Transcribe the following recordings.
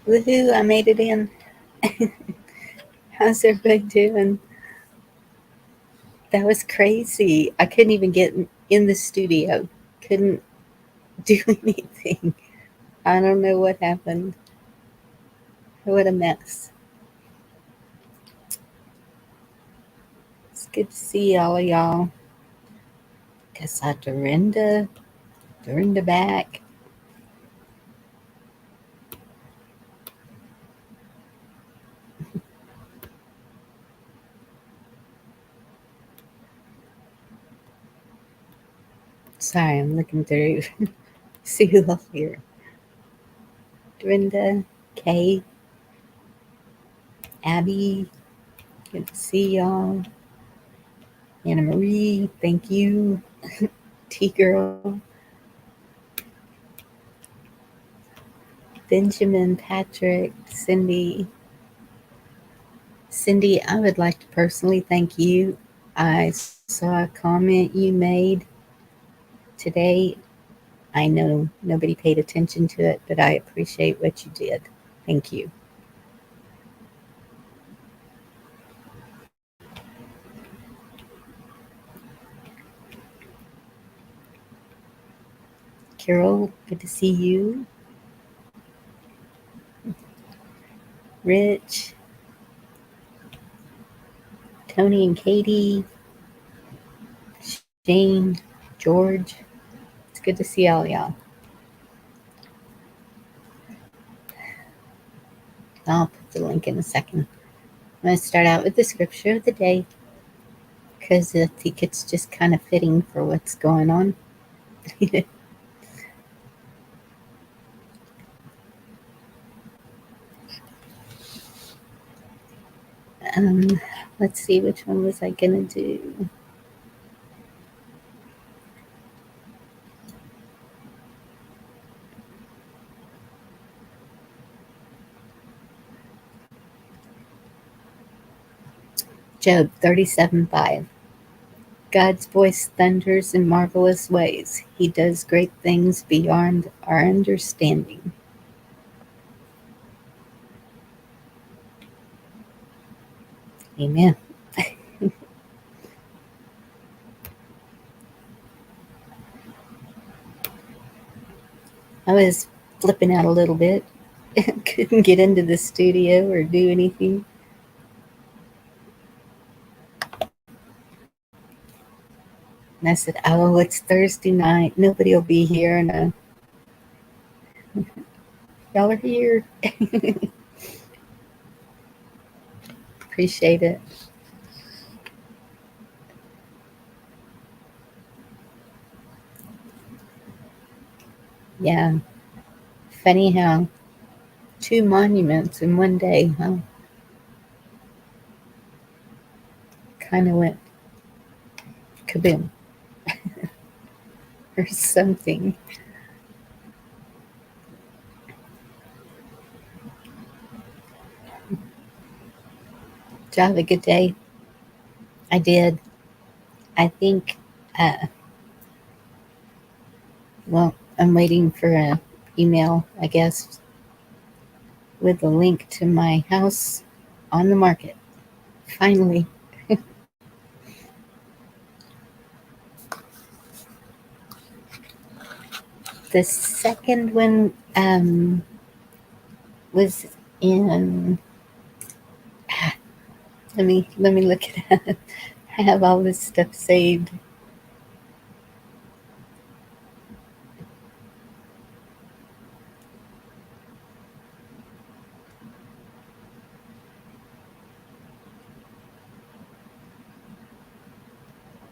Woohoo, I made it in. How's everybody doing? That was crazy. I couldn't even get in the studio. Couldn't do anything. I don't know what happened. What a mess. It's good to see all of y'all. Guess I Dorinda back. Sorry, I'm looking through. See who else here. Dorinda, Kay, Abby. Good to see y'all. Anna Marie, thank you. T Girl, Benjamin, Patrick, Cindy. Cindy, I would like to personally thank you. I saw a comment you made today. I know nobody paid attention to it, but I appreciate what you did. Thank you. Carol, good to see you. Rich, Tony and Katie, Shane, George. It's good to see all y'all. I'll put the link in a second. I'm going to start out with the scripture of the day because I think it's just kind of fitting for what's going on. um, let's see, which one was I going to do? Job 37:5. God's voice thunders in marvelous ways. He does great things beyond our understanding. Amen. I was flipping out a little bit. Couldn't get into the studio or do anything. And I said, oh, it's Thursday night. Nobody will be here. And y'all are here. Appreciate it. Yeah. Funny how 2 monuments in one day, huh? Kind of went kaboom or something. Did you have a good day? I did. I think, uh, well, I'm waiting for an email, I guess, with a link to my house on the market. Finally. The second one was in. Let me look at it. I have all this stuff saved.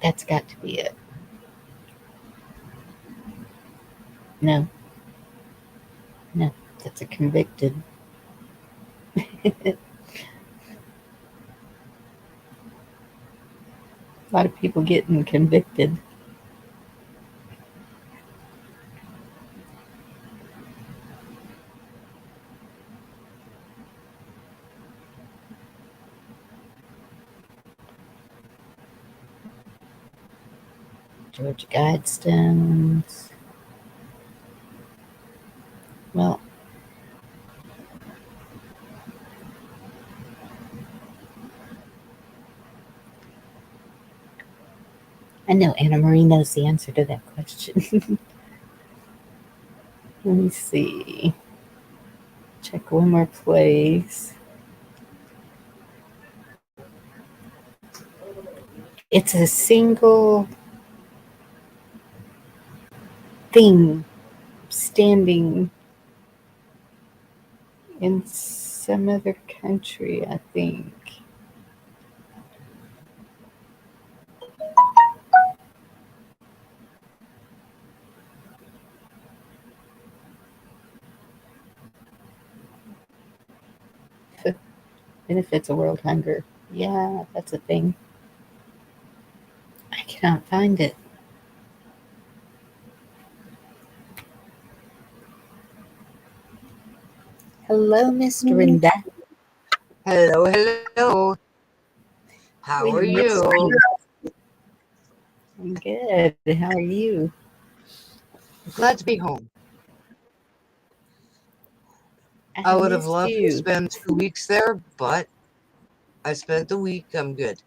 That's got to be it. No, no, that's a convicted. A lot of people getting convicted. Georgia Guidestones. Well, I know Anna Marie knows the answer to that question. Let me see. Check one more place. It's a single thing standing in some other country, I think. Benefits of world hunger. Yeah, that's a thing. I cannot find it. Hello, Miss Dorinda. Hello, hello. How We are missed you? you. I'm good. How are you? Glad to be home. I I would have missed loved to you. spend 2 weeks there, but I spent the week. I'm good.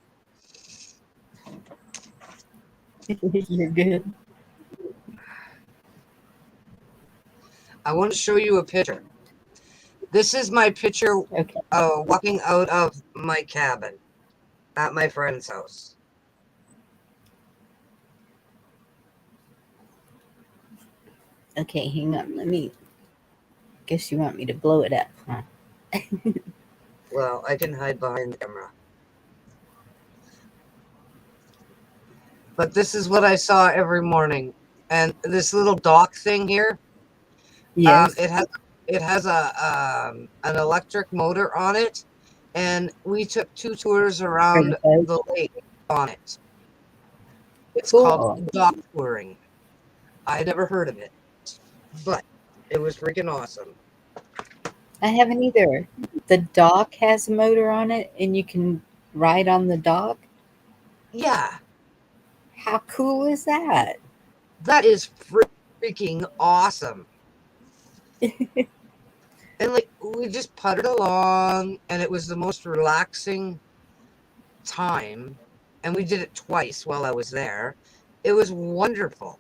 You're good. I want to show you a picture. This is my picture Okay. walking out of my cabin at my friend's house. Okay, hang on. Let me. Guess you want me to blow it up, huh? Well, I can hide behind the camera. But this is what I saw every morning. And this little dock thing here, Yes. it has a an electric motor on it, and we took 2 tours For the around boat. the lake on it. It's called Cool. dock touring. I never heard of it, but it was freaking awesome. I haven't either. The dock has a motor on it, and you can ride on the dock. Yeah, How cool is that? that is freaking awesome. And like we just puttered along, and it was the most relaxing time. And we did it twice while I was there. It was wonderful.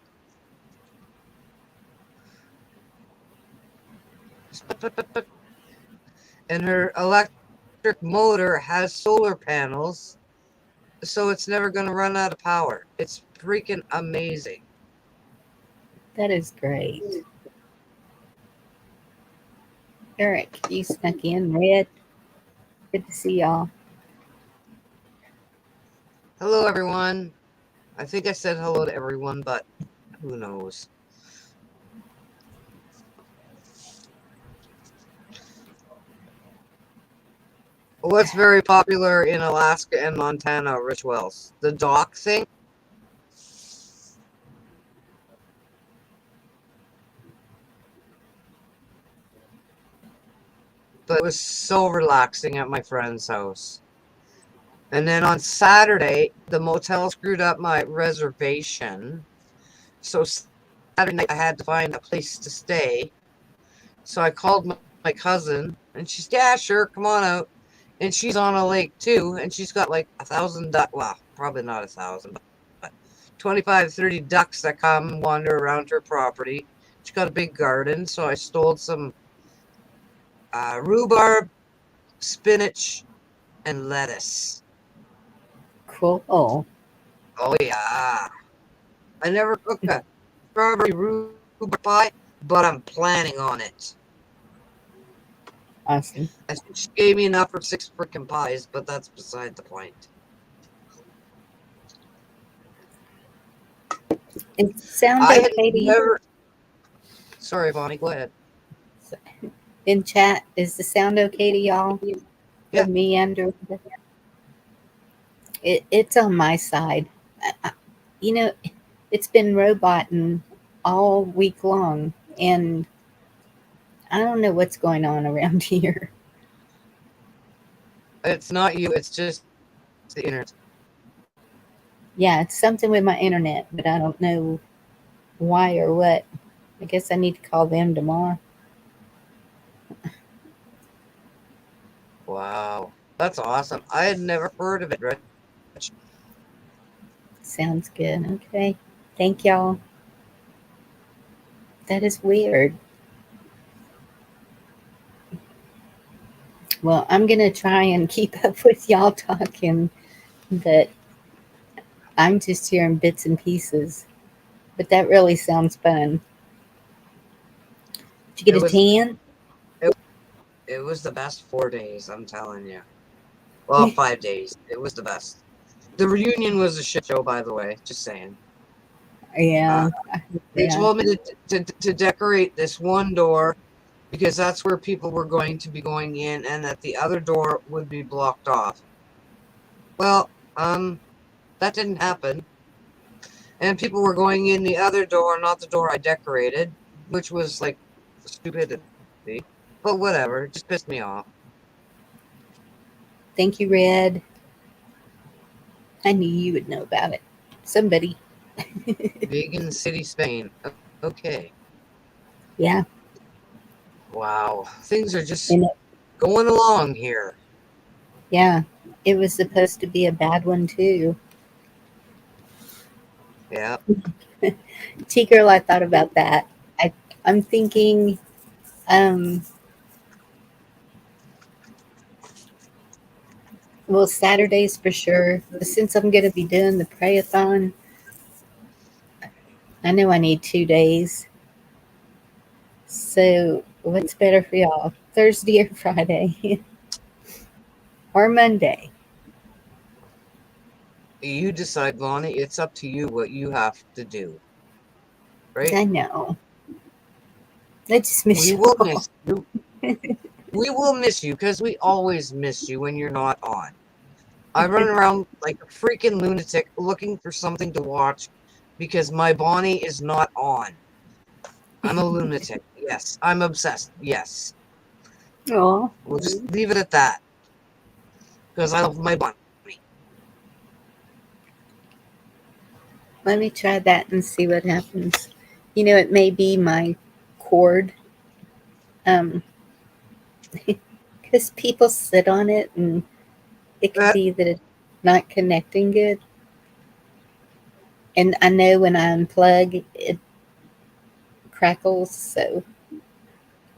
And her electric motor has solar panels, so it's never going to run out of power. It's freaking amazing. That is great. Eric, you snuck in. Red, good to see y'all. Hello, everyone. I think I said hello to everyone, but who knows? What's very popular in Alaska and Montana, Rich Wells? The dock thing. But it was so relaxing at my friend's house. And then on Saturday, the motel screwed up my reservation. So Saturday night, I had to find a place to stay. So I called my cousin, and she said, "Yeah, sure, come on out." And she's on a lake too, and she's got like 1,000 duck. Well, probably not 1,000, but 25, 30 ducks that come wander around her property. She's got a big garden, so I stole some rhubarb, spinach, and lettuce. Cool. Oh yeah, I never cooked a strawberry rhubarb pie, but I'm planning on it. Awesome. I think she gave me enough for 6 freaking pies, but that's beside the point. Is sound I had okay to you? never. Sorry, Bonnie. Go ahead. In chat, is the sound okay to y'all? Yeah, Of me and it's on my side. I, you know, it's been roboting all week long, and I don't know what's going on around here. it's not you. It's just the internet. Yeah, it's something with my internet, but I don't know why or what. I guess I need to call them tomorrow. Wow, that's awesome. I had never heard of it, Rich. Sounds good. Okay. Thank y'all. That is weird. Well, I'm going to try and keep up with y'all talking, but I'm just hearing bits and pieces. But that really sounds fun. Did you It get a was tan? it, it was the best 4 days, I'm telling you. Well, 5 days. It was the best. The reunion was a shit show, by the way. Just saying. Uh, Yeah. they Yeah. told me to decorate this one door because that's where people were going to be going in, and that the other door would be blocked off. Well, that didn't happen, and people were going in the other door, not the door I decorated, which was like stupidity. But whatever, it just pissed me off. Thank you, Red. I knew you would know about it. Somebody. Vegan City, Spain. Okay. Yeah. Wow. Things are just And going along here. yeah, it was supposed to be a bad one too. Yeah. T girl, I thought about that. I'm thinking, um, well, Saturdays for sure. But since I'm going to be doing the prayathon, I know I need 2 days. So, what's better for y'all? Thursday or Friday? Or Monday? You decide, Lonnie. It's up to you what you have to do, right? I know. I just miss We will y'all. miss you. We will miss you because we always miss you when you're not on. I run around like a freaking lunatic looking for something to watch because my Bonnie is not on. I'm a lunatic. Yes. I'm obsessed. Yes. Aw. We'll just leave it at that because I love my Bonnie. Let me try that and see what happens. You know, it may be my cord, um, because people sit on it and it could Uh, be that it's not connecting good. And I know when I unplug, it crackles. So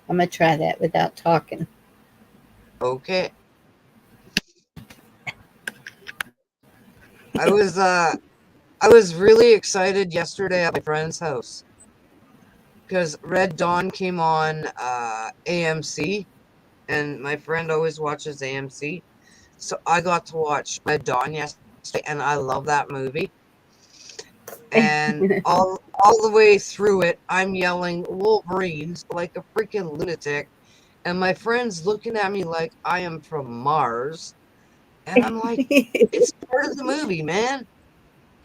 I'm going to try that without talking. okay. I was uh I was really excited yesterday at my friend's house because Red Dawn came on AMC, and my friend always watches AMC. So I got to watch Red Dawn yesterday, and I love that movie. And all the way through it, I'm yelling Wolverines like a freaking lunatic, and my friend's looking at me like I am from Mars, and I'm like, it's part of the movie, man.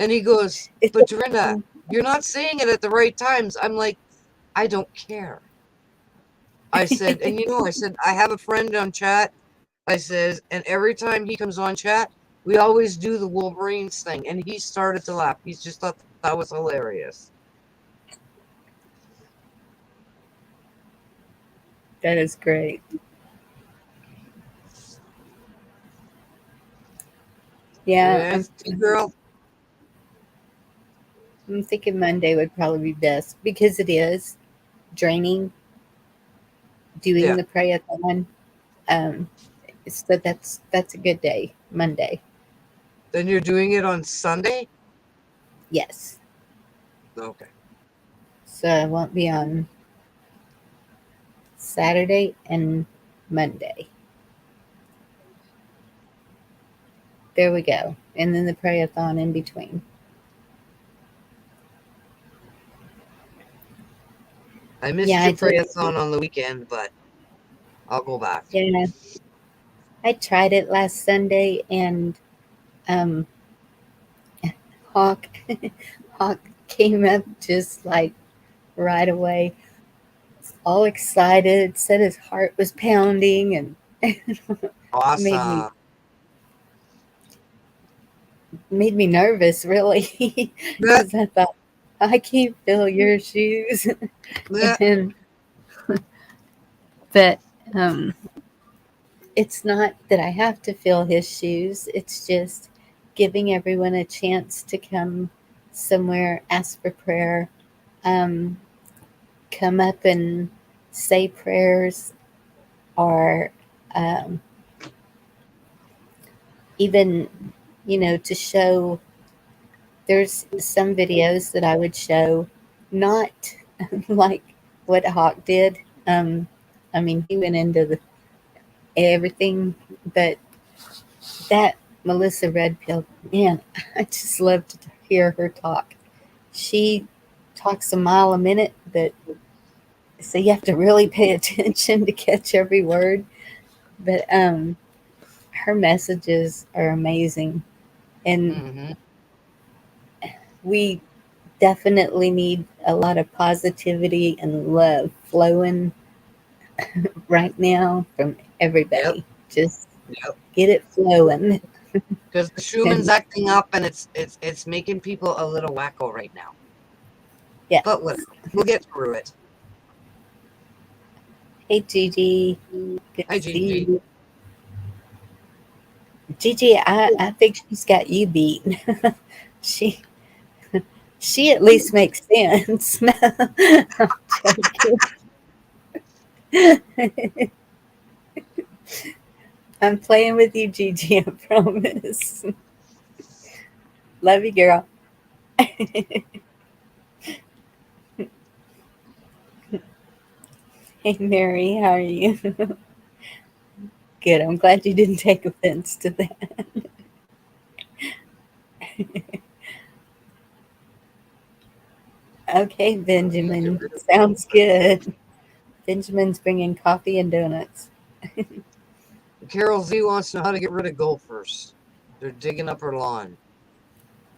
And he goes, but Dorinda, you're not saying it at the right times. I'm like, I don't care. I said, and I said, I have a friend on chat. I says, and every time he comes on chat, we always do the Wolverines thing. And he started to laugh. He just thought that was hilarious. That is great. Yeah, Yes, girl. I'm thinking Monday would probably be best because it is draining doing Yeah. the prayathon. Um, so that's a good day, Monday. Then you're doing it on Sunday? Yes. Okay. So I won't be on Saturday and Monday. There we go. And then the prayathon in between. I Yeah, missed I your did. prayathon on the weekend, but I'll go back. Yeah, I tried it last Sunday, and um, Hawk Hawk came up just like right away, all excited, said his heart was pounding, and made me Awesome. made me nervous, really, Yeah, because I thought I can't feel your shoes, yeah. and but um, it's not that I have to feel his shoes. It's just giving everyone a chance to come somewhere, ask for prayer, um, come up and say prayers, or um, even, to show. There's some videos that I would show, not like what Hawk did. Um, I mean, he went into everything, but that Melissa Redfield, man, I just love to hear her talk. She talks a mile a minute, but so you have to really pay attention to catch every word. But her messages are amazing, and Mm-hmm. we definitely need a lot of positivity and love flowing right now from Yep. everybody. Just Yep. get it flowing. Because the Schumann's And acting up, and it's making people a little wacko right now. yeah, But whatever, we'll get through it. hey Gigi, good Hi, to see Gigi. you. Gigi, I think she's got you beat. she she at least makes sense. No, I'm joking. I'm playing with you, Gigi. I promise. Love you, girl. Hey, Mary, how are you? Good. I'm glad you didn't take offense to that. Okay, Benjamin. Sounds good. Benjamin's bringing coffee and donuts. Carol Z wants to know how to get rid of gophers. They're digging up her lawn.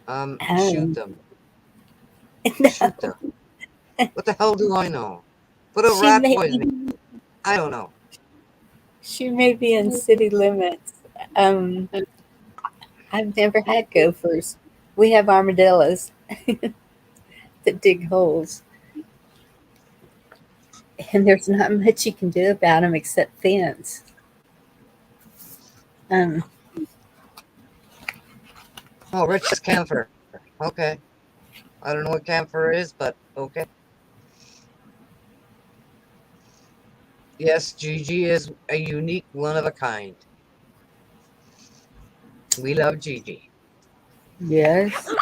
Shoot Oh, them. Shoot no. them. What the hell do I know? Put a She rat may poison. be I don't know. she may be in city limits. Um, I've never had gophers. We have armadillos that dig holes, and there's not much you can do about them except fence. Um, Oh, Rich says camphor. Okay. I don't know what camphor is, but okay. Yes, Gigi is a unique one of a kind. We love Gigi. yes,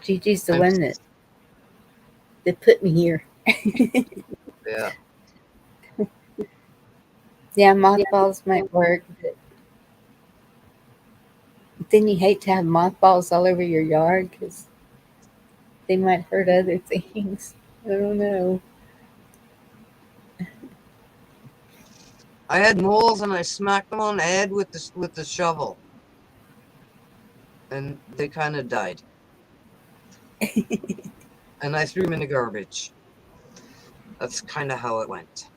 Gigi's the I'm one that put me here. yeah. Yeah, mothballs might work, but then you hate to have mothballs all over your yard because they might hurt other things. I don't know. I had moles and I smacked them on the head with the shovel, and they kind of died. And I threw them in the garbage. That's kind of how it went.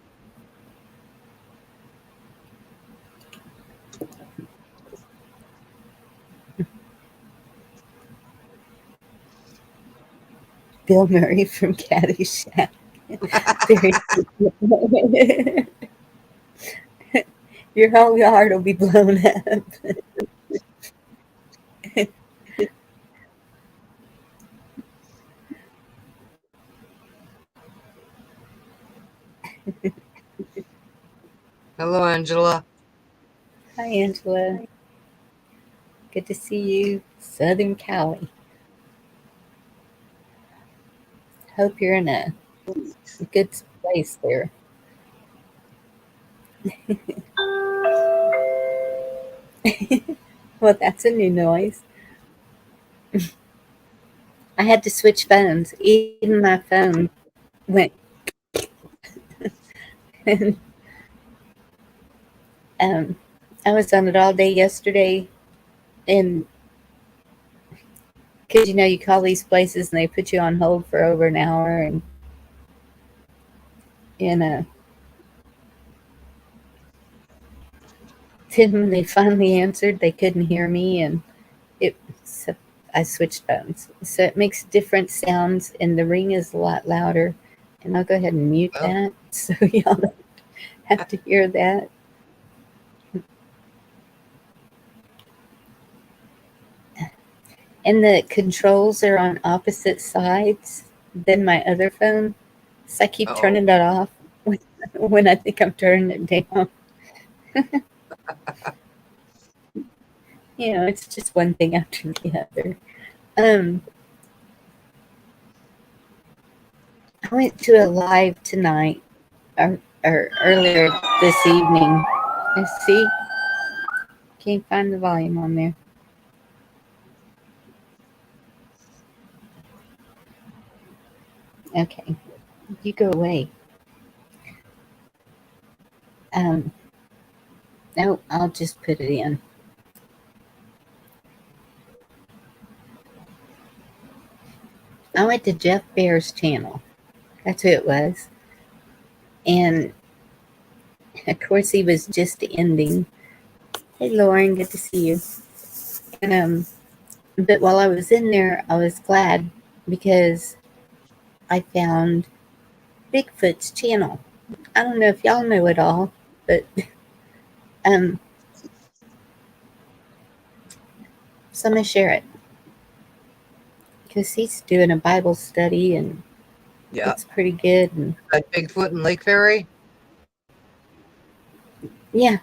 Bill Murray from Caddyshack. Very your whole yard will be blown up. Hello, Angela. Hi, Angela. Good to see you, Southern Cali. Hope you're in a good place there. Well, that's a new noise. I had to switch phones. Even my phone went. And, um, I was on it all day yesterday, and because you call these places and they put you on hold for over an hour, and then when they finally answered, they couldn't hear me, and it so I switched phones. So it makes different sounds, and the ring is a lot louder. And I'll go ahead and mute Well, that so y'all don't have to hear that. and the controls are on opposite sides than my other phone. So I keep Uh-oh. turning that off when, when I think I'm turning it down. It's just one thing after the other. Um, I went to a live tonight, or earlier this evening. Let's see. Can't find the volume on there. Okay, you go away. Um, no, I'll just put it in. I went to Jeff Bear's channel. That's who it was. And of course, he was just ending. Hey, Lauren, good to see you. And but while I was in there, I was glad because I found Bigfoot's channel. I don't know if y'all know it all, but um, so I'm gonna share it because he's doing a Bible study and Yeah. it's pretty good. And That Bigfoot and Lake Fairy? yeah,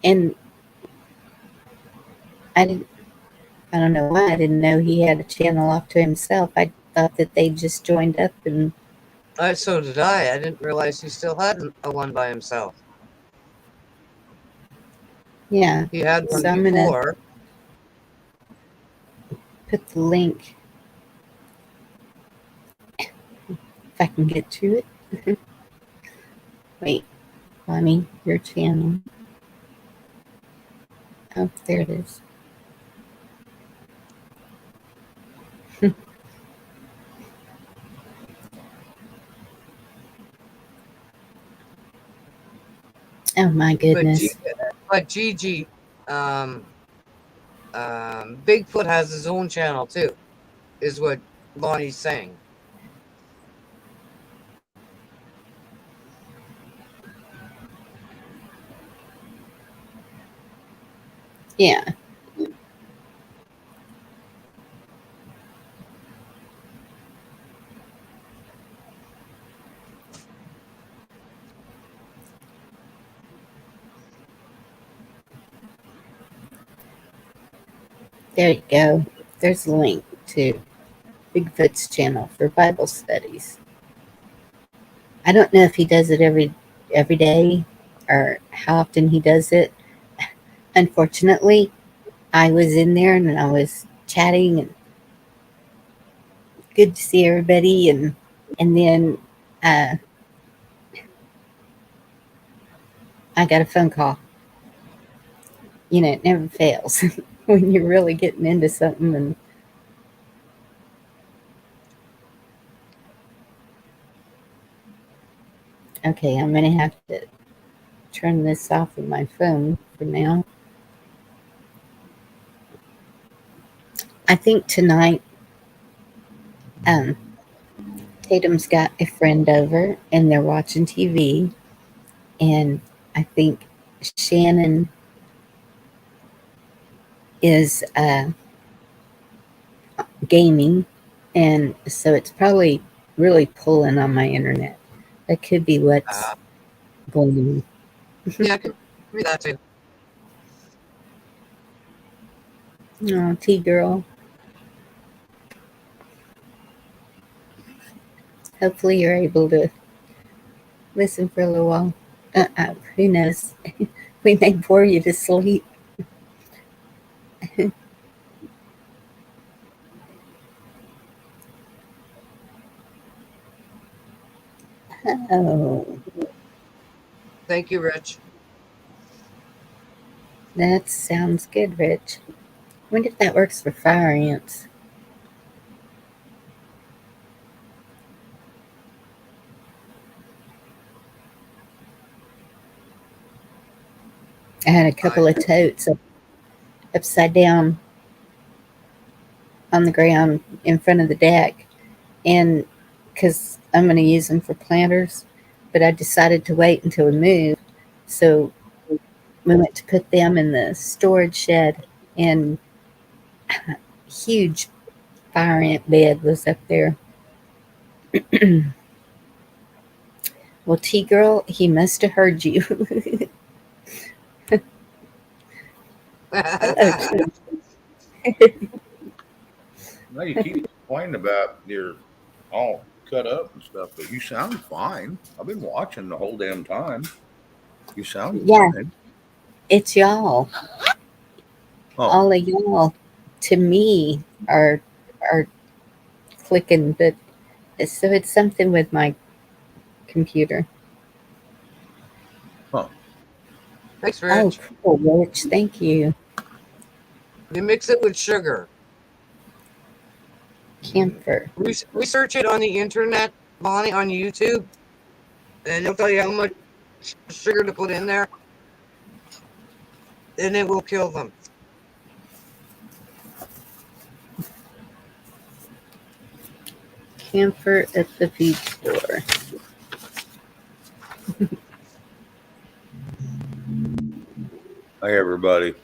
and I didn't. I don't know why I didn't know he had a channel off to himself. I thought that they just joined up and So did I. I didn't realize he still had a one by himself. yeah. He had one So I'm gonna before. put the link if I can get to it. Wait, Bonnie, your channel. Oh, there it is. Oh my But goodness. Gigi, um, Bigfoot has his own channel too, is what Bonnie's saying. Yeah, there you go. There's a link to Bigfoot's channel for Bible studies. I don't know if he does it every day or how often he does it. Unfortunately, I was in there and I was chatting and good to see everybody and then uh, I got a phone call. It never fails when you're really getting into something. And okay, I'm gonna have to turn this off of my phone for now. I think tonight, um, Tatum's got a friend over and they're watching TV, and I think Shannon is gaming, and so it's probably really pulling on my internet. That could be what's Uh, going yeah, I can read that too. on. Oh, T girl. Hopefully, you're able to listen for a little while. Who knows? We may bore you to sleep. Oh, Thank you, Rich. that sounds good, Rich. Wonder if that works for fire ants. I had a I couple of totes upside down on the ground in front of the deck, and because I'm going to use them for planters, but I decided to wait until we move. So we went to put them in the storage shed, and huge fire ant bed was up there. Well, T girl, he must have heard you. Hello, T. Now you keep complaining about you're all cut up and stuff, but you sound fine. I've been watching the whole damn time. You sound Yeah, fine. it's y'all. Oh, All of y'all, to me, are clicking, but so it's something with my computer. huh. Thanks, Oh, Rich. cool, Rich. Thank you. You mix it with sugar. Camphor. Research it on the internet, Bonnie, on YouTube, and it'll tell you how much sugar to put in there, and it will kill them. Camphor at the feed store. Hey, everybody.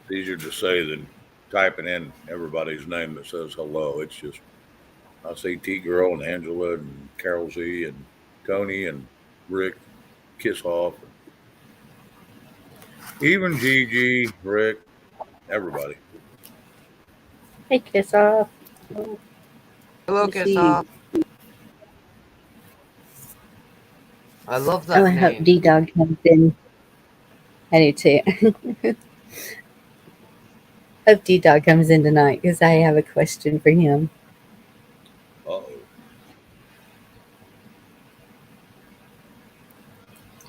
It's easier to say than typing in everybody's name that says hello. It's just, I see T Girl and Angela and Carol Z and Tony and Rick, Kiss Off, and even Gigi, Rick, everybody. Hey, kiss off. Oh, Hello, let me Kiss see. Off. I love Oh, I that hope name. D Dog comes in. I do too. Hope D Dog comes in tonight because I have a question for him. Oh,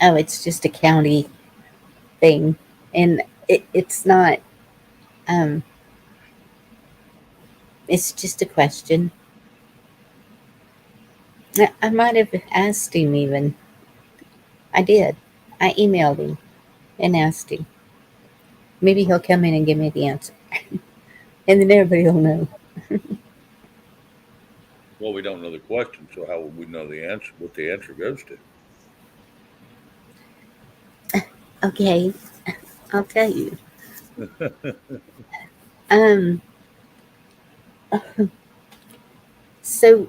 Oh, it's just a county thing, and it's not. Um, it's just a question. I might have asked him even. I did. I emailed him and asked him. Maybe he'll come in and give me the answer, and then everybody will know. well, we don't know the question, so how would we know the answer? What the answer goes Okay, I'll tell you. to? Um, so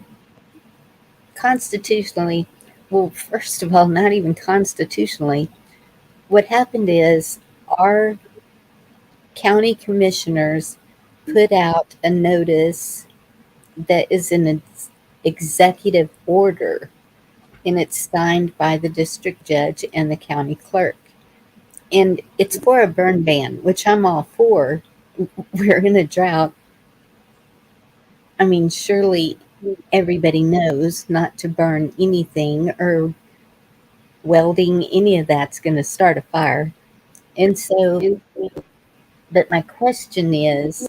constitutionally, well, first of all, not even constitutionally, what happened is our county commissioners put out a notice that is an executive order and it's signed by the district judge and the county clerk. And it's for a burn ban, which I'm all for. We're in a drought. I mean, surely everybody knows not to burn anything or welding, any of that's going to start a fire. And so, but my question is,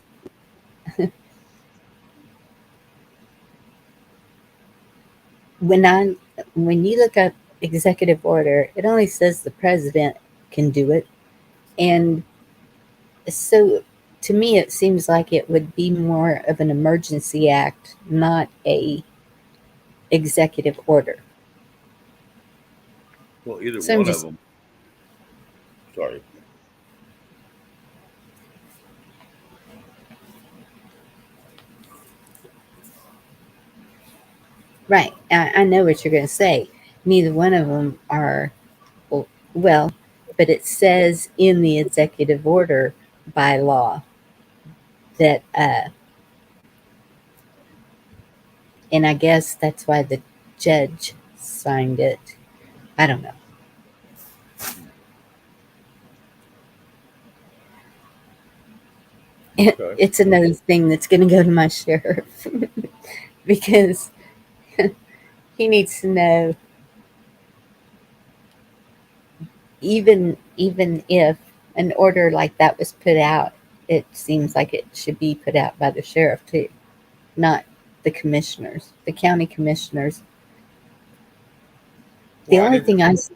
when I when you look up executive order, it only says the president can do it. And so to me it seems like it would be more of an emergency act, not a executive order. Well, either So I'm one of just them. Sorry. right. I know what you're going to say. Neither one of them are well, well, but it says in the executive order by law that and I guess that's why the judge signed it. I don't know. Okay. It's another thing that's going to go to my sheriff because he needs to know, even if an order like that was put out, it seems like it should be put out by the sheriff too, not the commissioners, the county commissioners. The Well, only thing I see,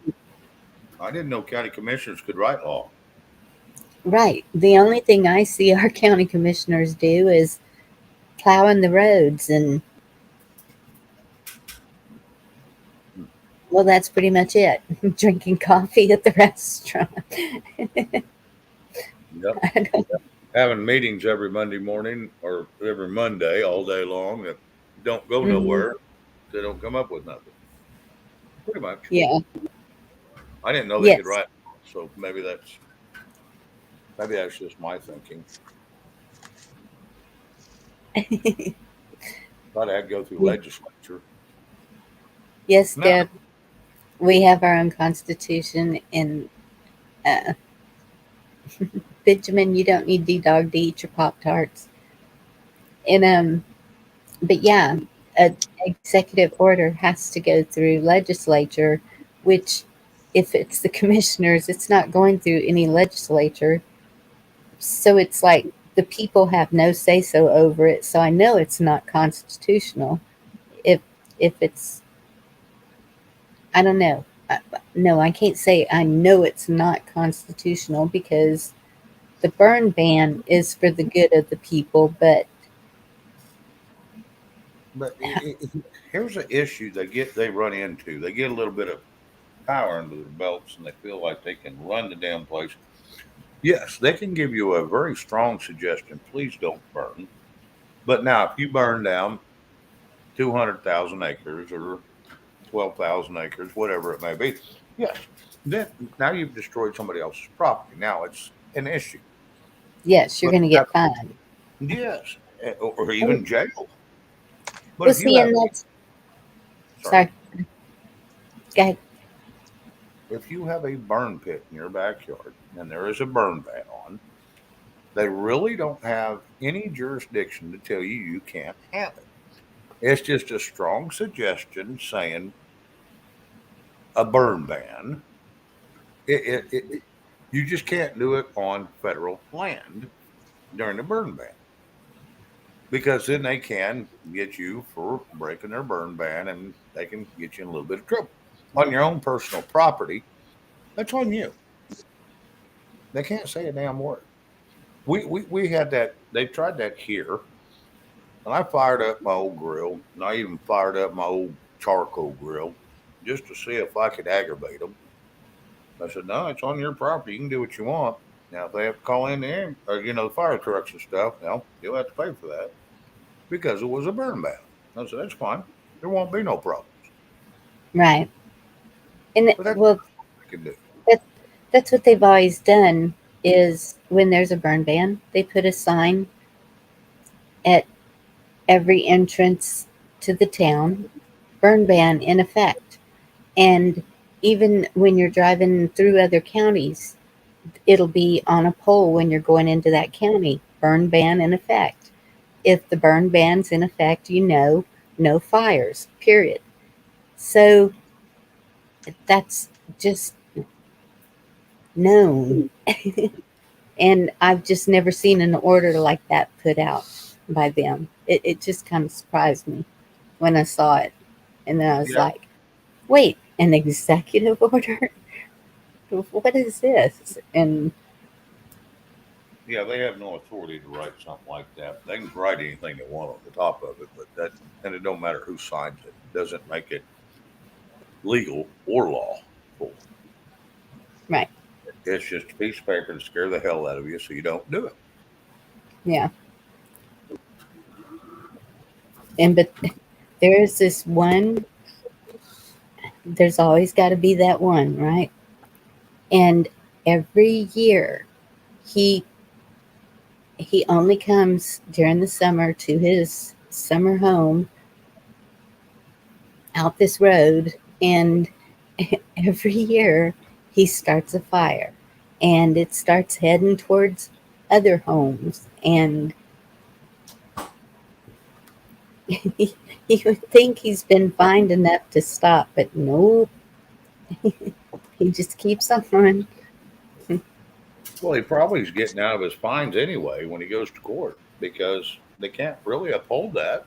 I didn't know county commissioners could write law. right, the only thing I see our county commissioners do is plowing the roads and Hmm. well, that's pretty much it. Drinking coffee at the restaurant. Yep. having meetings every Monday morning or every Monday all day long that don't go Hmm. nowhere. They don't come up with nothing. Pretty much. Yeah. I didn't know they could Yes. write, so maybe that's just my thinking. Thought I had to go through legislature. Yes, No, Deb. We have our own constitution, and uh, Benjamin, you don't need D-Dog to eat your Pop Tarts. And but yeah, a executive order has to go through legislature, which, if it's the commissioners, it's not going through any legislature. So it's like the people have no say so over it. So I know it's not constitutional. If it's, I don't know. No, I can't say I know it's not constitutional because the burn ban is for the good of the people, but but here's an issue they run into. They get a little bit of power under their belts, and they feel like they can run the damn place. Yes, they can give you a very strong suggestion. Please don't burn. But now, if you burn down 200,000 acres or 12,000 acres, whatever it may be, yes, then now you've destroyed somebody else's property. Now it's an issue. yes, you're But going to get fined. yes, or And, even jail. But well, if you see, have, and that's sorry, sorry. Go ahead. if you have a burn pit in your backyard and there is a burn ban on, they really don't have any jurisdiction to tell you can't have it. It's just a strong suggestion saying a burn ban. You just can't do it on federal land during the burn ban because then they can get you for breaking their burn ban and they can get you in a little bit of trouble. On your own personal property, that's on you. They can't say a damn word. We had that. They tried that here, and I fired up my old grill, and I even fired up my old charcoal grill just to see if I could aggravate them. I said, "No, it's on your property. You can do what you want. Now, if they have to call in the or the fire trucks and stuff, now you'll have to pay for that because it was a burn ban." I said, "That's fine. There won't be no problems." Right. And But that's well, what I can do. that, that's what they've always done is when there's a burn ban, they put a sign at every entrance to the town, burn ban in effect. And even when you're driving through other counties, it'll be on a pole when you're going into that county, burn ban in effect. If the burn ban's in effect, no fires, period. So that's just known. And I've just never seen an order like that put out by them. It just kind of surprised me when I saw it. And then I was Yeah, like, wait, an executive order? What is this? And yeah, they have no authority to write something like that. They can write anything they want on the top of it, but and it don't matter who signs it. It doesn't make it legal or lawful. right, It's just a piece of paper to scare the hell out of you so you don't do it. yeah. And but there's this one, there's always got to be that one, right? And every year he he only comes during the summer to his summer home out this road, and every year he starts a fire, and it starts heading towards other homes, and you would think he's been fined enough to stop, but nope, he just keeps on. Well, he probably is getting out of his fines anyway when he goes to court because they can't really uphold that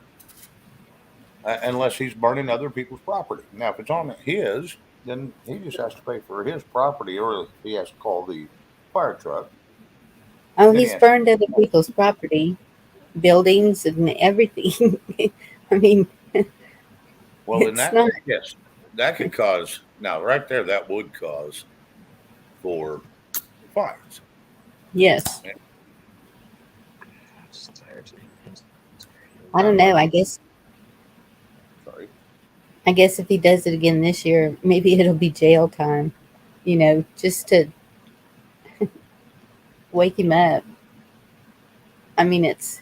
unless he's burning other people's property. Now, if it's on his, then he just has to pay for his property, or if he has to call the fire truck, Oh, then he he's has to. burned other people's property, buildings, and everything. I mean, Well, in it's that not. yes, that could cause. Now, right there, that would cause for fines. Yes. I don't I'm know. like, sorry. I guess if he does it again this year, maybe it'll be jail time. Just to wake him up. I mean, it's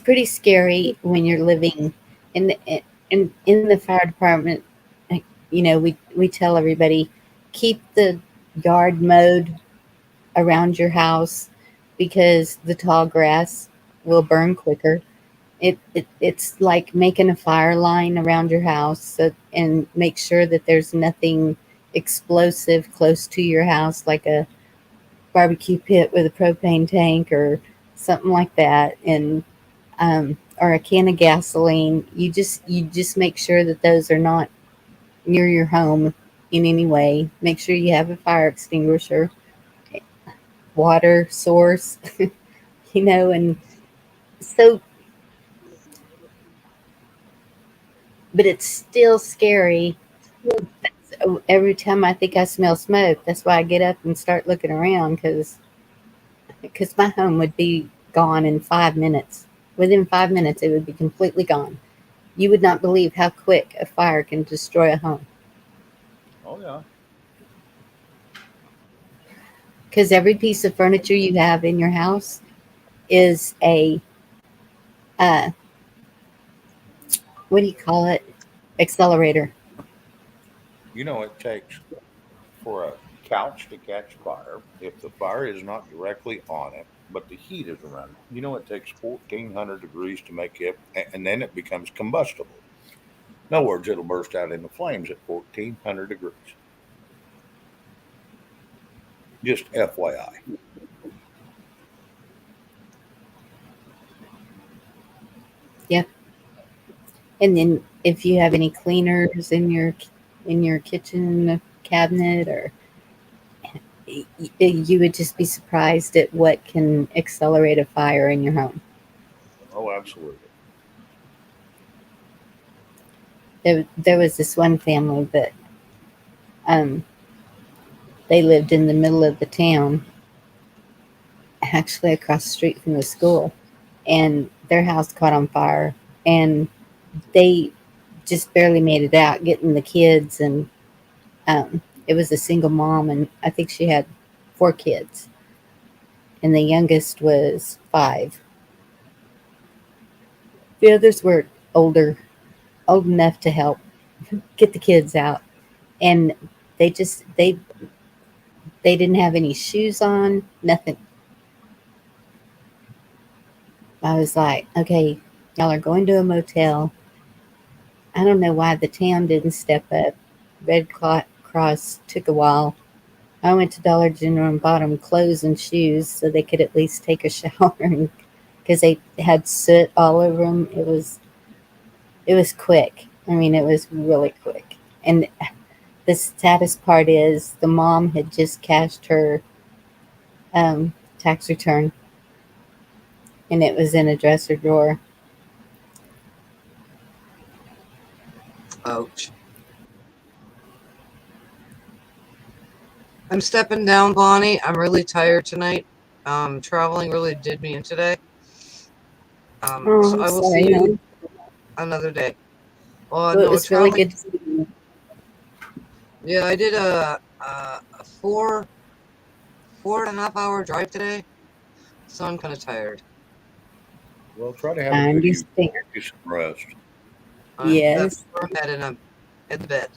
pretty scary when you're living in in the fire department. like, we tell everybody keep the yard mowed around your house because the tall grass will burn quicker. It's like making a fire line around your house, and make sure that there's nothing explosive close to your house, like a barbecue pit with a propane tank or something like that, and or a can of gasoline. You just make sure that those are not near your home in any way. Make sure you have a fire extinguisher, water source, and so, but it's still scary. So every time I think I smell smoke, that's why I get up and start looking around because my home would be gone in 5 minutes. Within 5 minutes, it would be completely gone. You would not believe how quick a fire can destroy a home. Oh yeah. Because every piece of furniture you have in your house is a uh, what do you call it? Accelerator. It takes for a couch to catch fire, if the fire is not directly on it, but the heat is around it, it takes 1400 degrees to make it, and then it becomes combustible. In other words, it'll burst out into flames at 1400 degrees. Just FYI. Yeah. And then if you have any cleaners in your kitchen cabinet, or you would just be surprised at what can accelerate a fire in your home. Oh, absolutely. There was this one family that um, they lived in the middle of the town, actually across the street from the school, and their house caught on fire, and they just barely made it out, getting the kids, and it was a single mom, and I think she had 4 kids, and the youngest was 5. The others were older, old enough to help get the kids out, and they just they didn't have any shoes on, nothing. I was like, okay, y'all are going to a motel. I don't know why the town didn't step up. Cross took a while. I went to Dollar General and bought them clothes and shoes so they could at least take a shower, because they had soot all over them. It was quick. I mean, it was really quick. And the saddest part is the mom had just cashed her tax return, and it was in a dresser drawer. Ouch. I'm stepping down, Bonnie. I'm really tired tonight. Traveling really did me in today. Oh, So I'm I will sorry, see you hon. another day. Oh Well, it no, was really traveling. good to see you. Yeah, I did a 4.5 hour drive today, so I'm kind of tired. Well, try to have a I good evening. understand. Get you some rest. That's Yes. where I'm headed. I'm at the bed.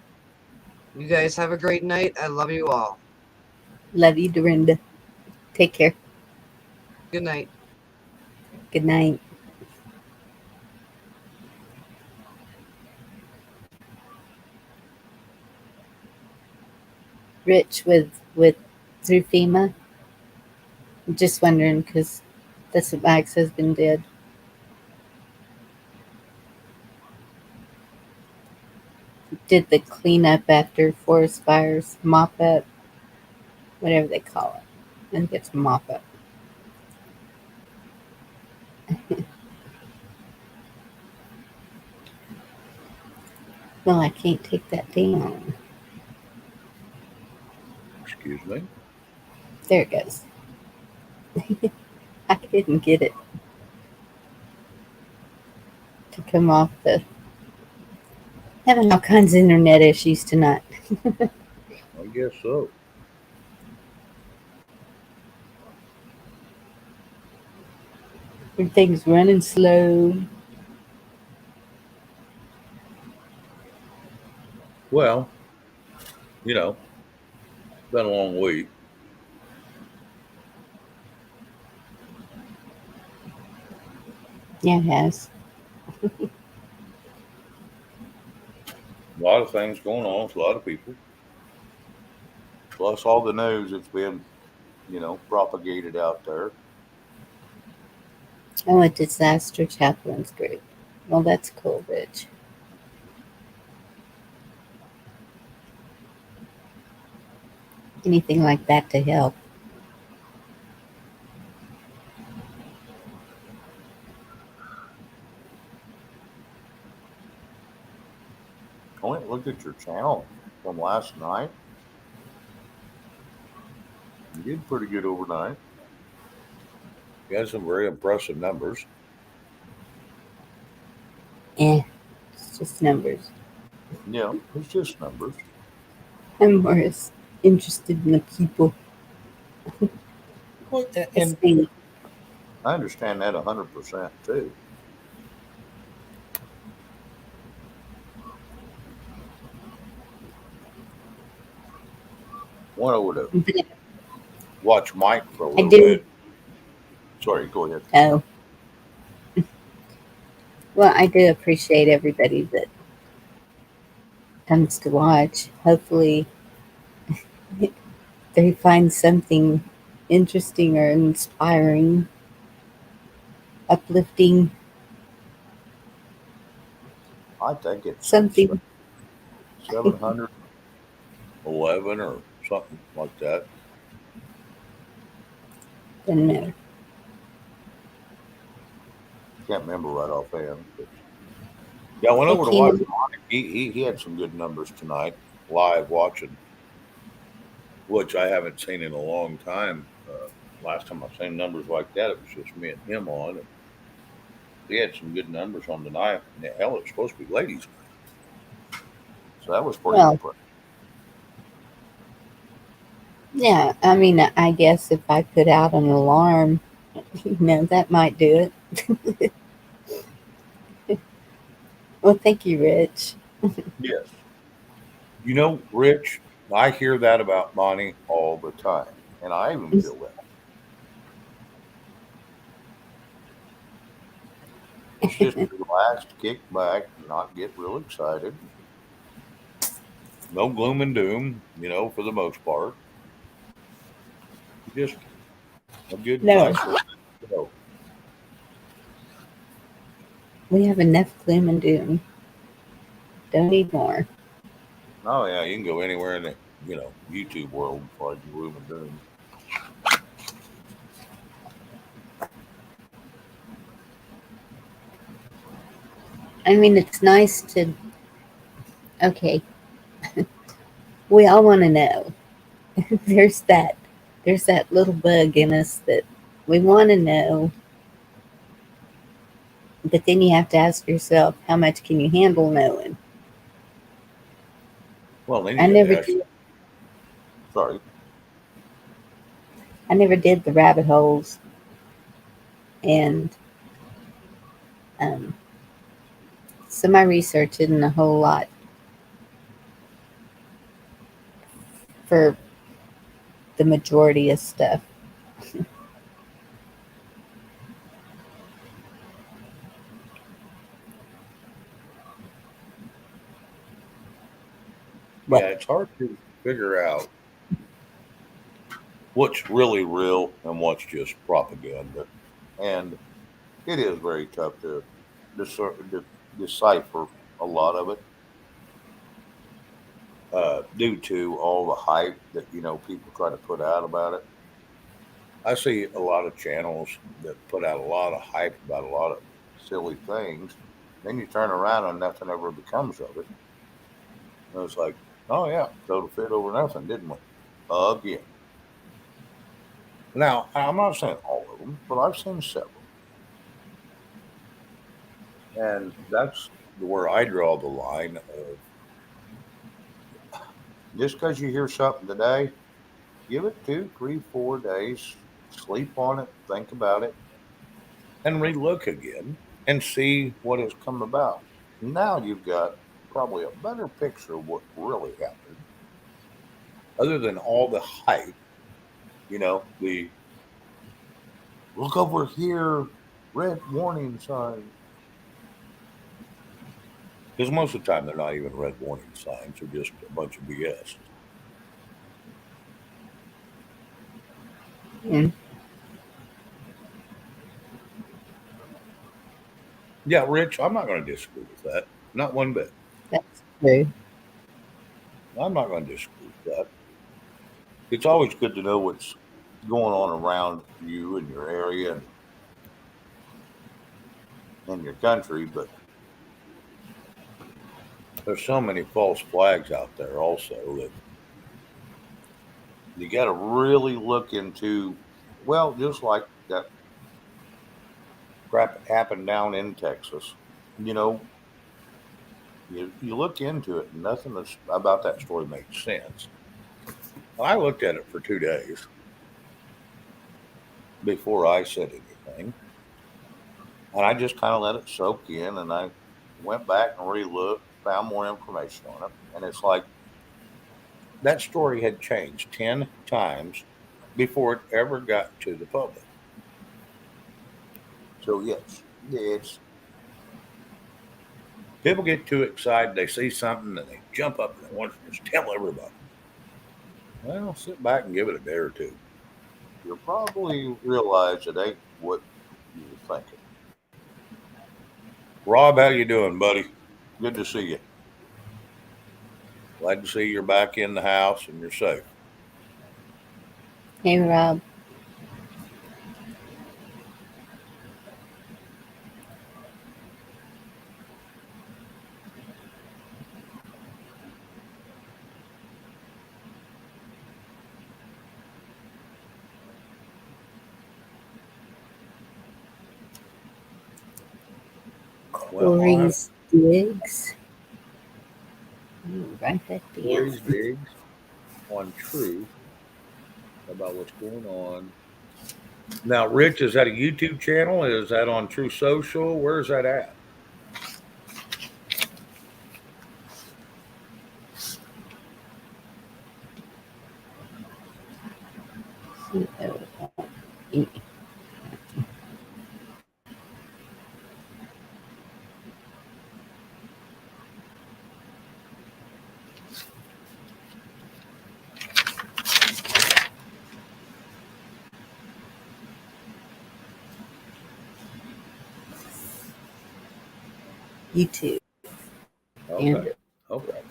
You guys have a great night. I love you all. Love you, Dorinda. Take care. Good night. Good night. Rich with through FEMA. Just wondering because that's what my ex-husband did. Did the cleanup after forest fires, mop up, whatever they call it. I think it's mop up. Well, I can't take that down. Excuse me. There it goes. I didn't get it. to come off the having all kinds of internet issues tonight. I guess so. Everything's running slow. Well, you know, been a long week. Yeah, it has. A lot of things going on with a lot of people. Plus all the news that's been, propagated out there. Oh, a disaster chaplains group. Well, that's cool, Rich. Anything like that to help. I went and looked at your channel from last night. You did pretty good overnight. You had some very impressive numbers. Eh, it's just numbers. Yeah, it's just numbers. I'm more interested in the people. Well, It's and me. I understand that 100% too. Went over to But watch Mike for a I little do. bit. Sorry, go ahead. Oh, well, I do appreciate everybody that comes to watch. Hopefully, they find something interesting or inspiring, uplifting, I think it's something. 711 or something like that. Doesn't matter. Can't remember right offhand. But yeah, I went Hey, over to watch Keenan. Mike. He had some good numbers tonight, live watching, which I haven't seen in a long time. Last time I seen numbers like that, it was just me and him on. And he had some good numbers on the night. And hell, it was supposed to be ladies' night. So that was pretty Well, impressive. yeah, I mean, I guess if I put out an alarm, that might do it. Well, thank you, Rich. Yes. Rich, I hear that about Bonnie all the time. And I even feel that. It's just relax, kick back, not get real excited. No gloom and doom, for the most part. Just a good, No, nice relaxed show. we have enough gloom and doom. Don't need more. Oh yeah, you can go anywhere in the YouTube world and find gloom and doom. I mean, it's nice to, okay, we all want to know. there's that, there's that little bug in us that we want to know, but then you have to ask yourself, how much can you handle knowing? Well, then I you got to never ask. did. Sorry, I never did the rabbit holes, and um, so my research isn't a whole lot for the majority of stuff. yeah, What? it's hard to figure out what's really real and what's just propaganda, and it is very tough to decipher a lot of it due to all the hype that people try to put out about it. I see a lot of channels that put out a lot of hype about a lot of silly things. Then you turn around and nothing ever becomes of it. And it's like, oh yeah, total fit over nothing, didn't we? Again. Now, I'm not saying all of them, but I've seen several. And that's where I draw the line of just because you hear something today, give it 2, 3, 4 days, sleep on it, think about it, and relook again and see what has come about. Now you've got probably a better picture of what really happened, other than all the hype, the look over here, red warning sign. Because most of the time they're not even red warning signs, they're just a bunch of BS. And Yeah, Rich, I'm not going to disagree with that. Not one bit. that's true. I'm not going to disagree with that. It's always good to know what's going on around you and your area and your country, but there's so many false flags out there also that you got to really look into. Well, just like that crap happened down in Texas, you know, you look into it and nothing about that story makes sense. I looked at it for 2 days before I said anything, and I just kind of let it soak in, and I went back and relooked, found more information on it, and it's like that story had changed 10 times before it ever got to the public. So yes, it's people get too excited. They see something and they jump up and they want to just tell everybody. Well, sit back and give it a day or two. You'll probably realize it ain't what you were thinking. Rob, how you doing, buddy? Good to see you. Glad to see you're back in the house and you're safe. Hey, Rob. Well, Corey's digs. Write that Corey's down. digs on truth about what's going on. Now, Rich, is that a YouTube channel? Is that on True Social? Where's that at? C-O-E. YouTube. Okay. And Okay.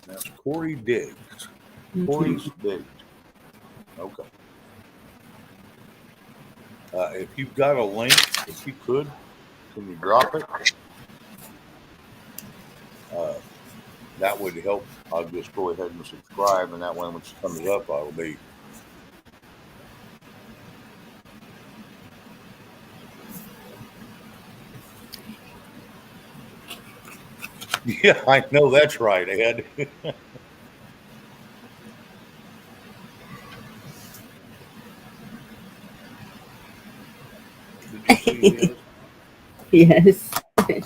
That's Corey Diggs. Corey's Diggs. Okay. If you've got a link, if you could, can you drop it? That would help. I'll just go ahead and subscribe, and that way when it comes up, I will be. Yeah, I know that's right, Ed. Did you see this? yes.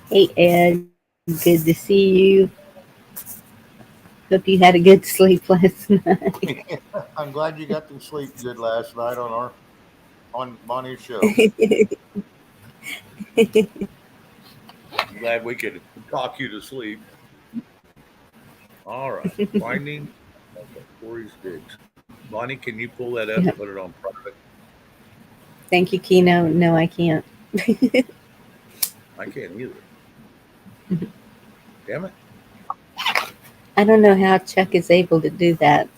Hey, Ed. Good to see you. Hope you had a good sleep last night. I'm glad you got to sleep good last night on Bonnie's show. I'm glad we could talk you to sleep. All right, finding okay, Corey's digs. Bonnie, can you pull that up and put it on private? Thank you, Kino. No, I can't. I can't either. Damn it. I don't know how Chuck is able to do that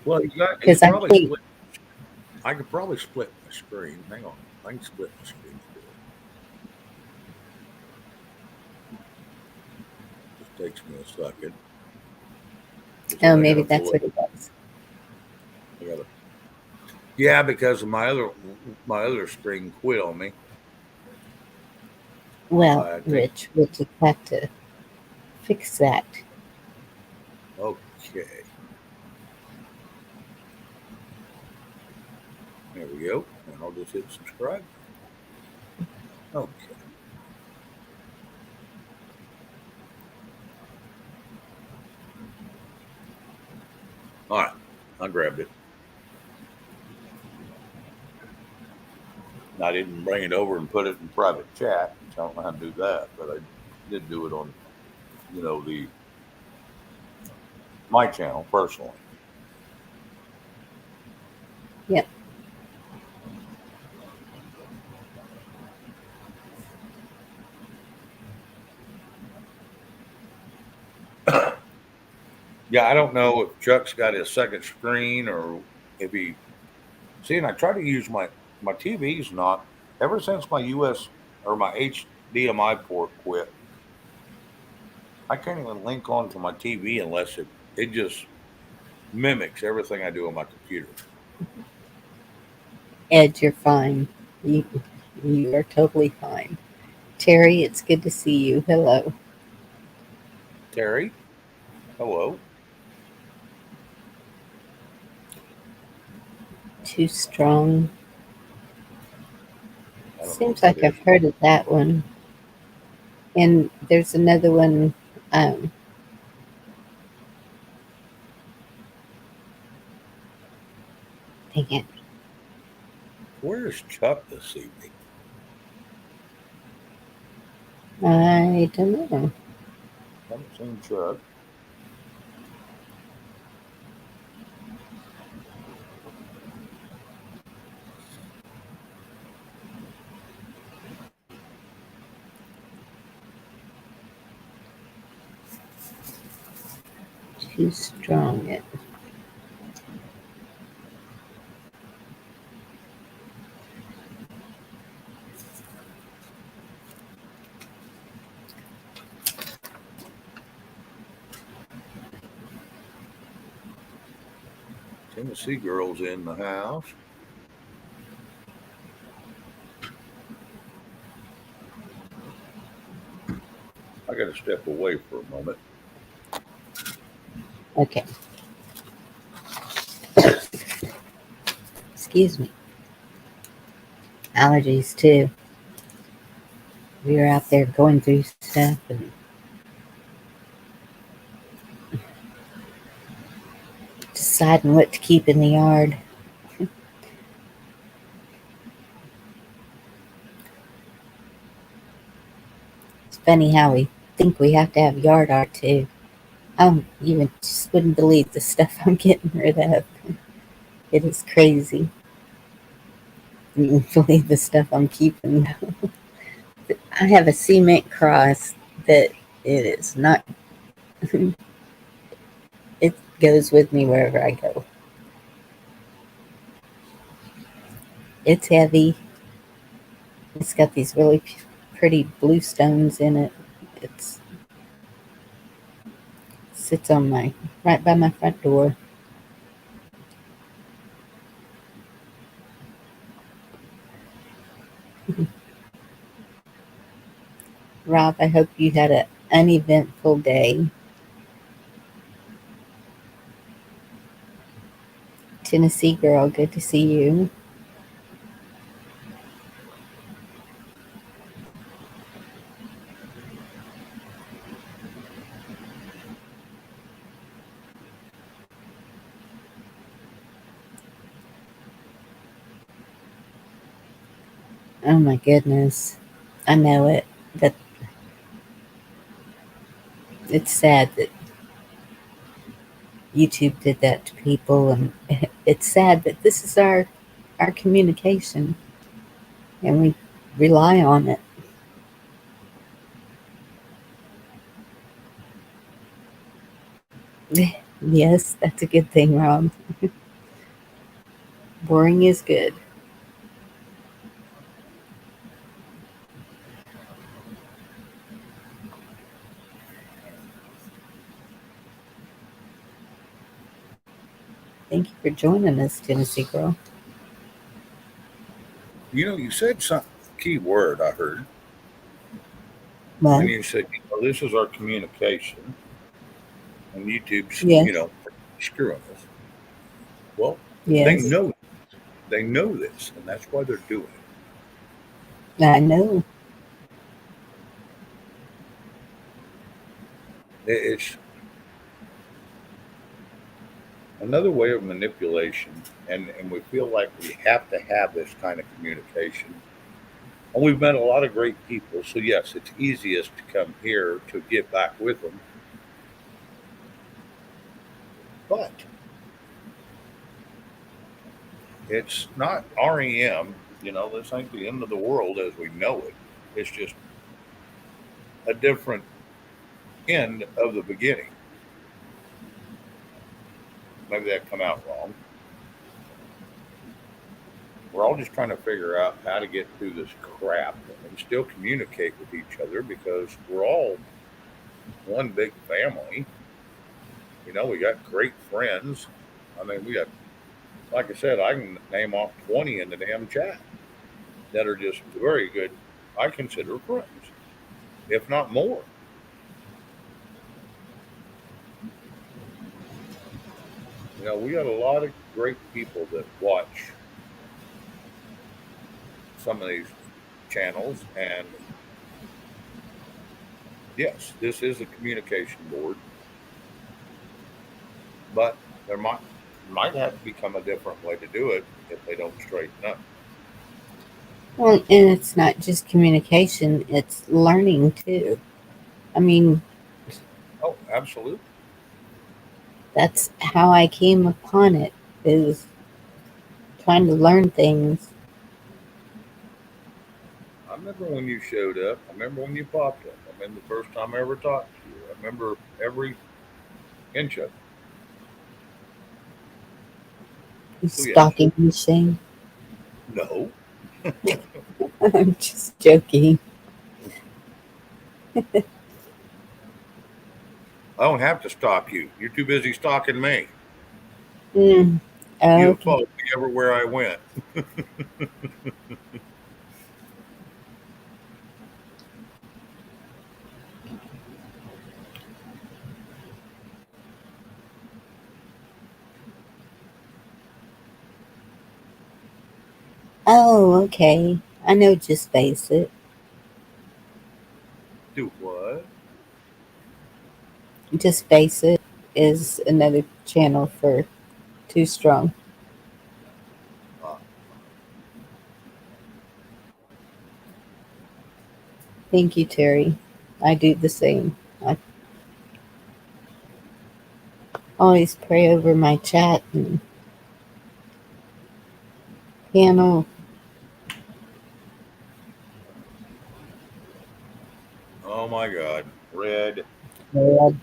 Well, you because I probably can't. split. I could probably split my screen. Hang on. I can split my screen. Just takes me a second. Oh, maybe that's what it was. I gotta. Yeah, because of my other screen quit on me. Well, I think. Rich, we'll just have to fix that. Okay. There we go. And I'll just hit subscribe. Okay. All right. I grabbed it. I didn't bring it over and put it in private chat, which I don't know how to do that, but I did do it on, the my channel personally. Yep. Yeah, I don't know if Chuck's got his second screen or if he. See, and I try to use my TV's not ever since my US or my HDMI port quit. I can't even link onto my TV unless it just mimics everything I do on my computer. Ed, you're fine. You are totally fine. Terry, it's good to see you. Hello. Terry, hello. Too strong. I don't know what Seems that like is. I've heard of that one. And there's another one. Um, Dang it. Where is Chuck this evening? I don't know. Haven't seen Chuck. Too strong. Tennessee girls in the house. I got to step away for a moment. Okay. Excuse me. Allergies, too. We were out there going through stuff and deciding what to keep in the yard. It's funny how we think we have to have yard art, too. You just wouldn't believe the stuff I'm getting rid of. It is crazy. You wouldn't believe the stuff I'm keeping. I have a cement cross that it is not, it goes with me wherever I go. It's heavy. It's got these really pretty blue stones in it. It sits on right by my front door. Rob, I hope you had an uneventful day. Tennessee girl, good to see you. Oh my goodness. I know it. But it's sad that YouTube did that to people, and it's sad that this is our communication and we rely on it. Yes, that's a good thing, Rob. Boring is good. Thank you for joining us, Tennessee girl. You said some key word I heard, and Well, you said, this is our communication, and YouTube's, yes, screwing us. Well, they yes, know they know this, and that's why they're doing I know. it. It's another way of manipulation, and we feel like we have to have this kind of communication. And we've met a lot of great people, so yes, it's easiest to come here to get back with them. But it's not REM. This ain't the end of the world as we know it. It's just a different end of the beginning. Maybe that come out wrong. We're all just trying to figure out how to get through this crap and still communicate with each other because we're all one big family. We got great friends. I mean, we got, like I said, I can name off 20 in the damn chat that are just very good. I consider friends, if not more. We got a lot of great people that watch some of these channels, and yes, this is a communication board, but there might have to become a different way to do it if they don't straighten up. Well, and it's not just communication, it's learning too. I mean, Oh, absolutely. that's how I came upon it, is trying to learn things. I remember when you showed up. I remember when you popped up. I remember the first time I ever talked to you. I remember every inch of it. So yes, Stalking machine. no, I'm just joking. I don't have to stalk you. You're too busy stalking me. Mm. You have Okay. followed me everywhere I went. Oh, okay. I know Just Face It. Do what? Just Face It is another channel for Too Strong. Uh, Thank you, Terry. I do the same. I always pray over my chat and panel. oh my God, red. Red.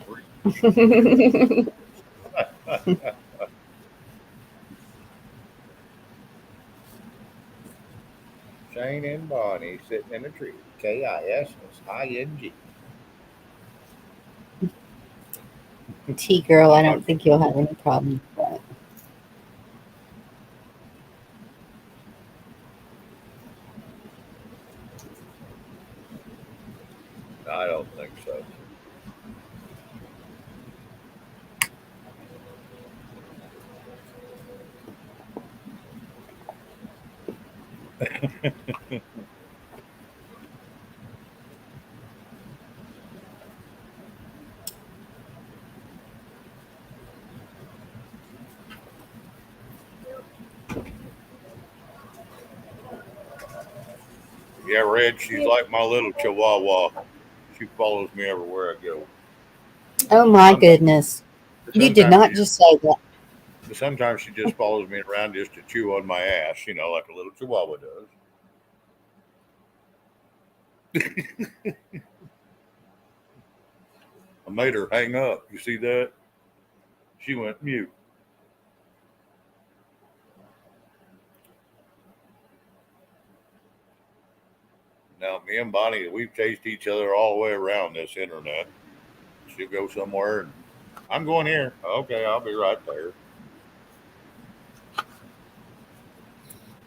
Shane and Bonnie sitting in a tree. KISSING. T girl, I I'm not. don't think you'll have any problem with that. I don't think so. Yeah, Red. She's like my little Chihuahua. She follows me everywhere I go. Oh my Sometimes, goodness. You did sometimes she not just, just say that. sometimes she just follows me around just to chew on my ass. Like a little Chihuahua does. I made her hang up. You see that? She went mute. Now, me and Bonnie, we've chased each other all the way around this internet. She'll go somewhere, and I'm going here. Okay, I'll be right there.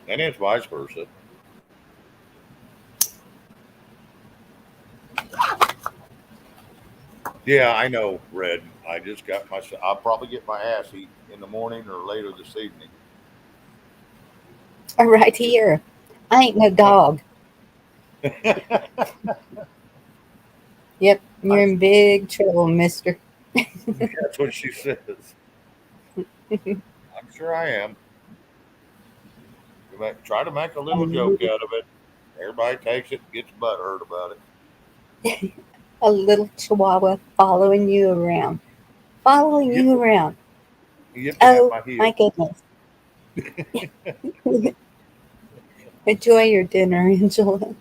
And it's vice versa. Yeah, I know, Red. I just got my. I'll probably get my ass eaten in the morning or later this evening. Right here. I ain't no dog. Yep, you're I'm, in big trouble, mister. that's what she says. I'm sure I am. Try to make a A little little, joke out of it. Everybody takes it and gets butthurt about it. a little chihuahua following you around. Following you Yipping, around. yipping at Oh, my my heel. goodness. Enjoy your dinner, Angela.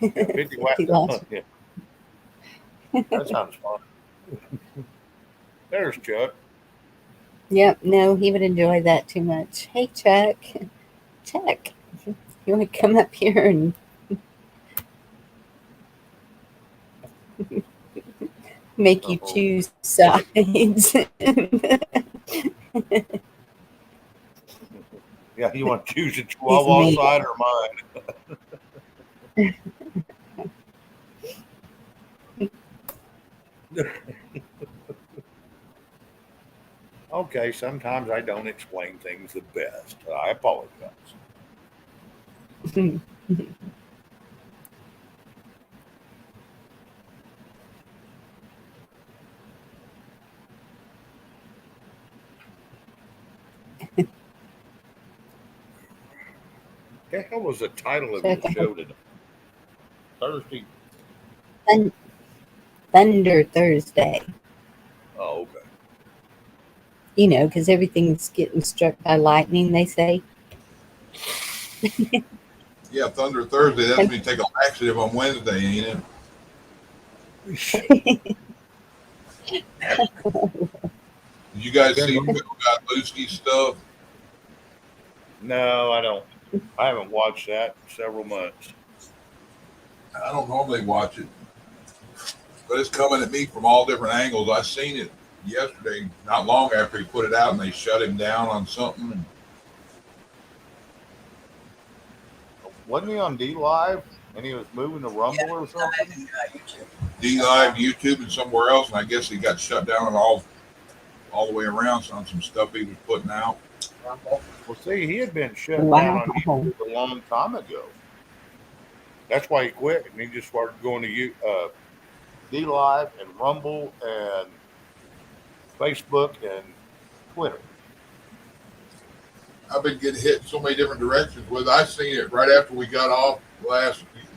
Yeah, 50 He wax. lost. Yeah, that sounds fun. There's Chuck. Yep, no, he would enjoy that too much. Hey, Chuck. Chuck, you want to come up here and make you Oh, choose sides? yeah, you want to choose the He's Chihuahua made side or mine? Okay, sometimes I don't explain things the best. I apologize. it. The hell was the title of your Chuck, show today? Thursday. Thun- Thunder Thursday. Oh, okay. Because everything's getting struck by lightning, they say. Yeah, Thunder Thursday. That's And when you take a laxative on Wednesday, ain't it? Did you I've guys been see looking. Phil Godlewski's stuff? No, I don't. I haven't watched that in several months. I don't normally watch it, but it's coming at me from all different angles. I seen it yesterday, not long after he put it out, and they shut him down on something. And Wasn't he on D Live and he was moving to Rumble or something? D Live, YouTube, and somewhere else, and I guess he got shut down on all the way around on some stuff he was putting out. Well, see, he had been shut down wow. on YouTube a long time ago. That's why he quit and he just started going to D Live and Rumble and Facebook and Twitter. I've been getting hit in so many different directions with it. I seen it right after we got off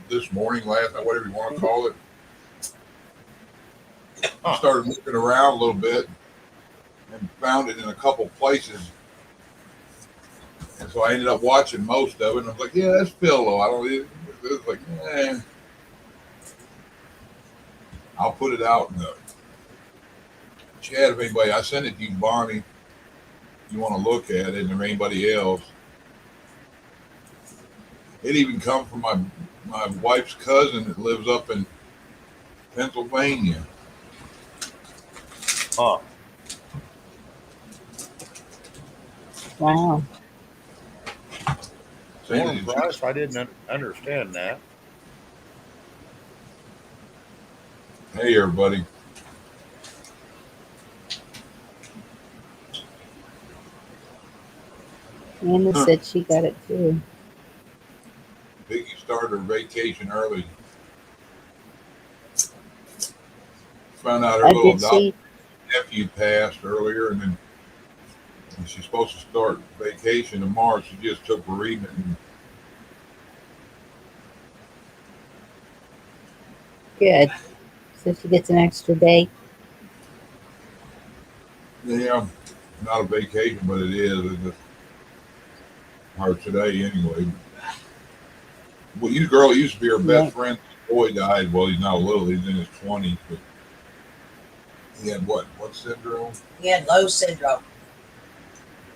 this morning, last night, whatever you want to call it. I started looking around a little bit and found it in a couple places. And so I ended up watching most of it. And I was like, yeah, that's Phil, though. I don't, it was like, I'll put it out in the chat if anybody, I sent it to you, Bonnie. You want to look at it, or anybody else. It even come from my wife's cousin that lives up in Pennsylvania. Huh. Wow. Saying More that it's just, impressed. I didn't understand that. hey, everybody. Anna said she got it too. Vicky started her vacation early. Found out her little Did adopted she? nephew passed earlier, and then she's supposed to start vacation tomorrow. She just took bereavement. And Good. So she gets an extra day. yeah, not a vacation, but it is. It's just hard today anyway. Well, you girl used to be her best Yeah. friend. Boy died. Well, he's now little. He's in his 20s, but he had what? What syndrome? He had low syndrome.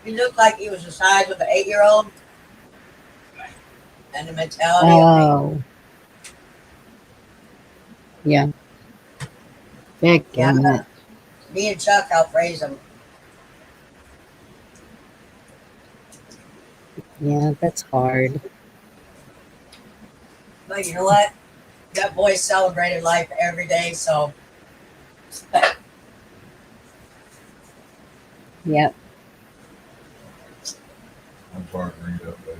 He looked like he was the size of an 8-year-old, and the mentality of me. Oh, yeah. Yeah, Dang it. me and Chuck helped raise him. Yeah, that's hard. But you know what? That boy celebrated life every day, so Yep. I'm sorry to bring it up, baby.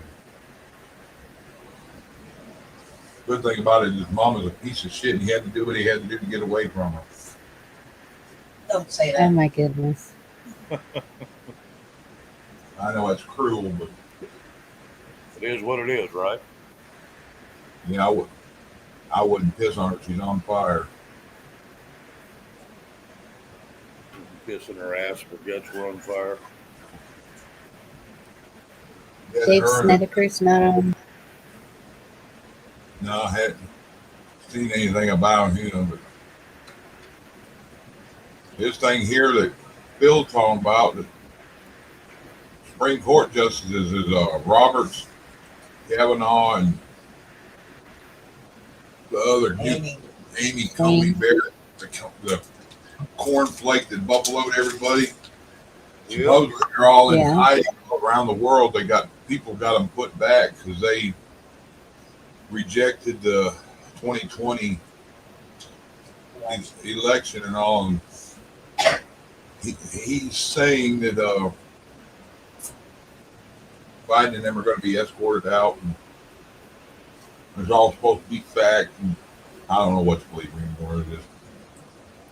Good thing about it is his mom was a piece of shit, and he had to do what he had to do to get away from her. don't say Oh that. my goodness. I know it's cruel, but It is what it is, right? yeah, I wouldn't piss on her. She's on fire. Pissing her ass, her guts were on fire. Yeah, Dave her, Snedeker's not on. no, I hadn't seen anything about him, but this thing here that Phil's talking about, the Supreme Court justices is Roberts, Kavanaugh, and the other Amy Coney Barrett, the cornflake that buffaloed everybody. Yep. Supposedly they're all in Yeah. hiding around the world. They got people got them put back because they rejected the 2020 election and all. And he's saying that Biden and them are going to be escorted out, and there's all supposed to be fact. And I don't know what to believe anymore.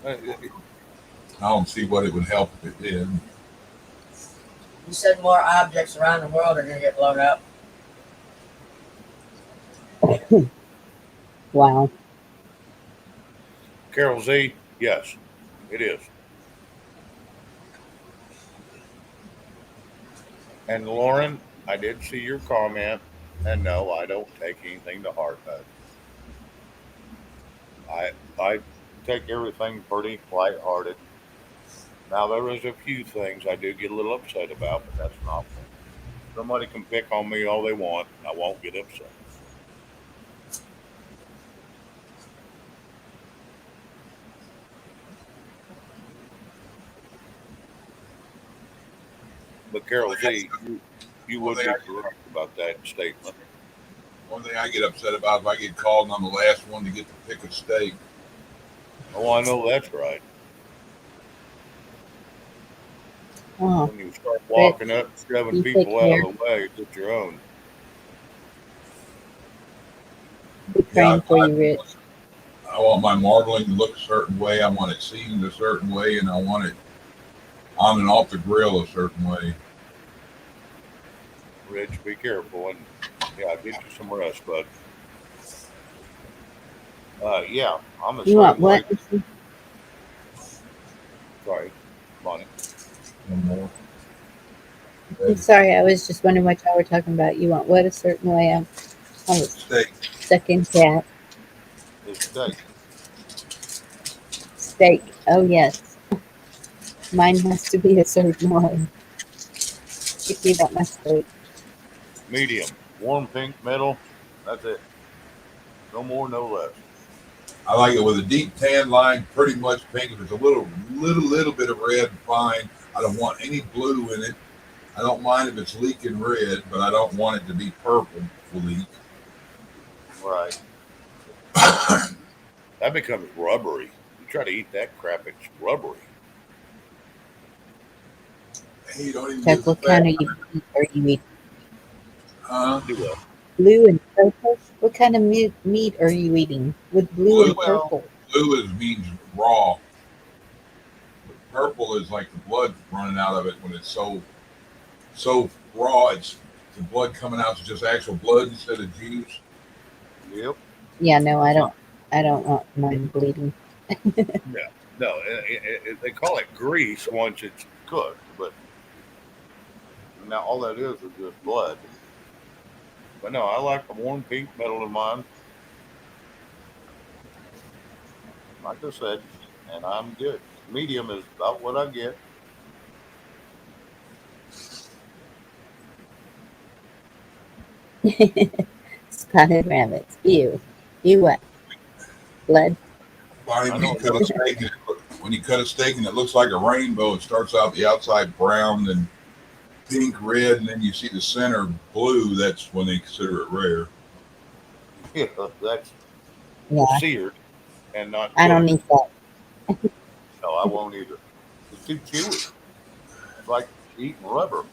I don't see what it would help if it did. You said more objects around the world are going to get blown up. Wow. Carol Z, yes, it is. And Lauren, I did see your comment, and no, I don't take anything to heart. I take everything pretty lighthearted. Now there is a few things I do get a little upset about, but that's not. Somebody can pick on me all they want, and I won't get upset. But Carol Z, you would be correct about that statement. One thing I get upset about is if I get called and I'm the last one to get to pick a steak. Oh, I know that's right. Oh, When you start walking up, shoving you people take out care. of the way, get your own. Be praying for you, Rich. I want my marbling to look a certain way. I want it seasoned a certain way, and I want it on and off the grill a certain way. Rich, be careful, and yeah, get you some rest, bud. Yeah, I'm the You want same way. what? Sorry, Bonnie. No more. I'm sorry, I was just wondering what y'all were talking about. You want what a certain way? I was Steak. stuck in cat. The steak. Steak. Oh, yes. Mine has to be a certain way. Picky about my steak. Medium. Warm pink middle. That's it. No more, no less. I like it with a deep tan line, pretty much pink. If it's a little bit of red, fine. I don't want any blue in it. I don't mind if it's leaking red, but I don't want it to be purple leak. Right. That becomes rubbery. You try to eat that crap, it's rubbery. Hey, you don't even Chuck, use the what kind fat. of meat are you eating? Do what? Blue and purple? What kind of meat are you eating with blue and Blue, purple? blue means raw. But purple is like the blood running out of it when it's so raw. It's the blood coming out. It's just actual blood instead of juice. Yep. Yeah, no, I don't want mine bleeding. No, they call it grease once it's cooked, but now all that is just blood. But no, I like the warm pink middle of mine. Like I said, and I'm good. Medium is about what I get. Spotted rabbits. Ew. You what? Blood? Bonnie, I when know you cut a steak, when you cut a steak and it looks like a rainbow, it starts out the outside brown, then pink, red, and then you see the center blue. That's when they consider it rare. Yeah, that's Yeah, seared and not I don't cooked. need that. No, I won't either. It's too chewy. It's like eating rubber.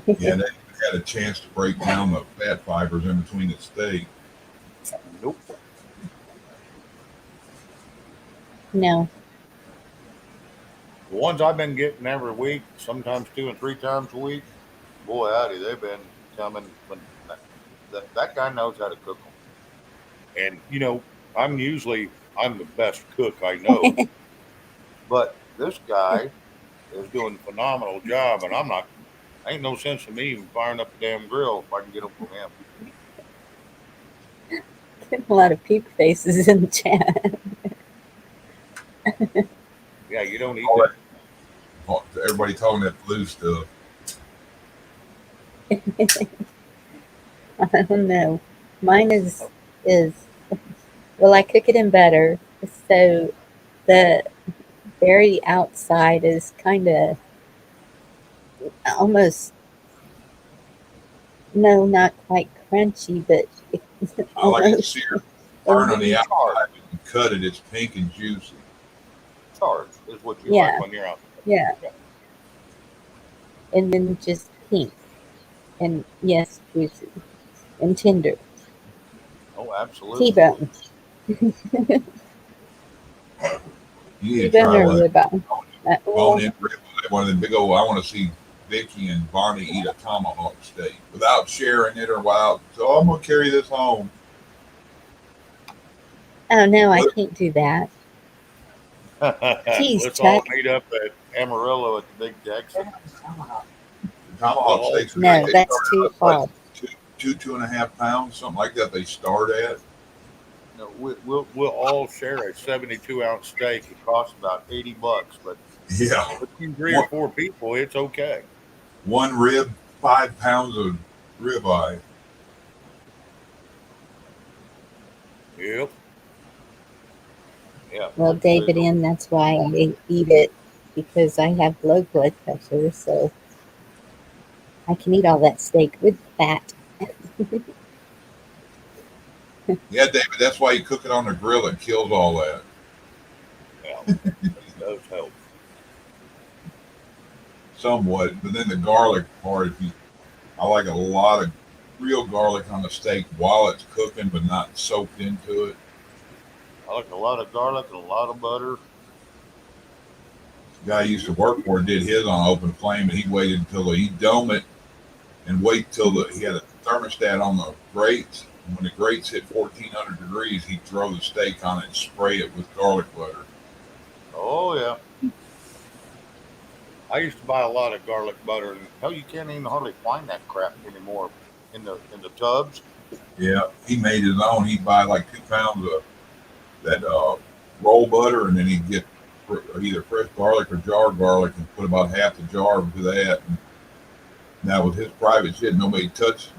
Yeah, they had a chance to break down the fat fibers in between the steak. Nope. No. The ones I've been getting every week, sometimes 2 and 3 times a week, boy, howdy, they've been coming. When that guy knows how to cook them. And I'm the best cook I know, but this guy is doing a phenomenal job, and I'm not. Ain't no sense in me even firing up the damn grill if I can get them from him. A lot of peep faces in the chat. Yeah, you don't eat All that. that, everybody talking that blue stuff. I don't know. Mine is well, I cook it in butter, so the very outside is kind of almost, no, not quite crunchy, but I like it almost seared, a burn on the little, Charge, outside. When you cut it, it's pink and juicy. charge is what you like yeah, when you're out. yeah, Yeah. and then just pink and yes, juicy and tender, Oh, absolutely. T-bone, You need to T-bone try or one. rib eye. Bone Well, in rib, one of them big old. I want to see Vicky and Barney eat a tomahawk steak without sharing it or without. So I'm gonna carry this home. oh no, I Well, can't do that. Geez, Let's all Chuck, meet up at Amarillo at the Big Texas. the We'll tomahawk all steaks are great. no, They that's start too out like far. two and a half pounds, something like that. They start at. No, we'll all share a 72-ounce steak. It costs about $80, but Yeah, between three or one, four people, it's okay. one rib, 5 pounds of ribeye. Yep. Yeah. Well, David, and that's why I eat it because I have low blood pressure, so I can eat all that steak with fat. Yeah, David, that's why you cook it on the grill. It kills all that. Yeah. It does help. Somewhat, but then the garlic part, if you, I like a lot of real garlic on the steak while it's cooking, but not soaked into it. I like a lot of garlic and a lot of butter. The guy I used to work for did his on open flame, and he waited until he'd dome it and wait till he had a thermostat on the grates. And when the grates hit 1400 degrees, he'd throw the steak on it and spray it with garlic butter. Oh yeah. I used to buy a lot of garlic butter, and hell, you can't even hardly find that crap anymore in the tubs. Yeah, he made his own. He'd buy like 2 pounds of that roll butter, and then he'd get either fresh garlic or jar garlic and put about half the jar into that. And that was his private shit. Nobody touched.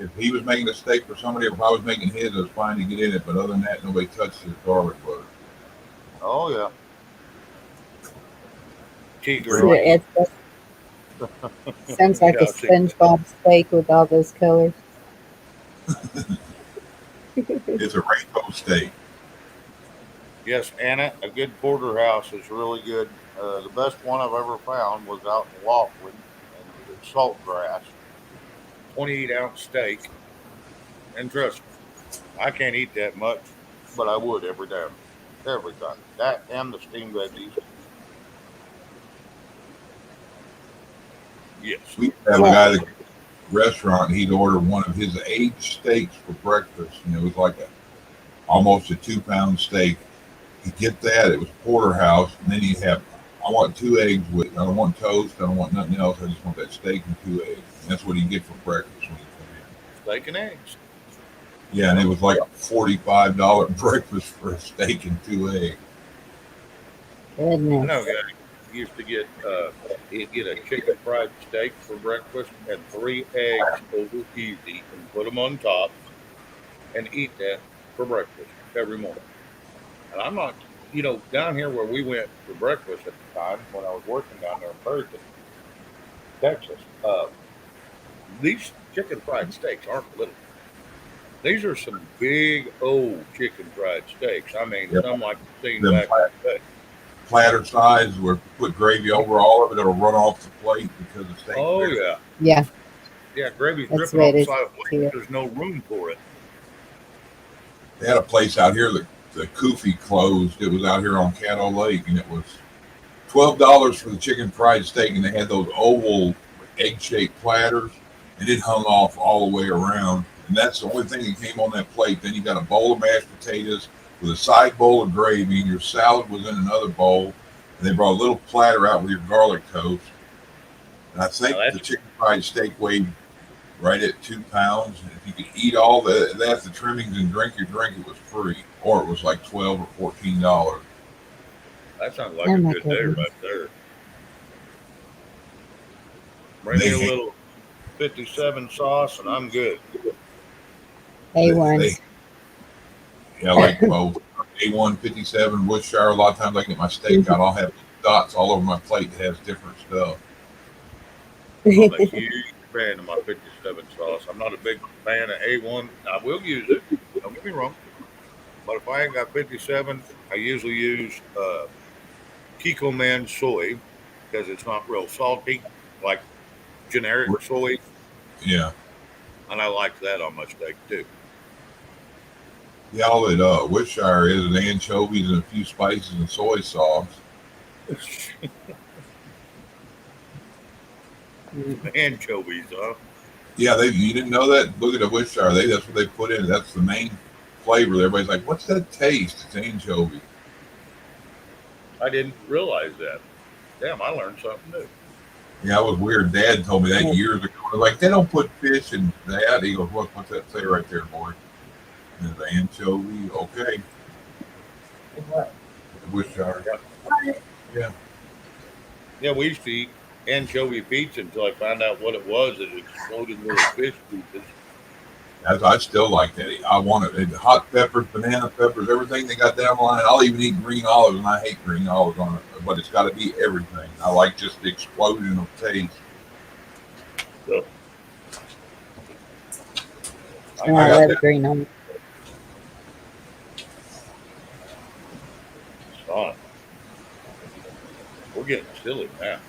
If he was making a steak for somebody, or if I was making his, it was fine to get in it. But other than that, nobody touched his garlic butter. Oh yeah. Tea So girl. it sounds like a Yeah, see, SpongeBob steak with all those colors. It's a rainbow steak. yes, Anna, a good porterhouse is really good. The best one I've ever found was out in Laughlin, and it was at Saltgrass. 28-ounce steak, and trust me, I can't eat that much, but I would every time. That and the steamed veggies. Yes. We have a Well, guy that restaurant. He'd order one of his aged steaks for breakfast, and it was like almost a 2 pound steak. He'd get that. It was porterhouse, and then he'd have. I want 2 eggs with. I don't want toast. I don't want nothing else. I just want that steak and 2 eggs. And that's what he'd get for breakfast when he come Steak and eggs. in. Yeah, and it was like a $45 breakfast for a steak and 2 eggs. I know a goodness. guy used to get he'd get a chicken fried steak for breakfast and 3 eggs over easy and put them on top and eat that for breakfast every morning. And I'm not, down here where we went for breakfast at the time when I was working down there in Perryton, Texas. These chicken fried steaks aren't little. These are some big old chicken fried steaks. I mean, Yeah. some like I've seen Them back in the day. platter size where if you put gravy over all of it, it'll run off the plate because the steak. Oh yeah, Yeah, yeah. Gravy's that's dripping the way off it the is side of the plate. here. There's no room for it. They had a place out here that the Koofy closed. It was out here on Caddo Lake, and it was $12 for the chicken fried steak, and they had those oval egg-shaped platters, and it hung off all the way around. And that's the only thing that came on that plate. Then you got a bowl of mashed potatoes with a side bowl of gravy, and your salad was in another bowl. And they brought a little platter out with your garlic toast. And I think Now the chicken fried steak weighed right at 2 pounds. And if you could eat all that, the trimmings and drink your drink, it was free, or it was like $12 or $14. that sounds like Oh a my good day goodness. right there. Bring me a little 57 sauce, and I'm good. A1. Yeah, like both A1 57 Worcestershire. A lot of times I get my steak out, I'll have dots all over my plate that has different stuff. I'm a huge fan of my 57 sauce. I'm not a big fan of A1. I will use it. Don't get me wrong. But if I ain't got 57, I usually use Kiko Man soy because it's not real salty like generic soy, Yeah. and I like that on my steak too. Yeah, all that Worcestershire is anchovies and a few spices and soy sauce. Anchovies, huh? Yeah, you didn't know that? Look at the Worcestershire. That's what they put in. That's the main flavor. Everybody's like, "What's that taste?" It's anchovy. I didn't realize that. Damn, I learned something new. Yeah, that was weird. Dad told me that years ago. I was like, they don't put fish in that. He goes, what's that say right there, boy? And the anchovy. Okay. What? Worcestershire. Yeah. Yeah, we used to eat anchovy pizza until I found out what it was. It exploded little fish pieces. I still like that. I want it. Hot peppers, banana peppers, everything they got down the line. I'll even eat green olives, and I hate green olives on it, but it's got to be everything. I like just the explosion of taste. So, Oh, I love green on. it's fun. We're getting silly now.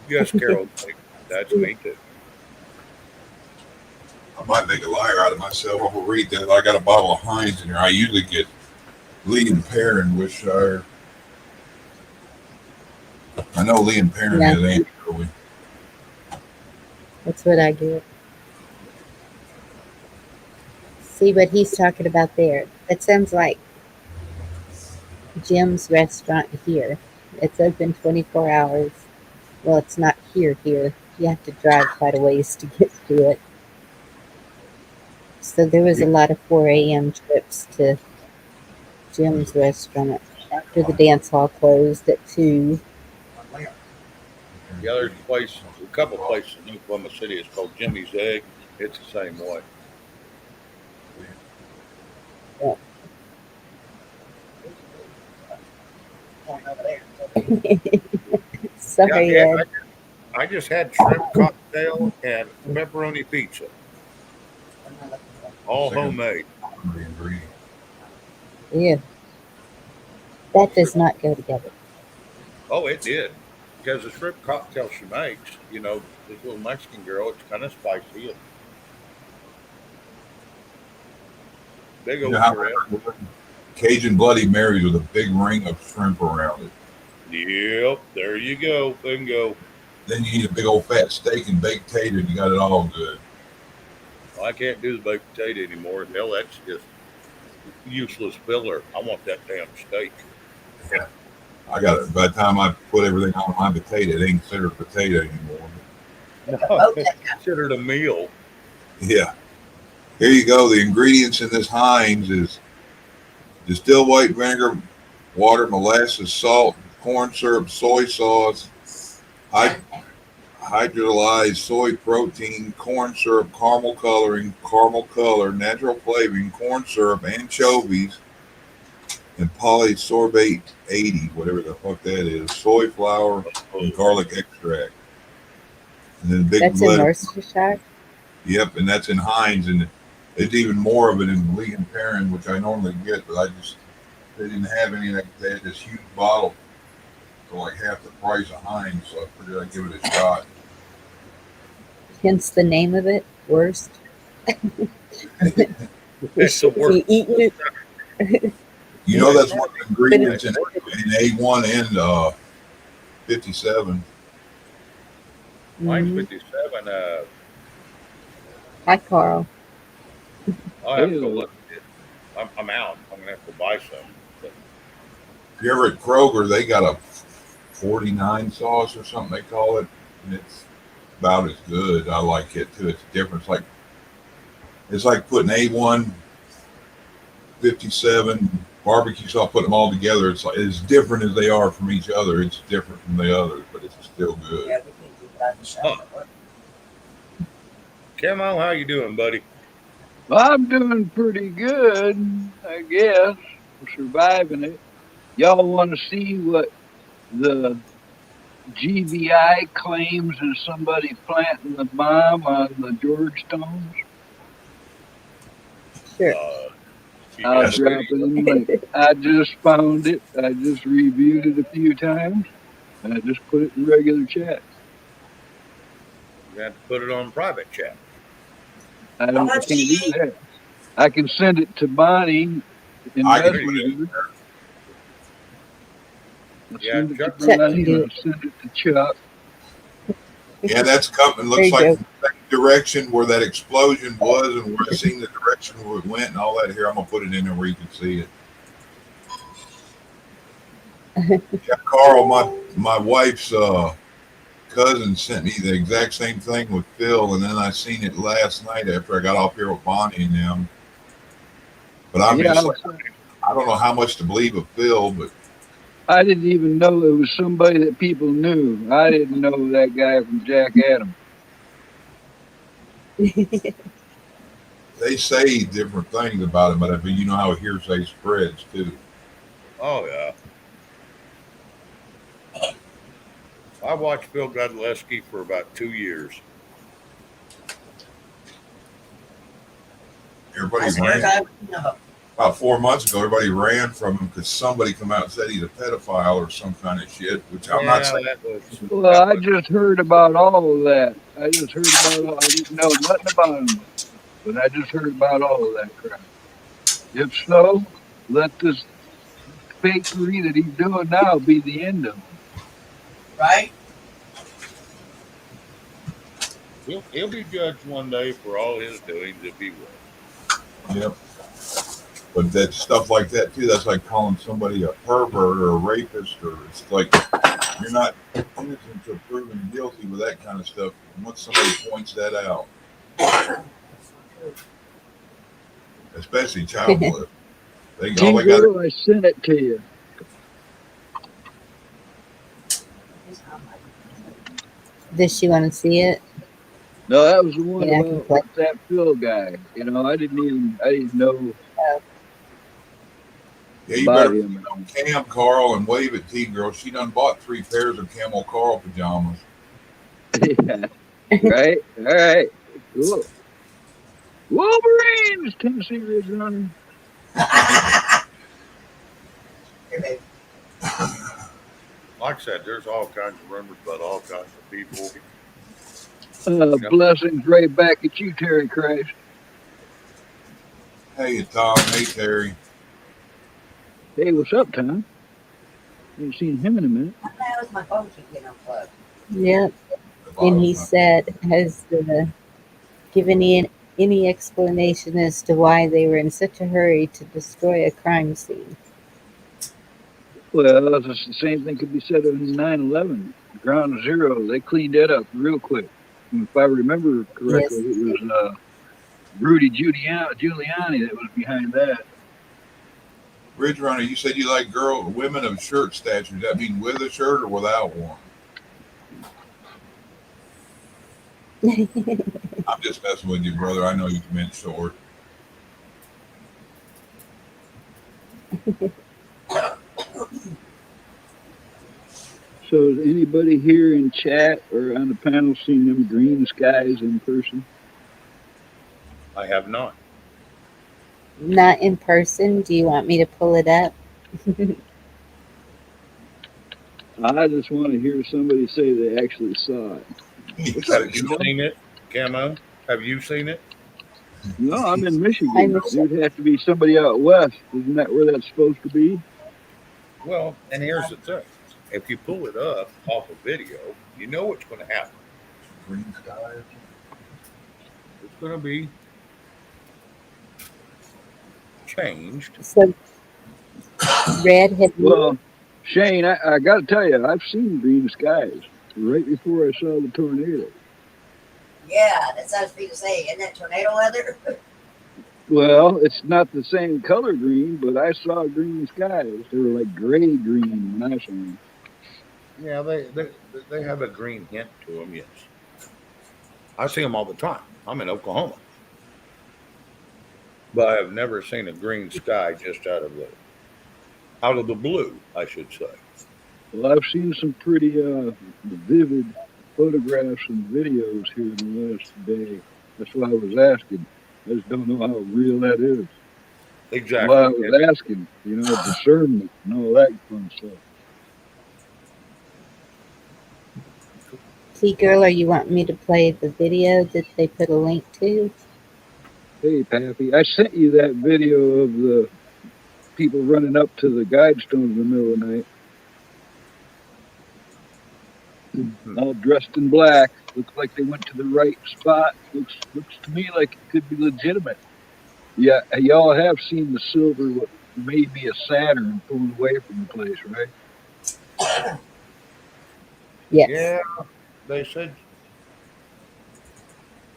Yes, Carol, that's me too. I might make a liar out of myself. I will read that. I got a bottle of Heinz in here. I usually get Lee and Perrin, which are. I know Lee and Perrin has anchovy. That's what I get. See what he's talking about there. That sounds like Jim's restaurant here. It's open 24 hours. Well, it's not here. You have to drive quite a ways to get to it. So there was a lot of 4 a.m. trips to Jim's restaurant after the dance hall closed at 2. Yeah, there's a couple places in Oklahoma City. It's called Jimmy's Egg. It's the same way. Sorry, Yeah, Ed. I just had shrimp cocktail and pepperoni pizza, all homemade. Yeah. That does not go together. Oh, it did. Because the shrimp cocktail she makes, this little Mexican girl, it's kind of spicy. And big old shrimp. Cajun Bloody Marys with a big ring of shrimp around it. Yep, there you go. Bingo. Then you eat a big old fat steak and baked tater, and you got it all good. Well, I can't do the baked potato anymore. Hell, that's just useless filler. I want that damn steak. Yeah. I got it. By the time I put everything on my potato, it ain't considered a potato anymore. No, it's considered a meal. Yeah. Here you go. The ingredients in this Heinz is distilled white vinegar, water, molasses, salt, corn syrup, soy sauce, hydrolyzed soy protein, corn syrup, caramel coloring, caramel color, natural flavoring, corn syrup, anchovies, and polysorbate 80, whatever the fuck that is, soy flour, and garlic extract. And then a big That's in letter. Worcestershire. Yep, and that's in Heinz, and it's even more of it in Lee and Perrin, which I normally get, but they didn't have any. They had this huge bottle for like half the price of Heinz, so I figured I'd give it a shot. Hence the name of it, worst. We It's the shouldn't worst. be eating it. You know that's one of the ingredients in A1 and 57. Mine's Mhm. 57. Hi, Carl. I'll have to go look at it. I'm out. I'm gonna have to buy some. But If you're ever at Kroger, they got a 49 sauce or something they call it, and it's about as good. I like it too. It's different. It's like putting A1, 57 barbecue sauce, put them all together. It's like as different as they are from each other. It's different from the others, but it's still good. Yeah, we can keep it out the shop. Camo, how you doing, buddy? I'm doing pretty good, I guess. We're surviving it. Y'all want to see what the GBI claims is somebody planting the bomb on the George Stones? Sure. I'll Yes. drop it in the link. I just found it. I just reviewed it a few times. And I just put it in regular chat. You have to put it on private chat. I can't do that. I can send it to Bonnie in I can Messenger. I'll Yeah, send it to Chuck can Bonnie do and I'll send it to Chuck. Yeah, that's coming. There Looks you like go. the same direction where that explosion was, and where I seen the direction where it went, and all that. Here, I'm gonna put it in there where you can see it. Yeah, Carl, my wife's cousin sent me the exact same thing with Phil, and then I seen it last night after I got off here with Bonnie and them. But I'm Yeah, just like, I don't know how much to believe of Phil, but I didn't even know it was somebody that people knew. I didn't know that guy from Jack Adams. they say different things about him. But you know how hearsay spreads too. Oh yeah. I watched Phil Godleski for about 2 years. Everybody That's ran. what I know. About 4 months ago, everybody ran from him because somebody come out and said he's a pedophile or some kind of shit. Which I'm not saying. that was. Well, I just heard about all of that. I just heard about all. I didn't know nothing about him, but I just heard about all of that crap. If so, let this fakery that he's doing now be the end of him. Right? He'll be judged one day for all his doings if he will. Yep. But that stuff like that too, that's like calling somebody a pervert or a rapist, or it's like you're not innocent until proven guilty with that kind of stuff. Once somebody points that out, especially child molestation, all they got. Girl, I sent it to you. Does she want to see it? No, that was the one Yeah, I can about play. that Phil guy. You know, I didn't know Yeah, you about better him. Cam Carl and wave at T girl. She done bought 3 pairs of Camel Carl pajamas. Yeah. Right? All right. Cool. Wolverines, Tennessee Ridge Runner. Here, baby. Like I said, there's all kinds of rumors about all kinds of people. Blessings right back at you, Terry Christ. Hey Tom, hey Terry. Hey, what's up, Tom? Haven't seen him in a minute. How the hell is my phone keep getting unplugged? Yep. And he said, has given any explanation as to why they were in such a hurry to destroy a crime scene. Well, it's the same thing could be said of 9/11. Ground Zero, they cleaned that up real quick. If I remember correctly, Yes. it was Rudy Giuliani that was behind that. Ridge Runner, you said you like women of shirt stature. Does that mean with a shirt or without one? I'm just messing with you, brother. I know you meant short. So has anybody here in chat or on the panel seen them green skies in person? I have not. Not in person. Do you want me to pull it up? I just want to hear somebody say they actually saw it. It's Have hard Yes. to you know. seen it, Camo? Have you seen it? No, I'm in I'm Michigan. It would have to be somebody out west. Isn't that where that's supposed to be? Well, and here's the thing: if you pull it up off a video, you know what's going to happen. Green skies. It's going to be changed. so red. Have you? Well, Shane, I got to tell you, I've seen green skies right before I saw the tornado. Yeah, that sounds free to say. Isn't that tornado weather? Well, it's not the same color green, but I saw green skies. They were like gray green when I saw them. Yeah, they have a green hint to them. Yes, I see them all the time. I'm in Oklahoma, but I have never seen a green sky just out of the blue, I should say. Well, I've seen some pretty vivid photographs and videos here in the last day. That's why I was asking. I just don't know how real that is. That's why I Exactly. was asking, discernment and all that fun stuff. T girl, are you wanting me to play the video that they put a link to? Hey, Pappy, I sent you that video of the people running up to the guidestones in the middle of the night, all dressed in black. Looks like they went to the right spot. Looks to me like it could be legitimate. Yeah, y'all have seen the silver, what may be a Saturn pulling away from the place, right? Yes. Yeah, they said.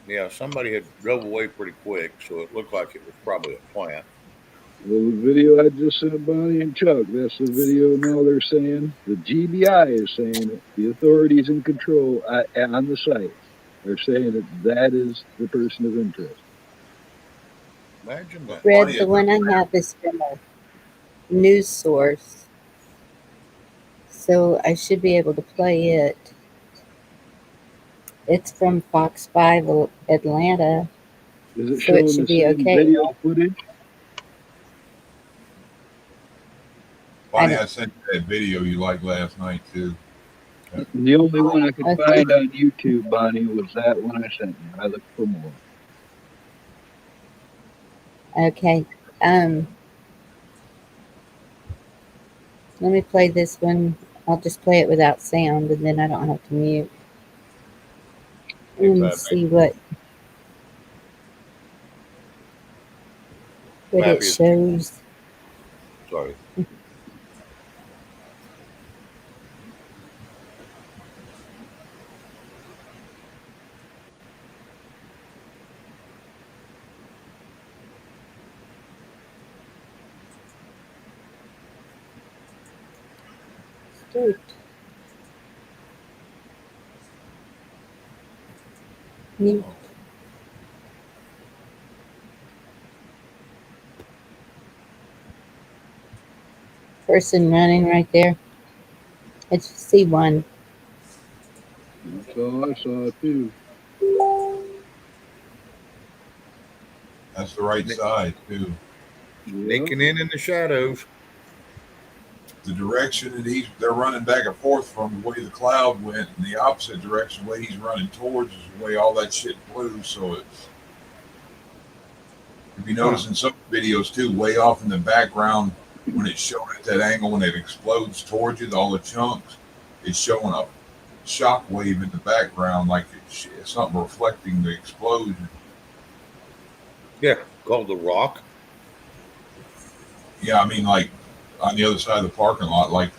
Yeah, somebody had drove away pretty quick, so it looked like it was probably a plant. Well, the video I just sent Bonnie and Chuck, that's the video now they're saying. The GBI is saying it. The authorities in control on the site are saying that is the person of interest. Imagine that. Red, the one I have is from a news source, so I should be able to play it. It's from Fox 5 Atlanta, Is it so it showing the should be same okay. video footage? Bonnie, I sent you that video you liked last night too. The only one I could Okay. find on YouTube, Bonnie, was that one I sent you. I looked for more. Okay. Let me play this one. I'll just play it without sound, and then I don't have to mute. And see what it shows. Sorry. Dude. Mute. Person running right there. I just see one. That's all I saw too. That's the right side too. Sneaking in the shadows. The direction that they're running back and forth from, the way the cloud went, and the opposite direction, the way he's running towards is the way all that shit blew. So it's, if you notice in some videos too, way off in the background, when it's shown at that angle, when it explodes towards you, all the chunks, it's showing a shock wave in the background, like it's something reflecting the explosion. Yeah, called the rock. Yeah, I mean, like on the other side of the parking lot, like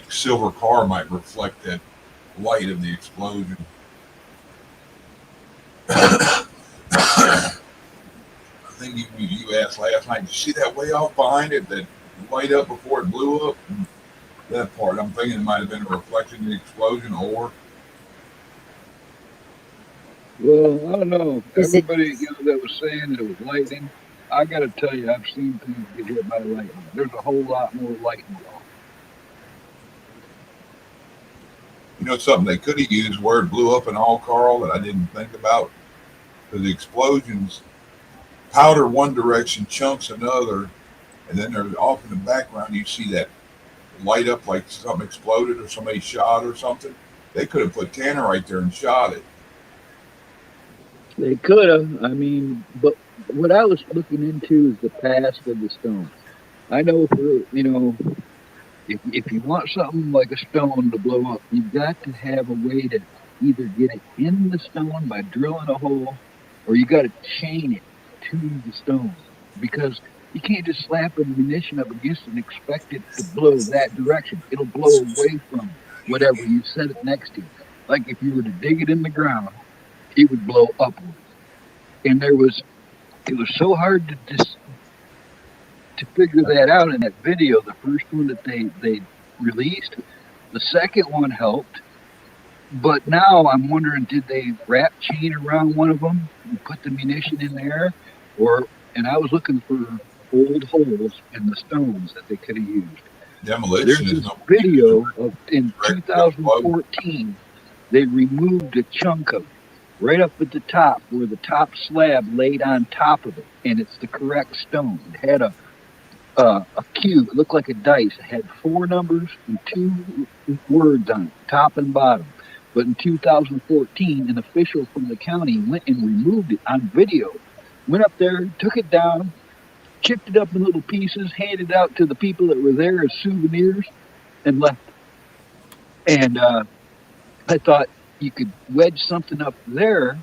silver car might reflect that light of the explosion. I think you asked last night, did you see that way off behind it, that light up before it blew up? That part, I'm thinking it might have been a reflection of the explosion, or... Well, I don't know. Everybody that was saying it was lightning, I got to tell you, I've seen things get hit by lightning. There's a whole lot more lightning. You know something they could have used where it blew up and all, Carl, that I didn't think about? Because the explosions, powder one direction, chunks another, and then there's off in the background you see that light up like something exploded or somebody shot or something. They could have put Tanner right there and shot it. They could have. I mean, but what I was looking into is the past of the stones. I know for if you want something like a stone to blow up, you've got to have a way to either get it in the stone by drilling a hole, or you got to chain it to the stone because you can't just slap a munition up against it and expect it to blow that direction. It'll blow away from whatever you set it next to. Like if you were to dig it in the ground, it would blow upwards. And it was so hard to figure that out in that video. The first one that they released, the second one helped, but now I'm wondering, did they wrap chain around one of them and put the munition in there, or? And I was looking for old holes in the stones that they could have used. Demolition There's is this no video of in 2014. They removed a chunk of it right up at the top where the top slab laid on top of it, and it's the correct stone. It had a cube. It looked like a dice. It had 4 numbers and 2 words on it, top and bottom. But in 2014, an official from the county went and removed it on video. Went up there, took it down, chipped it up in little pieces, handed it out to the people that were there as souvenirs, and left. And I thought you could wedge something up there,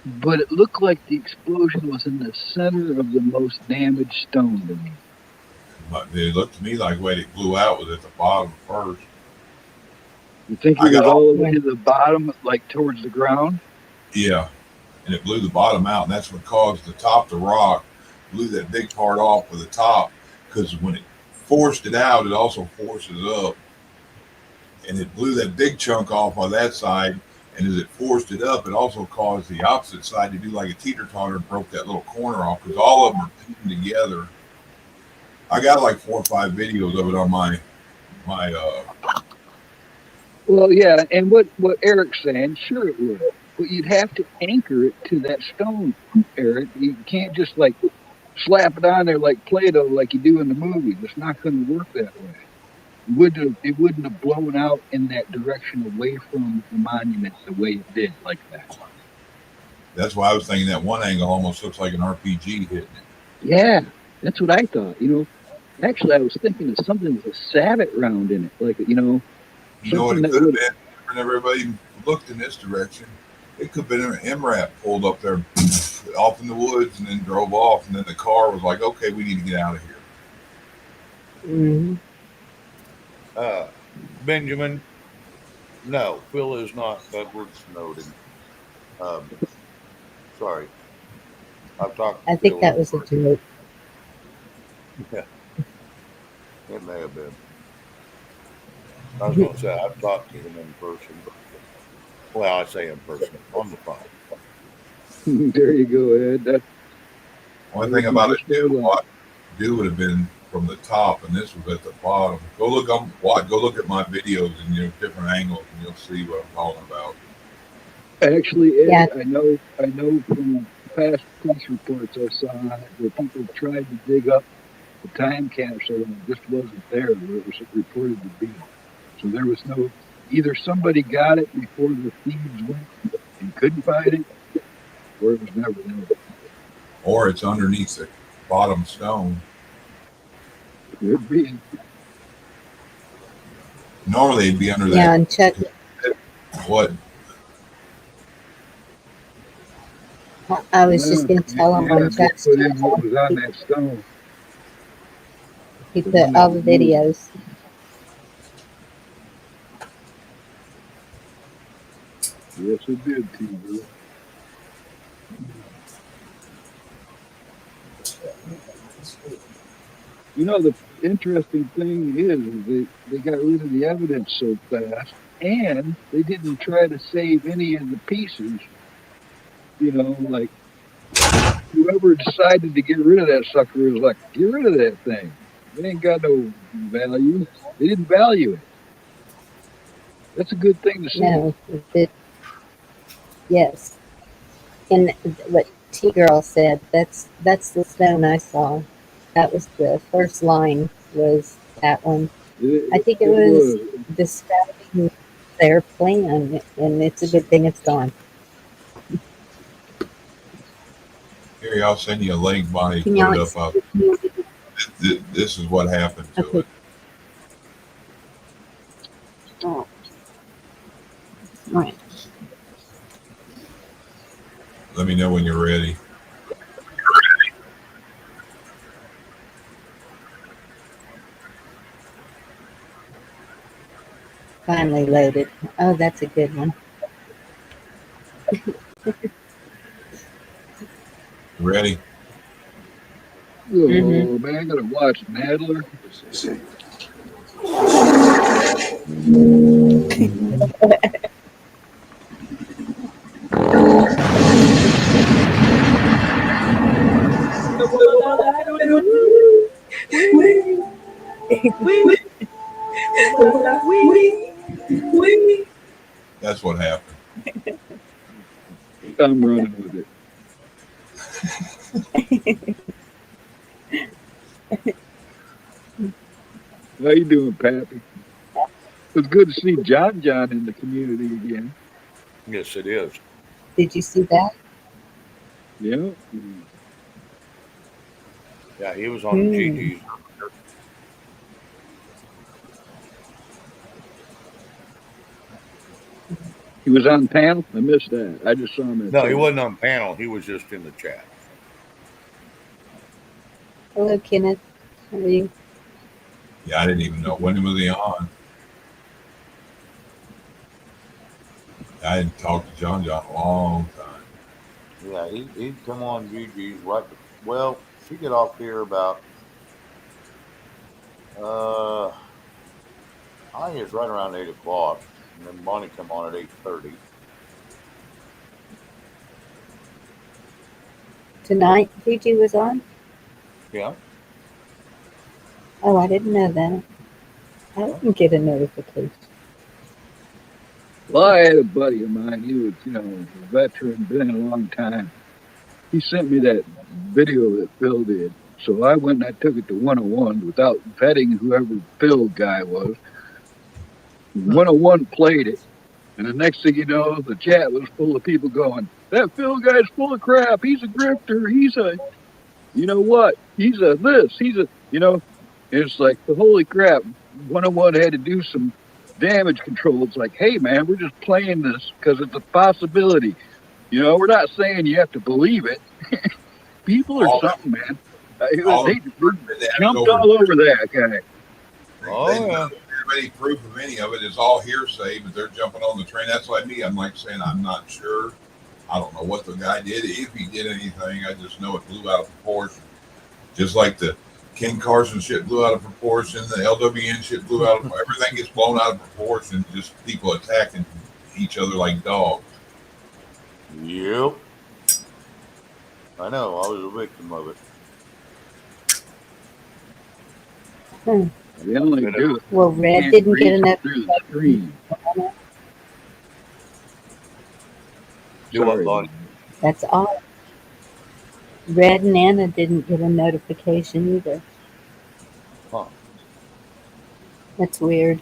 but it looked like the explosion was in the center of the most damaged stone to me. But it looked to me like the way it blew out was at the bottom first. You think it was all the way to the bottom, like towards the ground? Yeah, and it blew the bottom out, and that's what caused the top to rock. Blew that big part off of the top, because when it forced it out, it also forced it up. And it blew that big chunk off on that side, and as it forced it up, it also caused the opposite side to do like a teeter-totter and broke that little corner off, because all of them are pinned together. I got like 4 or 5 videos of it on my Well, yeah, and what Eric's saying, sure it would, but you'd have to anchor it to that stone, Eric. You can't just like slap it on there like Play-Doh like you do in the movies. It's not going to work that way. It wouldn't have blown out in that direction away from the monument the way it did, like that. That's why I was thinking that one angle almost looks like an RPG hitting it. Yeah, that's what I thought. Actually, I was thinking of something with a sabot round in it, like You know what it could have been? Whenever everybody looked in this direction, it could have been an MRAP pulled up there off in the woods and then drove off, and then the car was like, okay, we need to get out of here. Mm-hmm. Benjamin, no, Phil is not Edward Snowden. Sorry. I've talked to I think Phil that was a joke. Yeah. It may have been. I was going to say, I've talked to him in person. Well, I say in person, on the phone. There you go, Ed. One thing about it, too, what do would have been from the top, and this was at the bottom. Go look at my videos and different angles, and you'll see what I'm talking about. Actually, Ed, Yeah. I know from past police reports I saw where people tried to dig up the time capsule and it just wasn't there where it was reported to be. So there was no, either somebody got it before the thieves went and couldn't find it, or it was never there. Or it's underneath the bottom stone. Could be. Normally it'd be under Yeah, that. and Chuck, What? I was just going to tell him on Chuck's Put in channel, what was on that stone. he put all the videos. Yes, it did, T-Bro. The interesting thing is they got rid of the evidence so fast, and they didn't try to save any of the pieces. Like whoever decided to get rid of that sucker was like, get rid of that thing. It ain't got no value. They didn't value it. That's a good thing to see. No, yes. And what T Girl said, that's the stone I saw. That was the first line was that one. I think it It was was. describing their plan, and it's a good thing it's gone. Here, I'll send you a link, Bonnie. Can Put y'all it up. This is what happened to okay. it. Oh, right. Let me know when you're ready. Finally loaded. Oh, that's a good one. Ready? Mm-hmm. Oh man, I gotta watch Nadler. That's what happened. I'm running with it. How you doing, Pappy? It's good to see John in the community again. Yes, it is. Did you see that? Yeah. Yeah, he was on Hmm. Gigi's. He was on panel. I missed that. I just saw him at No, he panel. wasn't on panel. He was just in the chat. Hello, Kenneth. How are you? Yeah, I didn't even know when was he on. I hadn't talked to John in a long time. Yeah, he'd come on Gigi's right. Well, she get off here about I think it's right around 8 o'clock, and then Bonnie come on at 8:30. Tonight, Gigi was on? Yeah, Oh, I didn't know that. I yeah. didn't get a notification. Well, I had a buddy of mine. He was, a veteran, been in a long time. He sent me that video that Phil did. So I went and I took it to 101 without vetting whoever Phil guy was. 101 played it. And the next thing you know, the chat was full of people going, that Phil guy's full of crap. He's a grifter. He's a, you know what? He's a this. He's a, and it's like, the holy crap. 101 had to do some damage control. It's like, hey, man, we're just playing this because it's a possibility. We're not saying you have to believe it. People are All something, man. all They the that happened jumped over all over that guy. Oh they yeah. don't have any proof of any of it. It's all hearsay, but they're jumping on the train. That's like me. I'm like saying I'm not sure. I don't know what the guy did. If he did anything, I just know it blew out of proportion. Just like the Ken Carson shit blew out of proportion, the LWN shit blew out of everything gets blown out of proportion. Just people attacking each other like dogs. Yep. I know. I was a victim of it. Hmm. They only do it. Well, You Red can't didn't get reach a them through the notification. screen. Do what, Sorry. Bonnie? That's all. Red and Anna didn't get a notification either. Huh. That's weird.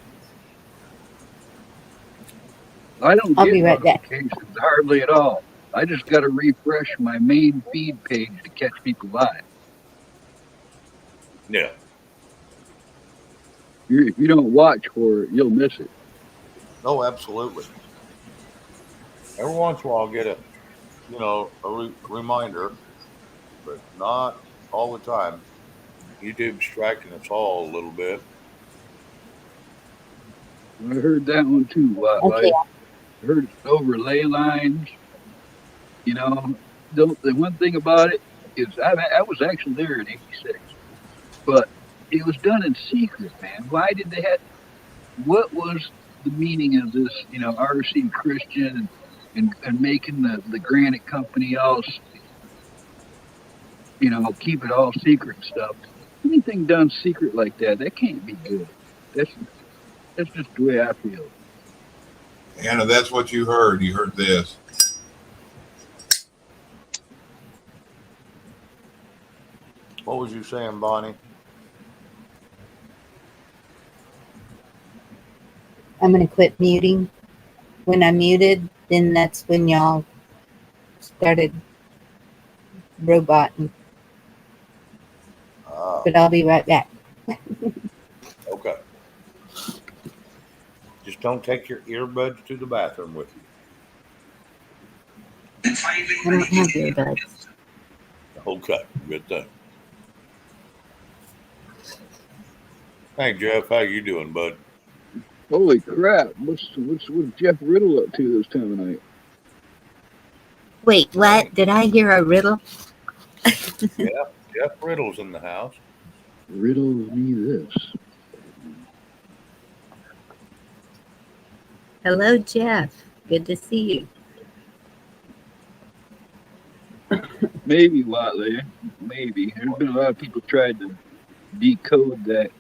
I don't I'll get be right back. notifications hardly at all. I just got to refresh my main feed page to catch people live. Yeah. If you don't watch for it, you'll miss it. Oh, absolutely. Every once in a while, I'll get a reminder, but not all the time. YouTube's striking us all a little bit. I heard that one too. Okay. I heard it's overlay lines. The one thing about it is I was actually there in '86, but it was done in secret, man. Why did they have? What was the meaning of this? RC Christian and making the granite company all, keep it all secret and stuff. Anything done secret like that can't be good. That's that's just the way I feel. Anna, that's what you heard. You heard this. What was you saying, Bonnie? I'm going to quit muting. When I muted, then that's when y'all started roboting. But I'll be right back. Okay. Just don't take your earbuds to the bathroom with you. I don't have earbuds. Okay, good thing. Hey, Jeff, how you doing, bud? Holy crap! What's Jeff Riddle up to this time of night? Wait, what? Did I hear a riddle? Yeah, Jeff Riddle's in the house. Riddle me this. Hello, Jeff. Good to see you. Maybe Watley. Maybe. There's been a lot of people tried to decode that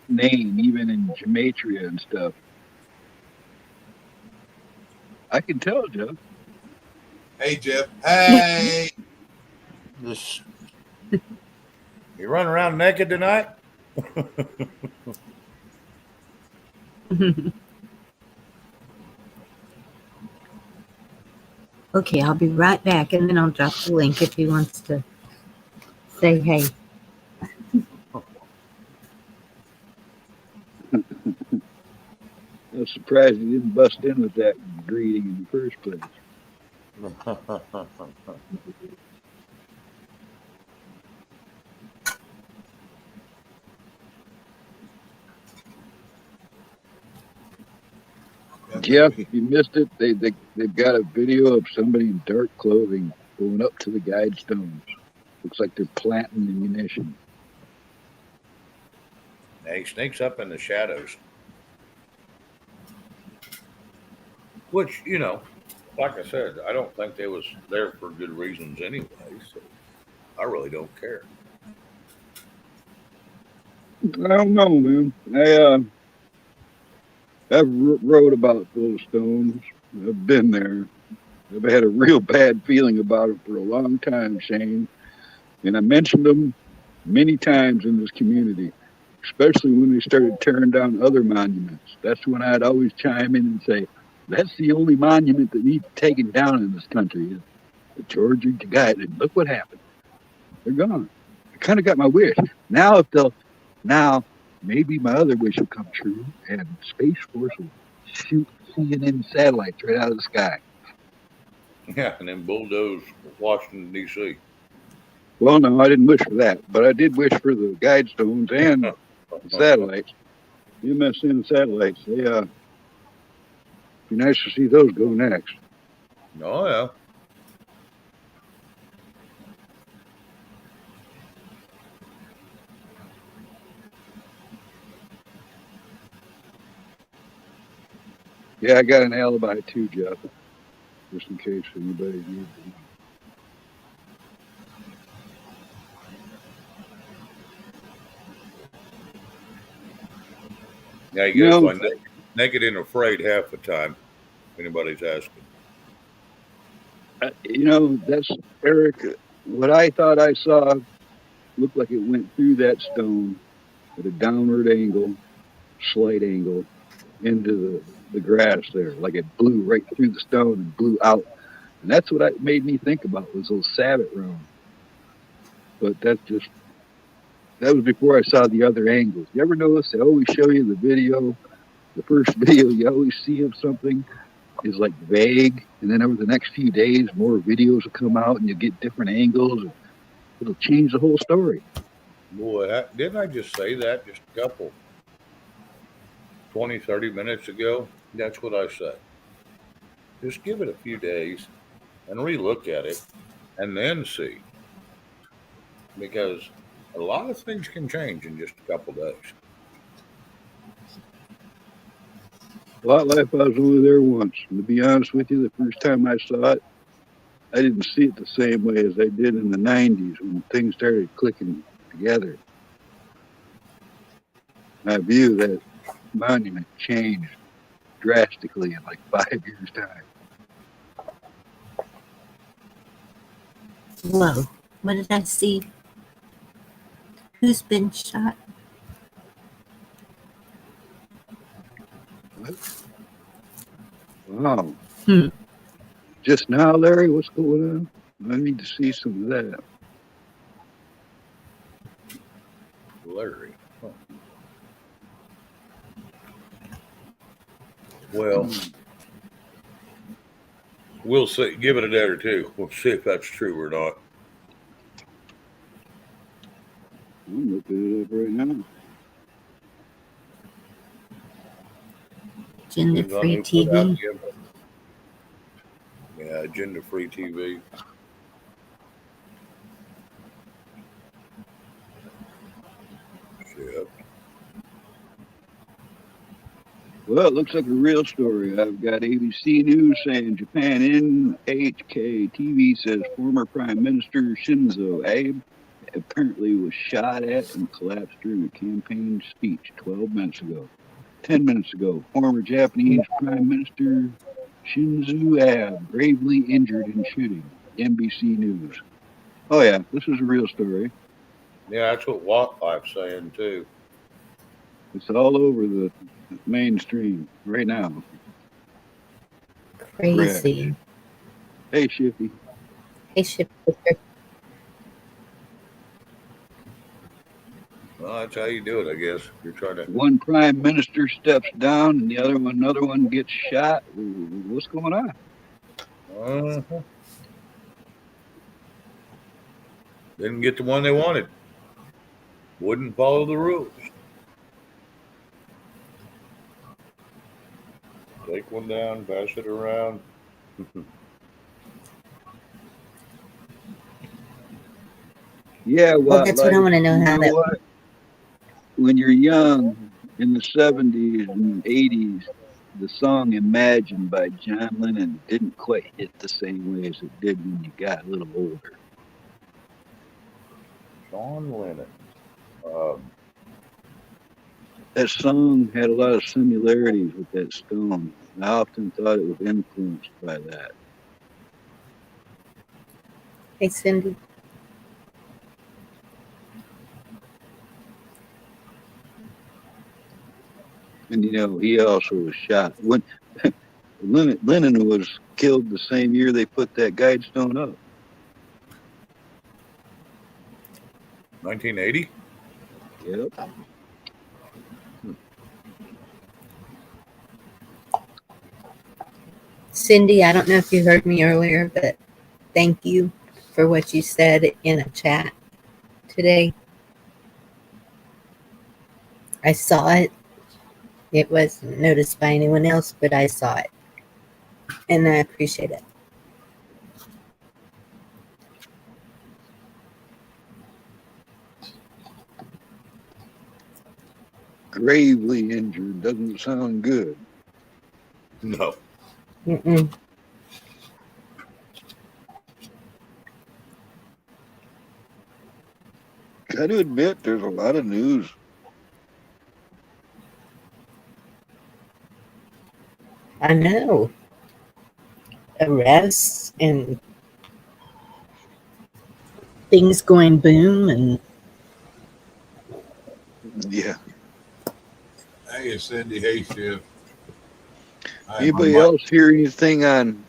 name, even in gematria and stuff. I can tell, Jeff. Hey, Jeff. Hey. This. You running around naked tonight? Okay, I'll be right back, and then I'll drop the link if he wants to say hey. I was surprised he didn't bust in with that greeting in the first place. Jeff, if you missed it, they've got a video of somebody in dark clothing going up to the guidestones. Looks like they're planting ammunition. He sneaks up in the shadows. Which, you know, like I said, I don't think they was there for good reasons anyway, so I really don't care. I don't know, man. I've wrote about those stones. I've been there. I've had a real bad feeling about it for a long time, Shane. And I mentioned them many times in this community, especially when they started tearing down other monuments. That's when I'd always chime in and say, that's the only monument that needs taken down in this country is the Georgia Guide. And look what happened. They're gone. I kind of got my wish. Now maybe my other wish will come true and Space Force will shoot CNN satellites right out of the sky. Yeah, and then bulldoze Washington, D.C. Well, no, I didn't wish for that, but I did wish for the guidestones and the satellites. The MSN satellites, they be nice to see those go next. Oh, yeah. Yeah, I got an alibi too, Jeff, just in case anybody needs it. Yeah, you gotta find naked and afraid half the time, if anybody's asking. That's Eric. What I thought I saw looked like it went through that stone at a downward angle, slight angle, into the grass there. Like it blew right through the stone and blew out. And that's what it made me think about was those sabot rounds. But that was before I saw the other angles. You ever notice they always show you the video, the first video you always see of something is like vague, and then over the next few days more videos will come out and you get different angles and it'll change the whole story. Boy, didn't I just say that just a couple 20, 30 minutes ago? That's what I said. Just give it a few days and relook at it and then see. Because a lot of things can change in just a couple days. Lot Life, I was only there once. And to be honest with you, the first time I saw it, I didn't see it the same way as I did in the 90s when things started clicking together. My view of that monument changed drastically in like 5 years' time. Whoa. What did I see? Who's been shot? What? Wow. Hmm. Just now, Larry, what's going on? I need to see some of that. Larry. Huh. Well, we'll see. Give it a day or two. We'll see if that's true or not. I'm looking it up right now. Gender Depends on free who put out TV. the info. Yeah, agenda free TV. Shit. Well, it looks like a real story. I've got ABC News saying Japan NHK TV says former Prime Minister Shinzo Abe apparently was shot at and collapsed during a campaign speech 12 minutes ago. 10 minutes ago, former Japanese Prime Minister Shinzo Abe gravely injured in shooting. NBC News. Oh yeah, this is a real story. Yeah, that's what Wildlife's saying too. It's all over the mainstream right now. Crazy. Hey, Shifty. Hey, Shipper. Well, that's how you do it, I guess. You're trying to. One prime minister steps down and another one gets shot. What's going on? Uh-huh. Didn't get the one they wanted. Wouldn't follow the rules. Take one down, pass it around. Yeah, Well, that's what I want to know. How that. what? When you're young in the 70s and 80s, the song Imagine by John Lennon didn't quite hit the same way as it did when you got a little older. John Lennon. That song had a lot of similarities with that stone. I often thought it was influenced by that. Hey, Cindy. And you know, he also was shot. When Lennon was killed the same year they put that guidestone up. 1980? Yep. Cindy, I don't know if you heard me earlier, but thank you for what you said in a chat today. I saw it. It wasn't noticed by anyone else, but I saw it. And I appreciate it. Gravely injured doesn't sound good. No. Mm-mm. Got to admit, there's a lot of news. I know. Arrests and things going boom and Yeah. Hey, Cindy. Hey, Shiv. Anybody else hear anything on?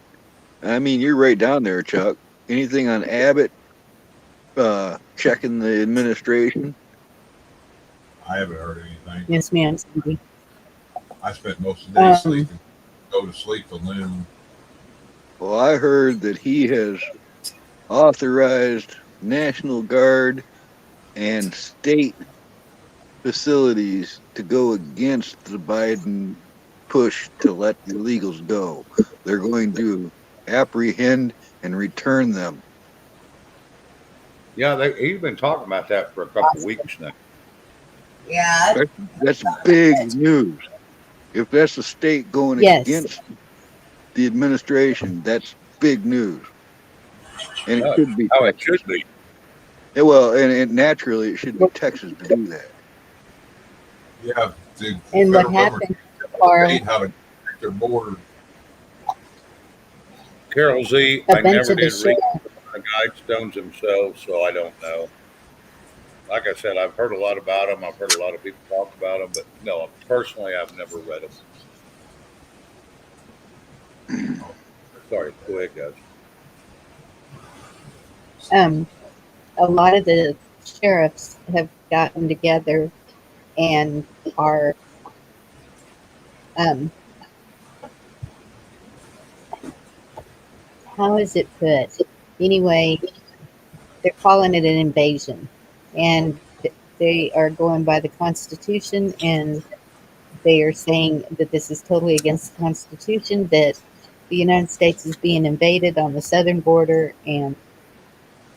I mean, you're right down there, Chuck. Anything on Abbott checking the administration? I haven't heard anything. yes, ma'am, Cindy. I spent most of the day sleeping. Go to sleep till noon. Well, I heard that he has authorized National Guard and state facilities to go against the Biden push to let illegals go. They're going to apprehend and return them. Yeah, he's been talking about that for a couple of weeks now. Yeah. That's big news. If that's the state going Yes. against the administration, that's big news. And it should be How it Texas. should be. Yeah, well, and naturally, it should be Texas to do that. Yeah. And what happened, Carl? How to protect their border. Carol Z, A I bunch never of the did read sheriff. the guidestones themselves, so I don't know. Like I said, I've heard a lot about them. I've heard a lot of people talk about them, but no, personally, I've never read them. Sorry, go ahead, guys. A lot of the sheriffs have gotten together and are um, how is it put? Anyway, they're calling it an invasion, and they are going by the Constitution, and they are saying that this is totally against the Constitution, that the United States is being invaded on the southern border, and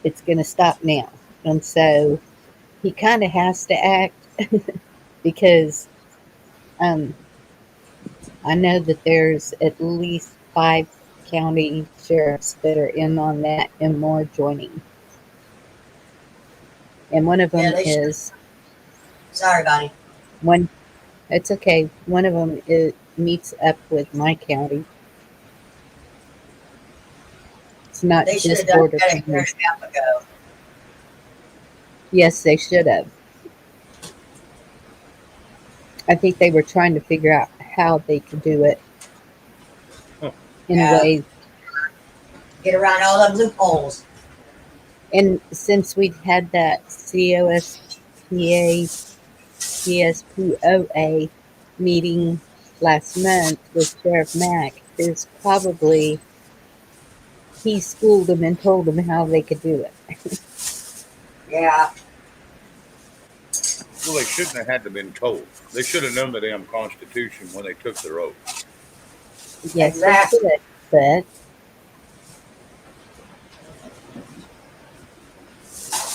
it's going to stop now. And so he kind of has to act because um, I know that there's at least 5 county sheriffs that are in on that and more joining. And one of Yeah, them they should. is Sorry, Bonnie. one. It's okay. One of them meets up with my county. It's not They should have just done border that a year counties. and a half ago. Yes, they should have. I think they were trying to figure out how they could do it Huh. in a Yeah. way. Get around all them loopholes. And since we'd had that COSPA CSPOA meeting last month with Sheriff Mack, there's probably he schooled them and told them how they could do it. Yeah. Well, they shouldn't have had to been told. They should have known the damn Constitution when they took their oath. Yes, Exactly. they should, but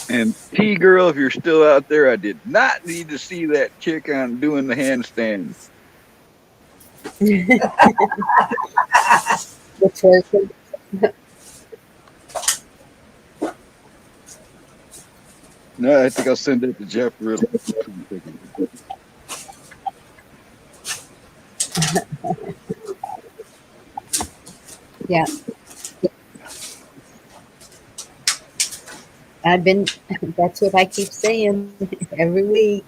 And T girl, if you're still out there, I did not need to see that chick on doing the handstand. the twerking. No, I think I'll send it to Jeff Riddle. Yeah. That's what I keep saying every week.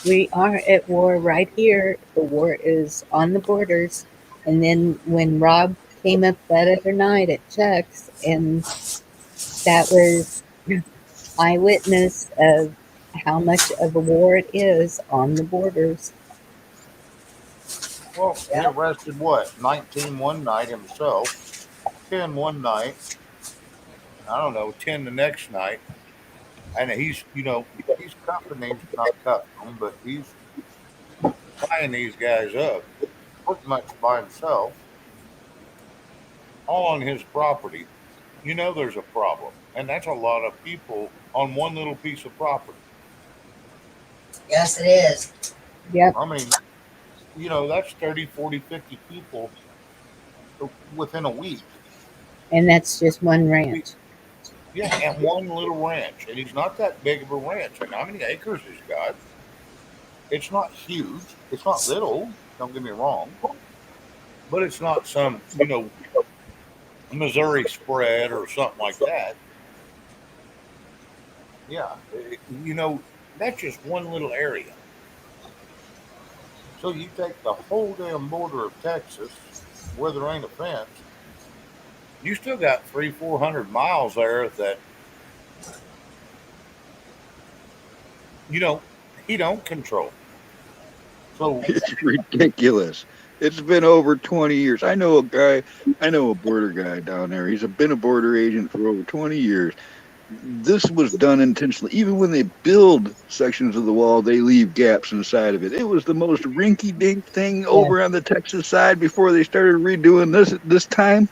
We are at war right here. The war is on the borders. And then when Rob came up that other night at Chuck's, and that was eyewitness of how much of a war it is on the borders. Well, he arrested what? 19 one night himself, 10 one night, I don't know, 10 the next night. And he's cuffing these, not cuffing them, but he's tying these guys up pretty much by himself, all on his property. There's a problem. And that's a lot of people on one little piece of property. Yes, it is. Yep. I mean, that's 30, 40, 50 people within a week. And that's just one ranch. Yeah, and one little ranch. And he's not that big of a ranch. And how many acres he's got? It's not huge. It's not little. Don't get me wrong. But it's not some, Missouri spread or something like that. Yeah. That's just one little area. So you take the whole damn border of Texas, where there ain't a fence, you still got 300-400 miles there that, he don't control. So It's ridiculous. It's been over 20 years. I know a border guy down there. He's been a border agent for over 20 years. This was done intentionally. Even when they build sections of the wall, they leave gaps inside of it. It was the most rinky-dink thing over on the Texas side before they started redoing this time.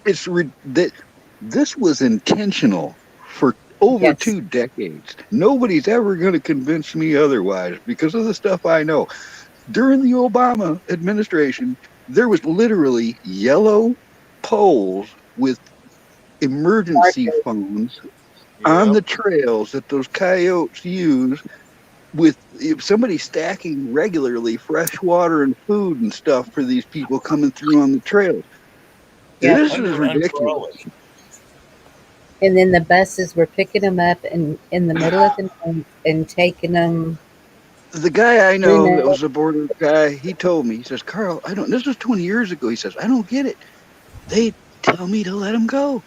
This was intentional for over 2 decades. Nobody's ever going to convince me otherwise because of the stuff I know. During the Obama administration, there was literally yellow poles with emergency phones on the trails that those coyotes use with somebody stacking regularly fresh water and food and stuff for these people coming through on the trails. Yep. This is Under ridiculous. umbrellas. And then the buses were picking them up in the middle of the night and taking them. The guy I Who know that knows? was a border guy, he told me, he says, Carl, I don't, this was 20 years ago. He says, I don't get it. They tell me to let them go.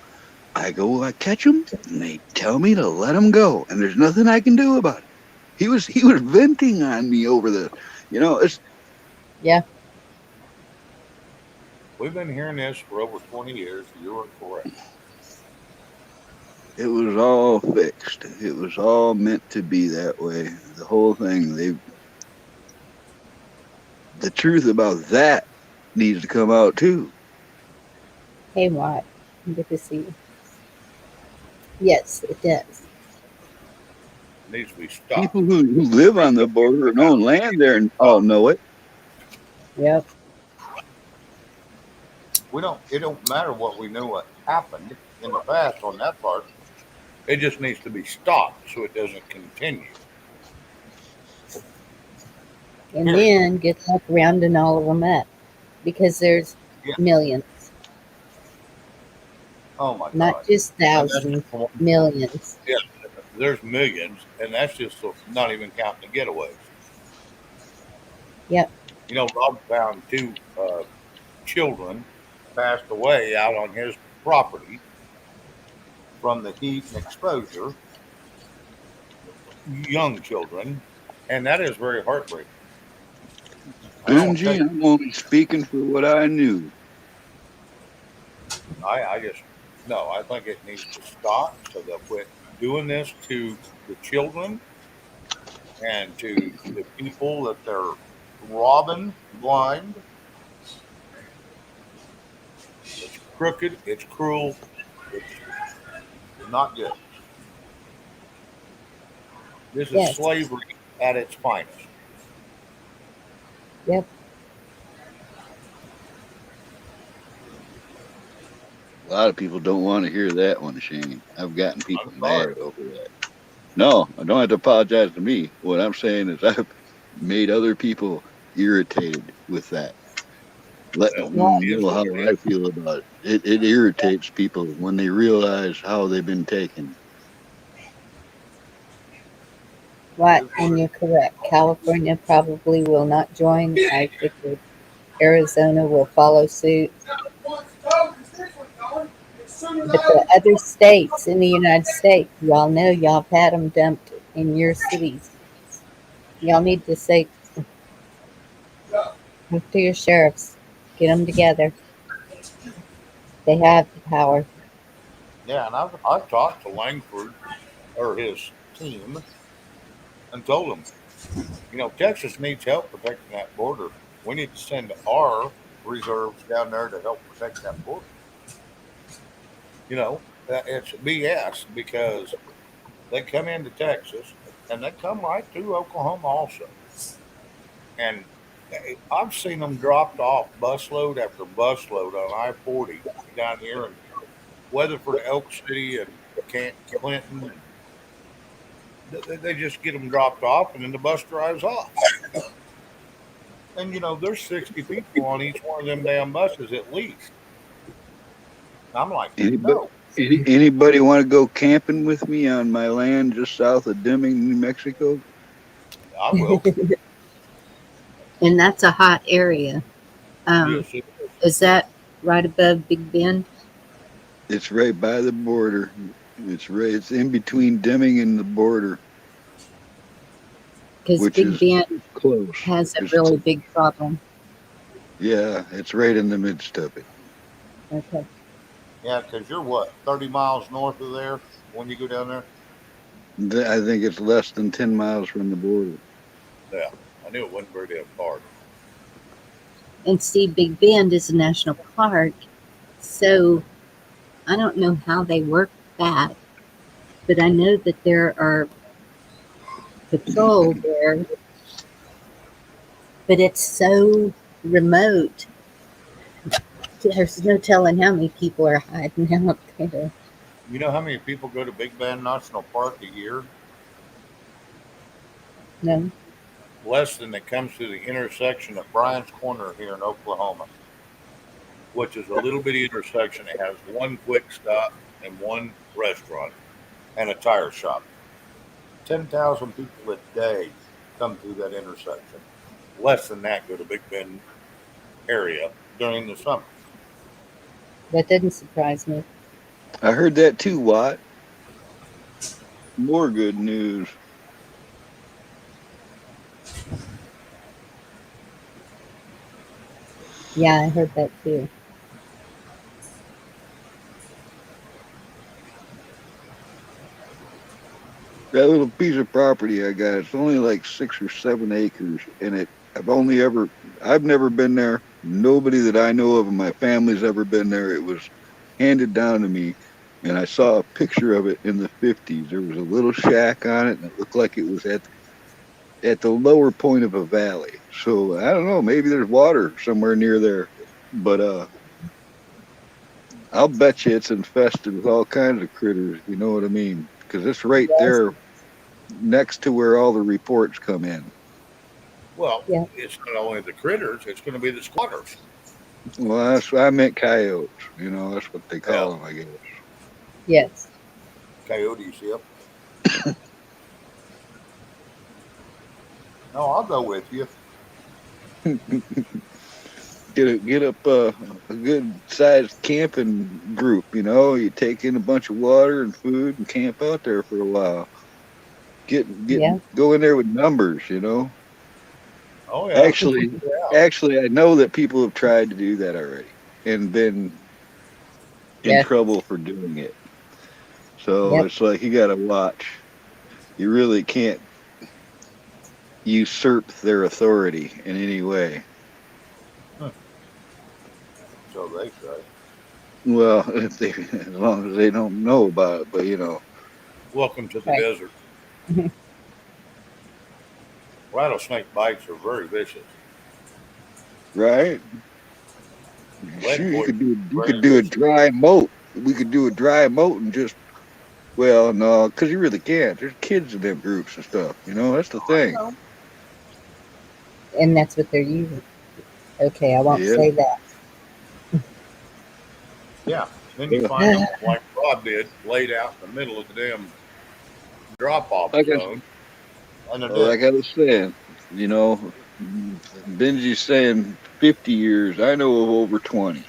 I catch them and they tell me to let them go. And there's nothing I can do about it. He was venting on me over the, it's, Yeah. We've been hearing this for over 20 years. You are correct. it was all fixed. It was all meant to be that way. The whole thing, the truth about that needs to come out too. Hey, Watt. Good to see you. Yes, it does. It needs to be stopped. People who live on the border and own land there and all know it. Yep. It don't matter what we know what happened in the past on that part. It just needs to be stopped so it doesn't continue. And then get back rounding all of them up because there's Yeah. millions, Oh my God. not just thousands, millions. Yeah, there's millions, and that's just not even counting the getaways. Yep. Rob found two children passed away out on his property from the heat and exposure, young children, and that is very heartbreaking. Benji, I'm only speaking for what I knew. I think it needs to stop so they'll quit doing this to the children and to the people that they're robbing blind. It's crooked, it's cruel, it's not good. This is Yes. slavery at its finest. Yep. A lot of people don't want to hear that one, Shane. I've gotten people I'm sorry. mad over that. No, I don't have to apologize to me. What I'm saying is I've made other people irritated with that. Let Well, them it is know how what it I is. feel about it. It irritates people when they realize how they've been taken. What? And you're correct. California probably will not join. I figured Arizona will follow suit. But the other states in the United States, y'all know y'all have had them dumped in your cities. Y'all need to say, talk to your sheriffs, get them together. They have the power. Yeah, and I've talked to Langford or his team and told them, Texas needs help protecting that border. We need to send our reserves down there to help protect that border. It's BS because they come into Texas and they come right through Oklahoma also. And I've seen them dropped off busload after busload on I-40 down here in Weatherford, Elk City, and Clinton. They just get them dropped off and then the bus drives off. And there's 60 people on each one of them damn buses at least. I'm like, Anybody, no, anybody want to go camping with me on my land just south of Deming, New Mexico? I will. And that's a hot area. Yes, Is that right above Big Bend? It's right by the border. It's in between Deming and the border, Because which Big is Bend close. has a really big problem. Yeah, it's right in the midst of it. Okay. yeah, because you're what, 30 miles north of there when you go down there? I think it's less than 10 miles from the border. Yeah, I knew it wasn't very damn far. And see, Big Bend is a national park. So I don't know how they work that, but I know that there are patrol there. But it's so remote. There's no telling how many people are hiding out there. You know how many people go to Big Bend National Park a year? No. Less than that comes to the intersection of Bryan's Corner here in Oklahoma, which is a little bitty intersection. It has one quick stop and one restaurant and a tire shop. 10,000 people a day come through that intersection. Less than that go to Big Bend area during the summer. That didn't surprise me. I heard that too, Watt. More good news. Yeah, I heard that too. That little piece of property I got, it's only like 6 or 7 acres, and I've never been there. Nobody that I know of in my family's ever been there. It was handed down to me, and I saw a picture of it in the 50s. There was a little shack on it, and it looked like it was at the lower point of a valley. So I don't know, maybe there's water somewhere near there, but I'll bet you it's infested with all kinds of critters. You know what I mean? Because it's right Yes. there next to where all the reports come in. Well, Yeah. it's not only the critters, it's going to be the squatters. Well, I meant coyotes. You know, that's what they Yeah. call them, I guess. Yes. Coyotes, yep. No, I'll go with you. Get up a good sized camping group. You know, you take in a bunch of water and food and camp out there for a while. Yeah. Go in there with numbers. You know. Oh, yeah. Actually, I know that people have tried to do that already and been in Yeah. trouble for doing it. So Yep. it's like you got to watch. You really can't usurp their authority in any way. So they say. Well, as long as they don't know about it, but you know. Welcome to the Right. desert. Mhm. Rattlesnake bites are very vicious. Right? Lead Sure, poison, you very could do a vicious. dry moat. We could do a dry moat and just, well, no, because you really can't. There's kids in them groups and stuff. You know, that's the I thing. know. And that's what they're using. Okay, I won't Yeah. say that. Yeah. Then you find them like Rob did, laid out in the middle of the damn drop-off Like I, zone. And they're like dead. I was saying, you know, Benji's saying 50 years. I know of over 20.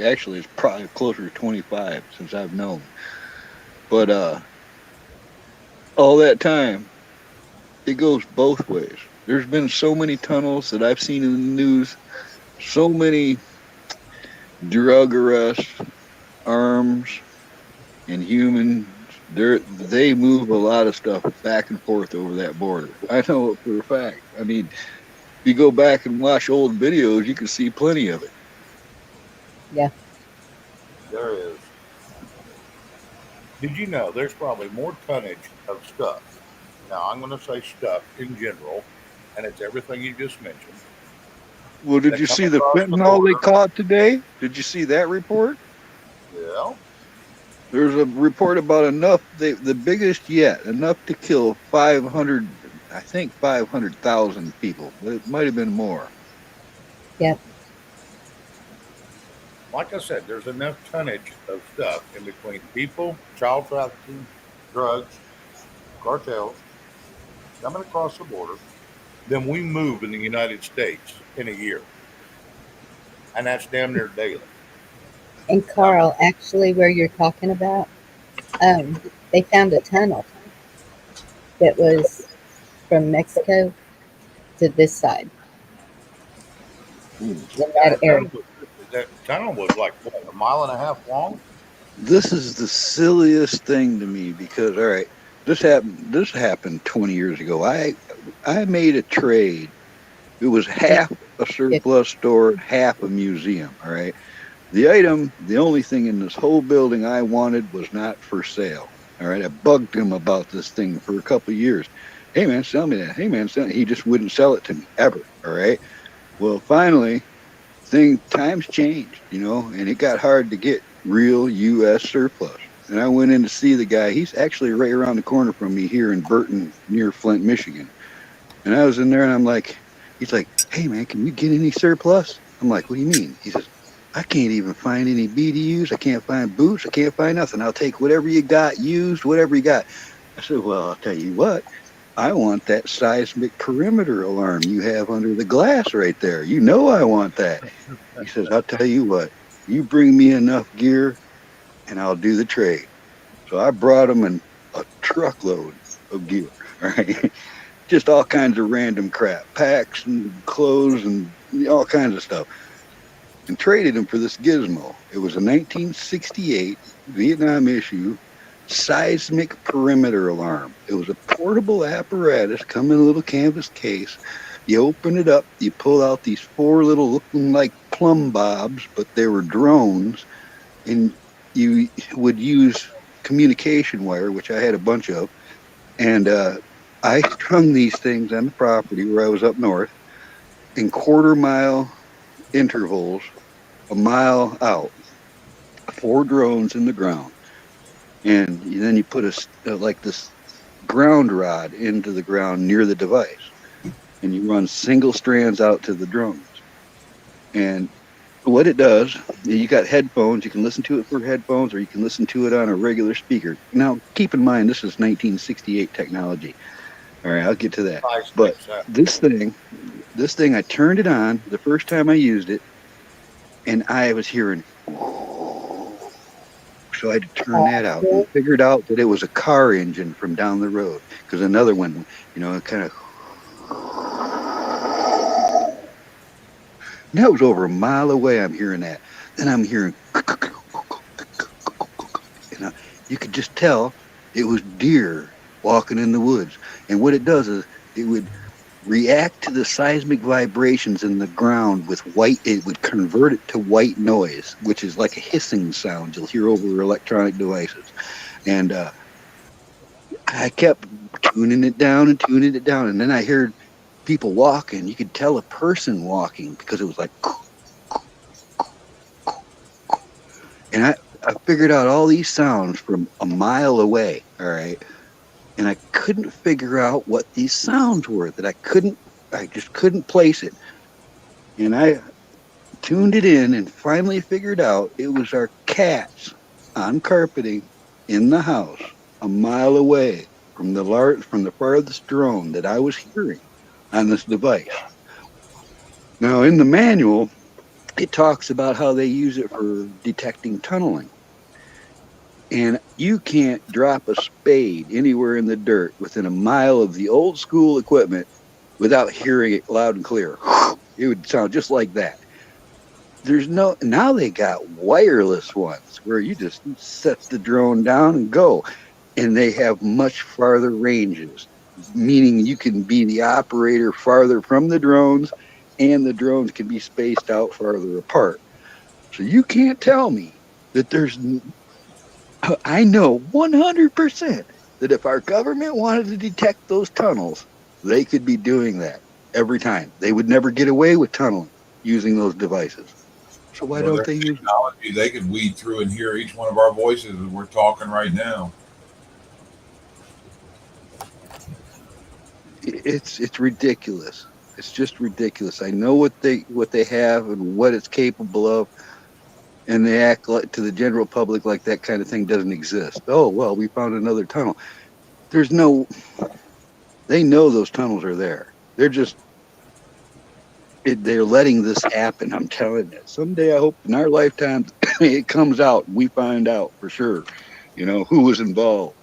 Actually, it's probably closer to 25 since I've known. But all that time, it goes both ways. There's been so many tunnels that I've seen in the news, so many drug arrests, arms, and humans. They move a lot of stuff back and forth over that border. I know it for a fact. I mean, if you go back and watch old videos, you can see plenty of it. Yeah. There is. Did you know there's probably more tonnage of stuff? Now, I'm going to say stuff in general, and it's everything you just mentioned. Well, did That you come see the across the fentanyl they border. caught today? Did you see that report? Yeah. There's a report about the biggest yet, enough to kill 500, I think 500,000 people, but it might have been more. Yep. Like I said, there's enough tonnage of stuff in between people, child trafficking, drugs, cartels coming across the border than we move in the United States in a year. And that's damn near daily. And Carl, actually, where you're talking about, they found a tunnel that was from Mexico to this side Hmm. in And that area. that tunnel was like, what, a mile and a half long? This is the silliest thing to me because, all right, this happened 20 years ago. I made a trade. It was half a surplus store, half a museum. All right. The only thing in this whole building I wanted was not for sale. All right. I bugged him about this thing for a couple of years. Hey man, sell me that. Hey man, sell it. He just wouldn't sell it to me ever. All right. Well, finally, times changed, you know, and it got hard to get real U.S. surplus. and I went in to see the guy. He's actually right around the corner from me here in Burton, near Flint, Michigan. And I was in there, and I'm like, he's like, "Hey man, can you get any surplus?" I'm like, "What do you mean?" He says, "I can't even find any BDUs. I can't find boots. I can't find nothing. I'll take whatever you got used, whatever you got." I said, "Well, I'll tell you what. I want that seismic perimeter alarm you have under the glass right there. You know I want that." He says, "I'll tell you what. You bring me enough gear, and I'll do the trade." So I brought him a truckload of gear. All right. Just all kinds of random crap, packs and clothes and all kinds of stuff, and traded him for this gizmo. It was a 1968 Vietnam issue seismic perimeter alarm. It was a portable apparatus, come in a little canvas case. You open it up, you pull out these four little looking like plumb bobs, but they were drones, and you would use communication wire, which I had a bunch of, and I strung these things on the property where I was up north in quarter-mile intervals, a mile out, 4 drones in the ground. And then you put like this ground rod into the ground near the device, and you run single strands out to the drones. And what it does, you got headphones, you can listen to it through headphones, or you can listen to it on a regular speaker. Now, keep in mind, this is 1968 technology. All right, I'll get to that. But this thing, I turned it on the first time I used it, and I was hearing, so I had to turn that out and figured out that it was a car engine from down the road, because another one, kind of, and that was over a mile away. I'm hearing that. Then I'm hearing, you could just tell it was deer walking in the woods. And what it does is it would react to the seismic vibrations in the ground with white. It would convert it to white noise, which is like a hissing sound you'll hear over electronic devices. And I kept tuning it down, and then I heard people walking. You could tell a person walking because it was like, and I figured out all these sounds from a mile away. All right. And I couldn't figure out what these sounds were, I just couldn't place it. And I tuned it in and finally figured out it was our cats on carpeting in the house a mile away from the farthest drone that I was hearing on this device. Now, in the manual, it talks about how they use it for detecting tunneling. And you can't drop a spade anywhere in the dirt within a mile of the old school equipment without hearing it loud and clear. It would sound just like that. Now they got wireless ones where you just set the drone down and go. And they have much farther ranges, meaning you can be the operator farther from the drones, and the drones can be spaced out farther apart. So you can't tell me that I know 100% that if our government wanted to detect those tunnels, they could be doing that every time. They would never get away with tunneling using those devices. So why don't they use technology? They could weed through and hear each one of our voices as we're talking right now. It's ridiculous. It's just ridiculous. I know what they have and what it's capable of, and they act like to the general public like that kind of thing doesn't exist. Oh well, we found another tunnel. They know those tunnels are there. They're letting this happen. I'm telling you. Someday I hope in our lifetime it comes out and we find out for sure, who was involved.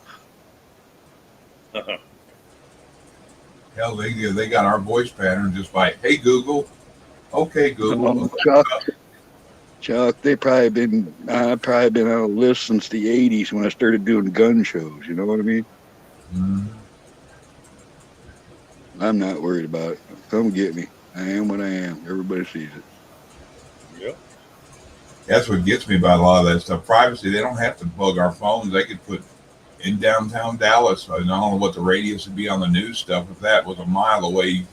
Hell, they got our voice pattern just like, hey Google, okay Google. Chuck, I've probably been on a list since the '80s when I started doing gun shows. You know what I mean? Mm-hmm. I'm not worried about it. Come get me. I am what I am. Everybody sees it. Yep. That's what gets me about a lot of that stuff. Privacy. They don't have to bug our phones. They could put in downtown Dallas. I don't know what the radius would be on the news stuff if that was a mile away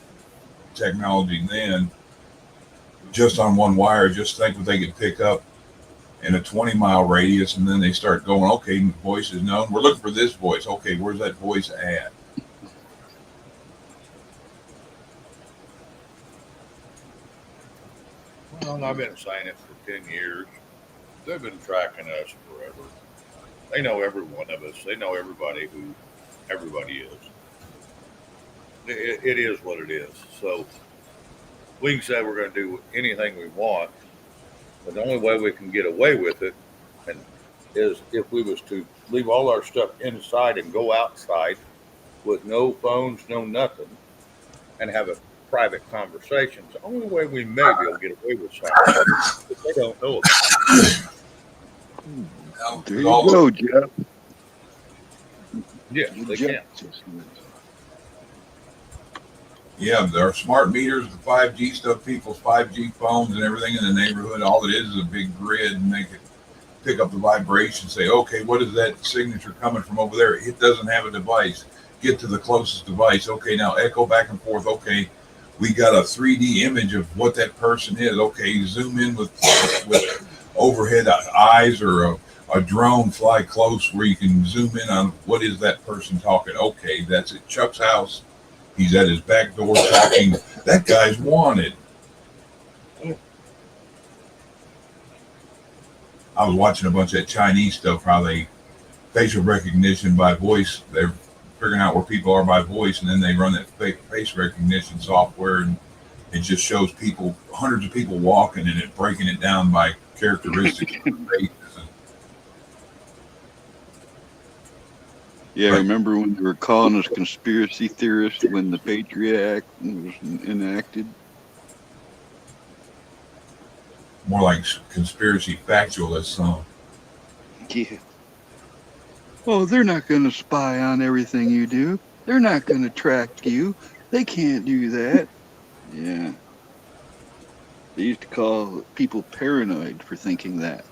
technology then. Just on one wire, just think what they could pick up in a 20-mile radius, and then they start going, okay, voice is known. We're looking for this voice. Okay, where's that voice at? Well, I've been saying it for 10 years. They've been tracking us forever. They know every one of us. They know everybody who everybody is. It is what it is. So we can say we're going to do anything we want, but the only way we can get away with it and is if we was to leave all our stuff inside and go outside with no phones, no nothing, and have a private conversation. It's the only way we may be able to get away with something. But they don't know it. There you go, Jeff. Yes, they can. Yeah, there are smart meters, the 5G stuff, people's 5G phones and everything in the neighborhood. All it is a big grid, and they can pick up the vibration, say, okay, what is that signature coming from over there? It doesn't have a device. Get to the closest device. Okay, now echo back and forth. Okay, we got a 3D image of what that person is. Okay, zoom in with overhead eyes or a drone fly close where you can zoom in on what is that person talking. Okay, that's at Chuck's house. He's at his back door talking. That guy's wanted. I was watching a bunch of that Chinese stuff, how they facial recognition by voice. They're figuring out where people are by voice, and then they run that fake face recognition software, and it just shows people, hundreds of people walking, and it breaking it down by characteristics of the face. Yeah, I remember when they were calling us conspiracy theorists when the Patriot Act was enacted? More like conspiracy factualists. Yeah. Oh, they're not going to spy on everything you do. They're not going to track you. They can't do that. Yeah. They used to call people paranoid for thinking that.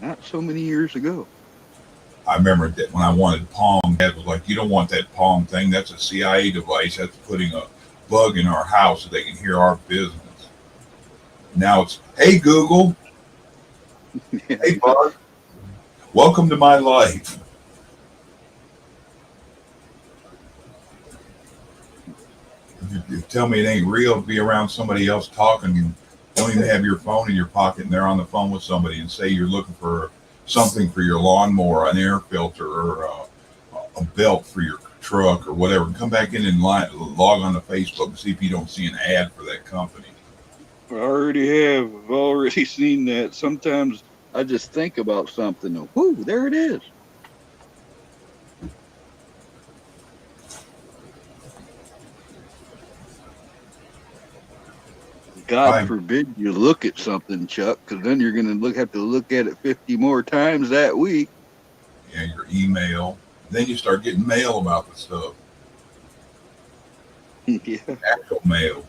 Not so many years ago. I remember that when I wanted Pong, Dad was like, you don't want that Pong thing. That's a CIA device. That's putting a bug in our house so they can hear our business. Now it's, hey, Google. Hey, bug. Welcome to my life. If you tell me it ain't real, be around somebody else talking. You don't even have your phone in your pocket and they're on the phone with somebody and say you're looking for something for your lawnmower, an air filter, or a belt for your truck or whatever. Come back in and log on to Facebook and see if you don't see an ad for that company. I already have. I've already seen that. Sometimes I just think about something and whoo, there it is. God forbid you look at something, Chuck, because then you're going to have to look at it 50 more times that week. Yeah, your email. Then you start getting mail about the stuff. Yeah. Actual mail.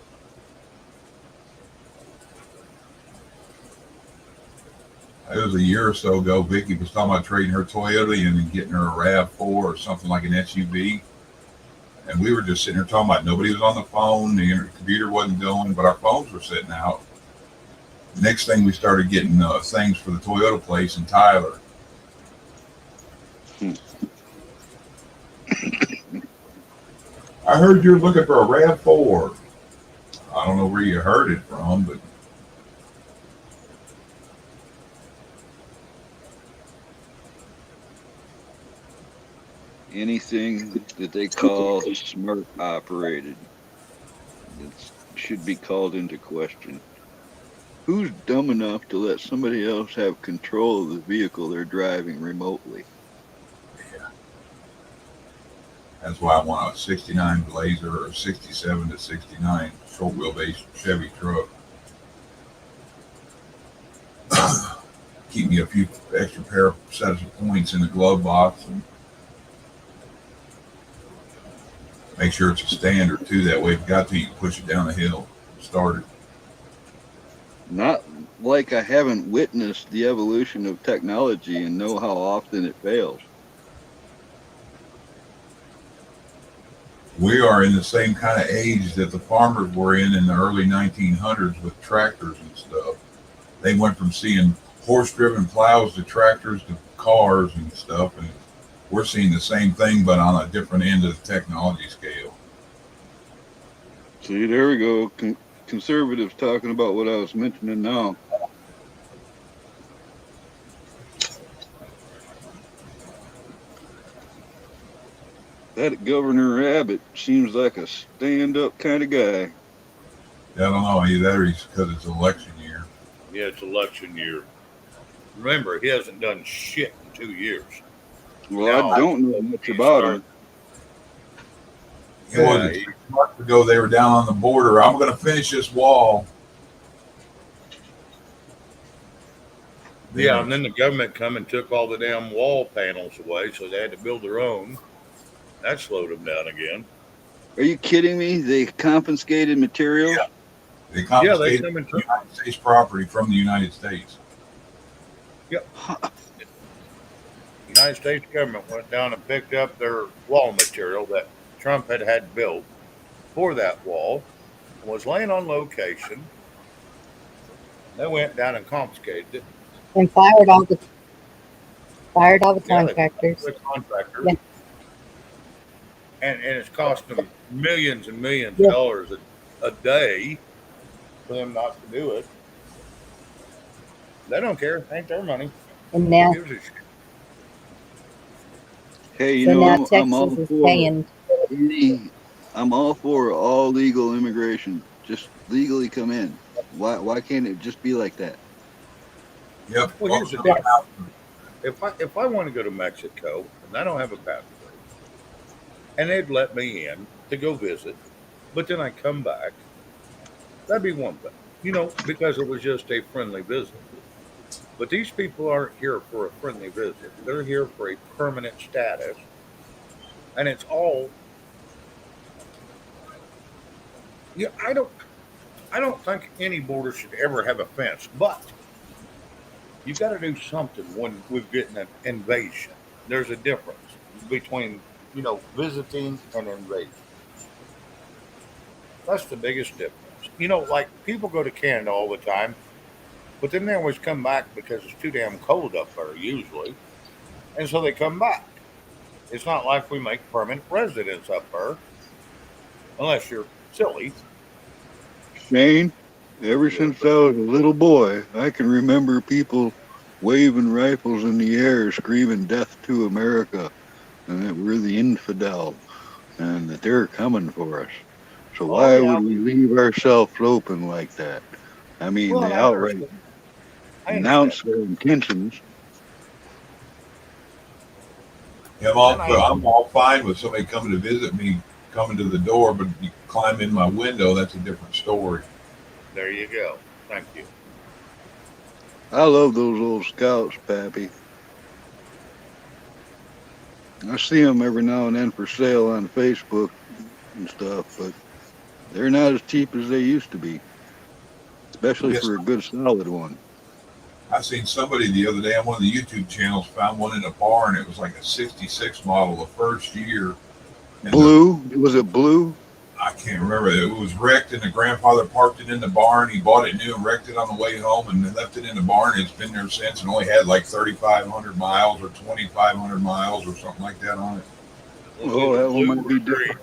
It was a year or so ago. Vicky was talking about trading her Toyota in and getting her a RAV4 or something like an SUV. And we were just sitting there talking about it. Nobody was on the phone. The computer wasn't going, but our phones were sitting out. Next thing, we started getting things for the Toyota place in Tyler. I heard you're looking for a RAV4. I don't know where you heard it from, but anything that they call smart operated, it should be called into question. Who's dumb enough to let somebody else have control of the vehicle they're driving remotely? Yeah. That's why I want a 69 Blazer or a 67 to 69 short wheelbase Chevy truck. Keep me a few extra pair of sets of points in the glove box and make sure it's a standard too. That way, if you got to, you can push it down the hill, start it. Not like I haven't witnessed the evolution of technology and know how often it fails. We are in the same kind of age that the farmers were in the early 1900s with tractors and stuff. They went from seeing horse-driven plows to tractors to cars and stuff, and we're seeing the same thing, but on a different end of the technology scale. See, there we go. Conservatives talking about what I was mentioning now. That Governor Abbott seems like a stand-up kind of guy. Yeah, I don't know either that or he's because it's election year. Yeah, it's election year. Remember, he hasn't done shit in 2 years. Well, Now, I don't know much about him. It was Yeah, 6 months ago they were down on the border. I'm going to finish this wall. yeah, and then the government come and took all the damn wall panels away, so they had to build their own. That slowed them down again. Are you kidding me? They confiscated materials? Yeah. They Yeah, they confiscated come and took. United States property from the United States. Yep. The United States government went down and picked up their wall material that Trump had built for that wall, and was laying on location. They went down and confiscated it. And fired all the Yeah, they contractors. the contractors, Yeah. and it's cost them millions and millions Yeah. of dollars a day for them not to do it. They don't care. It ain't their money. And Who now, gives a shit? Hey, you so now know, I'm all Texas is for paying. I'm all for all legal immigration. Just legally come in. Why can't it just be like that? Yep. Well, here's the Well, deal. If I want to go to Mexico and I don't have a passport, and they'd let me in to go visit, but then I come back, that'd be one thing, because it was just a friendly visit. But these people aren't here for a friendly visit. They're here for a permanent status, and it's all. Yeah, I don't think any border should ever have a fence, but you got to do something when we're getting an invasion. There's a difference between visiting and invasion. That's the biggest difference. Like people go to Canada all the time, but then they always come back because it's too damn cold up there usually, and so they come back. It's not like we make permanent residents up there, unless you're silly. Shane, ever since I was a little boy, I can remember people waving rifles in the air, screaming "Death to America," and that we're the infidel, and that they're coming for us. So Oh why yeah, would we leave ourselves open like that? I mean, well, they I outright understand. I understand, announce their intentions. yeah, and I I'm all fine with somebody coming to visit me, coming to the door, but if you climb in my window, that's a different story. there you go. Thank you. I love those old scouts, Pappy. I see them every now and then for sale on Facebook and stuff, but they're not as cheap as they used to be, especially Yes, for a good solid one. I seen somebody the other day on one of the YouTube channels found one in a barn. It was like a '66 model, the first year, and Blue? Was it blue? I can't remember. It was wrecked, and the grandfather parked it in the barn. He bought it new and wrecked it on the way home, and then left it in the barn. It's been there since, and only had like 3,500 miles or 2,500 miles or something like that on it. Was Oh, it a that one blue might or be green? different.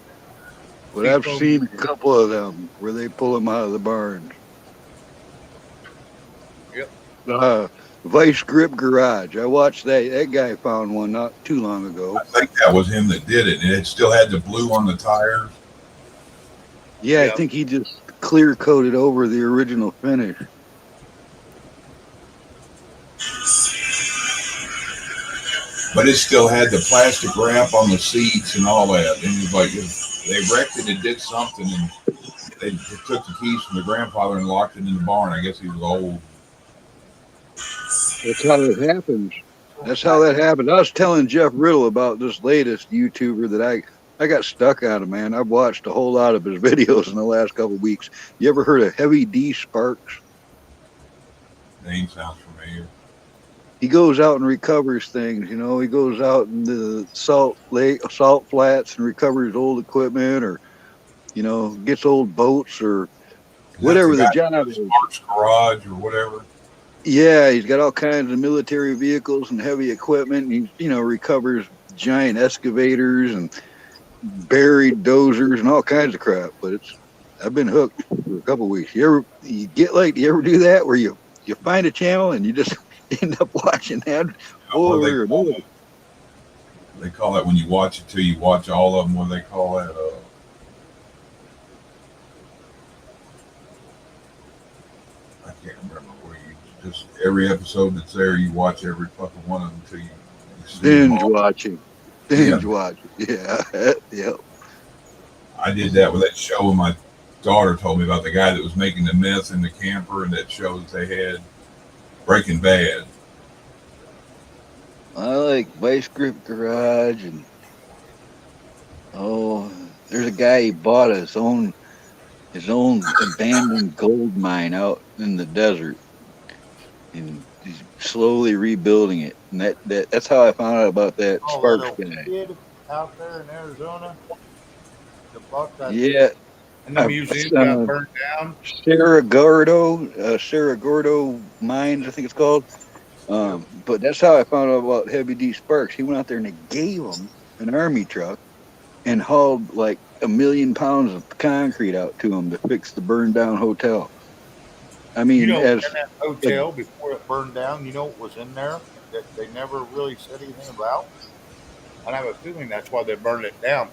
But I've Seafoam seen a green. couple of them where they pull them out of the barns. Yep. Vice Grip Garage. I watched that. That guy found one not too long ago. I think that was him that did it, and it still had the blue on the tires. Yeah, I Yep. think he just clear coated over the original finish. But it still had the plastic wrap on the seats and all that. And it was like they wrecked it and did something, and they took the keys from the grandfather and locked it in the barn. I guess he was old. That's how it happens. That's how that happened. I was telling Jeff Riddle about this latest YouTuber that I got stuck on him, man. I've watched a whole lot of his videos in the last couple of weeks. You ever heard of Heavy D Sparks? Name sounds familiar. He goes out and recovers things. He goes out in the salt flats and recovers old equipment, or gets old boats or Is that whatever the the guy job from is. Sparks Garage or whatever? Yeah, he's got all kinds of military vehicles and heavy equipment. He, recovers giant excavators and buried dozers and all kinds of crap. But I've been hooked for a couple of weeks. You ever do that where you find a channel and you just end up watching that What do over and over? they call that when you watch it till you watch all of them? What do they call that? I can't remember where you just every episode that's there, you watch every fucking one of them until you see them Binge all. watching. Yeah. Binge watching. Yeah. Yep. I did that with that show when my daughter told me about the guy that was making the meth in the camper, and that show that they had, Breaking Bad. I like Vice Grip Garage and there's a guy he bought his own abandoned gold mine out in the desert, and he's slowly rebuilding it. And that's how I found out about that Oh, Sparks that old guy. kid out there in Arizona that bought that, Yeah, and the museum got burned down. Sarah Gordo Mines, I think it's called. But that's how I found out about Heavy D Sparks. He went out there and they gave him an army truck and hauled like 1,000,000 pounds of concrete out to him to fix the burned down hotel. I mean, In as that hotel before it burned down, you know what was in there that they never really said anything about? And I have a feeling that's why they burned it down.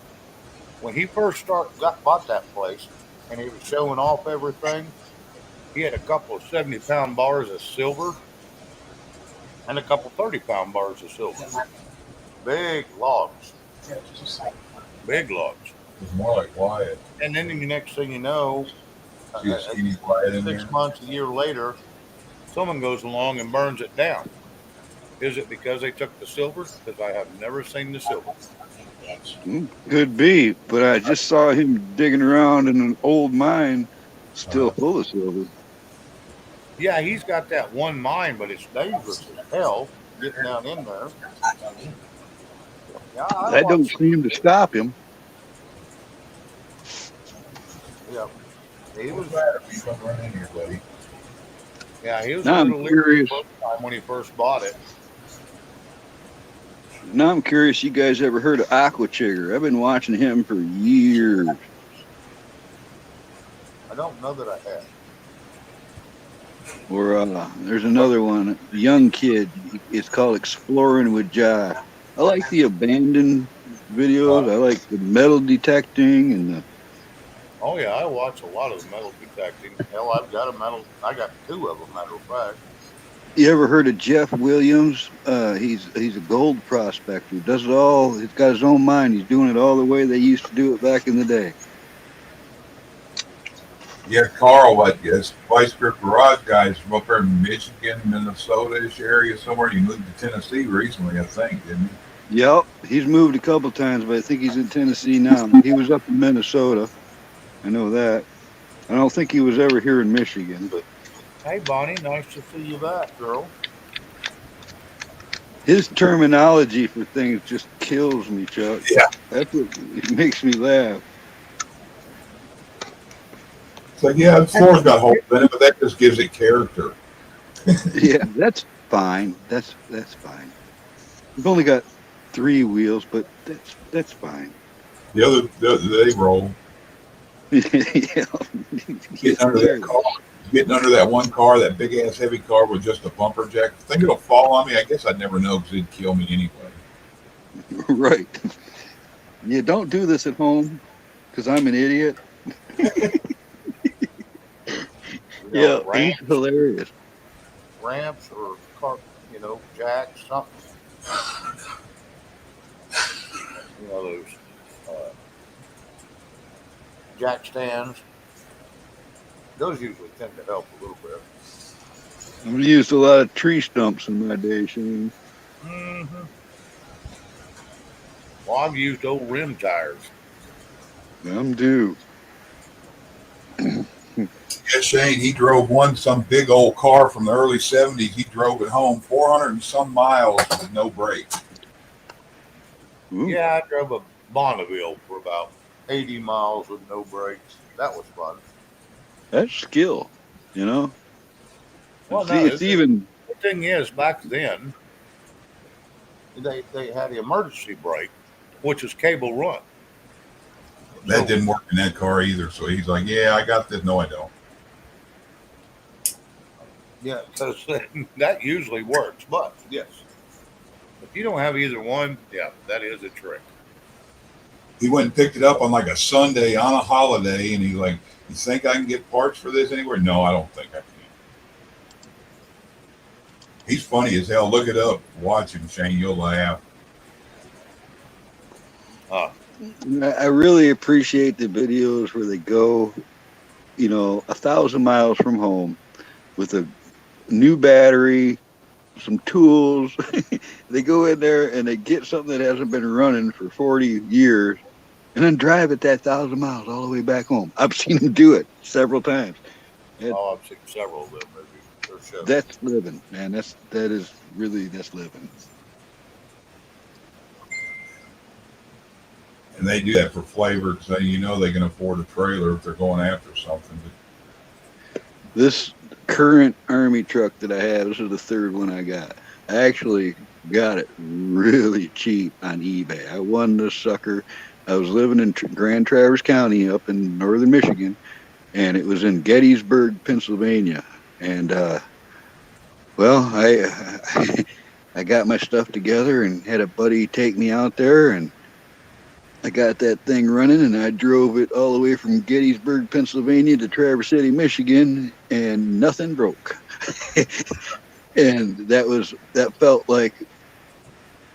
When he first bought that place and he was showing off everything, he had a couple of 70-pound bars of silver and a couple 30-pound bars of silver. Big logs. Big logs. It was more like Wyatt. And then the next thing you know, See a skinny Wyatt in 6 there? months, a year later, someone goes along and burns it down. Is it because they took the silver? Because I have never seen the silver. could be, but I just saw him digging around in an old mine still full of silver. Yeah, he's got that one mine, but it's dangerous as hell getting down in there. Yeah, That don't seem to stop him. Yeah, he was. Come right in here, buddy. Yeah, he was Now a I'm little curious. first time when he first bought it. Now I'm curious. You guys ever heard of Aqua Chigger? I've been watching him for years. I don't know that I have. Or there's another one, a young kid. It's called Exploring with Jai. I like the abandoned videos. I like the metal detecting and the. Oh yeah, I watch a lot of the metal detecting. Hell, I've got I got 2 of them, matter of fact. You ever heard of Jeff Williams? He's a gold prospector. Does it all. He's got his own mine. He's doing it all the way they used to do it back in the day. Yeah, Carl, I guess, Vice Grip Garage guys from up there in Michigan, Minnesota-ish area somewhere. He moved to Tennessee recently, I think, didn't he? Yep, he's moved a couple times, but I think he's in Tennessee now. He was up in Minnesota. I know that. I don't think he was ever here in Michigan, but Hey Bonnie, nice to see you back, girl. his terminology for things just kills me, Chuck. Yeah. That's what it makes me laugh. It's like, yeah, the floor's got holes in it, but that just gives it character. Yeah, that's fine. That's fine. We've only got 3 wheels, but that's fine. The they roll. Yeah. Getting under that one car, that big ass heavy car with just a bumper jack. I think it'll fall on me. I guess I'd never know because it'd kill me anyway. Right. You don't do this at home because I'm an idiot. Yeah, he's hilarious. Ramps or car, jacks, something. Those jack stands. Those usually tend to help a little bit. I've used a lot of tree stumps in my day, Shane. Mm-hmm. Well, I've used old rim tires. I'm due. Yeah, Shane, he drove some big old car from the early 70s. He drove it home 400 and some miles with no brakes. Ooh. Yeah, I drove a Bonneville for about 80 miles with no brakes. That was fun. That's skill, Well, See, no, it's even. the thing is, back then, they had the emergency brake, which is cable run. That So, didn't work in that car either. So he's like, "Yeah, I got this." No, I don't. yeah, because that usually works. But yes, if you don't have either one, yeah, that is a trick. He went and picked it up on like a Sunday on a holiday, and he's like, "You think I can get parts for this anywhere?" No, I don't think I can. He's funny as hell. Look it up. Watch him, Shane. You'll laugh. Uh, I really appreciate the videos where they go, 1,000 miles from home with a new battery, some tools. They go in there and they get something that hasn't been running for 40 years and then drive it that 1,000 miles all the way back home. I've seen them do it several times. I've seen several of them movies. Their shows. That's living, man. That's living. And they do that for flavor because they can afford a trailer if they're going after something. This current Army truck that I have, this is the third one I got. I actually got it really cheap on eBay. I won this sucker. I was living in Grand Traverse County up in northern Michigan, and it was in Gettysburg, Pennsylvania. And well, I got my stuff together and had a buddy take me out there, and I got that thing running, and I drove it all the way from Gettysburg, Pennsylvania to Traverse City, Michigan, and nothing broke. And that felt like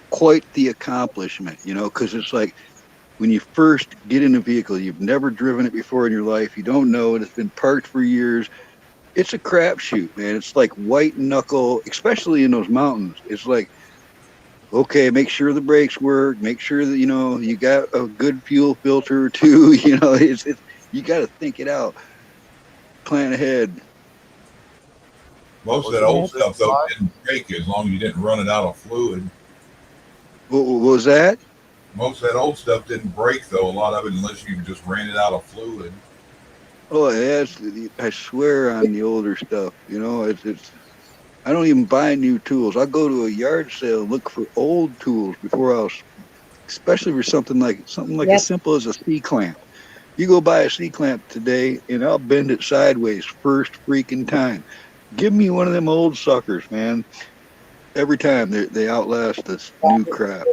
quite the accomplishment, because it's like when you first get in a vehicle, you've never driven it before in your life, you don't know it, it's been parked for years. It's a crapshoot, man. It's like white knuckle, especially in those mountains. It's like, okay, make sure the brakes work. Make sure that you got a good fuel filter too. It's you got to think it out, plan ahead. Most of that old stuff though didn't break as long as you didn't run it out of fluid. What was that? Most of that old stuff didn't break though. A lot of it, unless you just ran it out of fluid. Oh, yes, I swear on the older stuff. It's. I don't even buy new tools. I go to a yard sale and look for old tools before especially for something like as simple as a C-clamp. You go buy a C-clamp today, and I'll bend it sideways first freaking time. Give me one of them old suckers, man. Every time they outlast this new crap.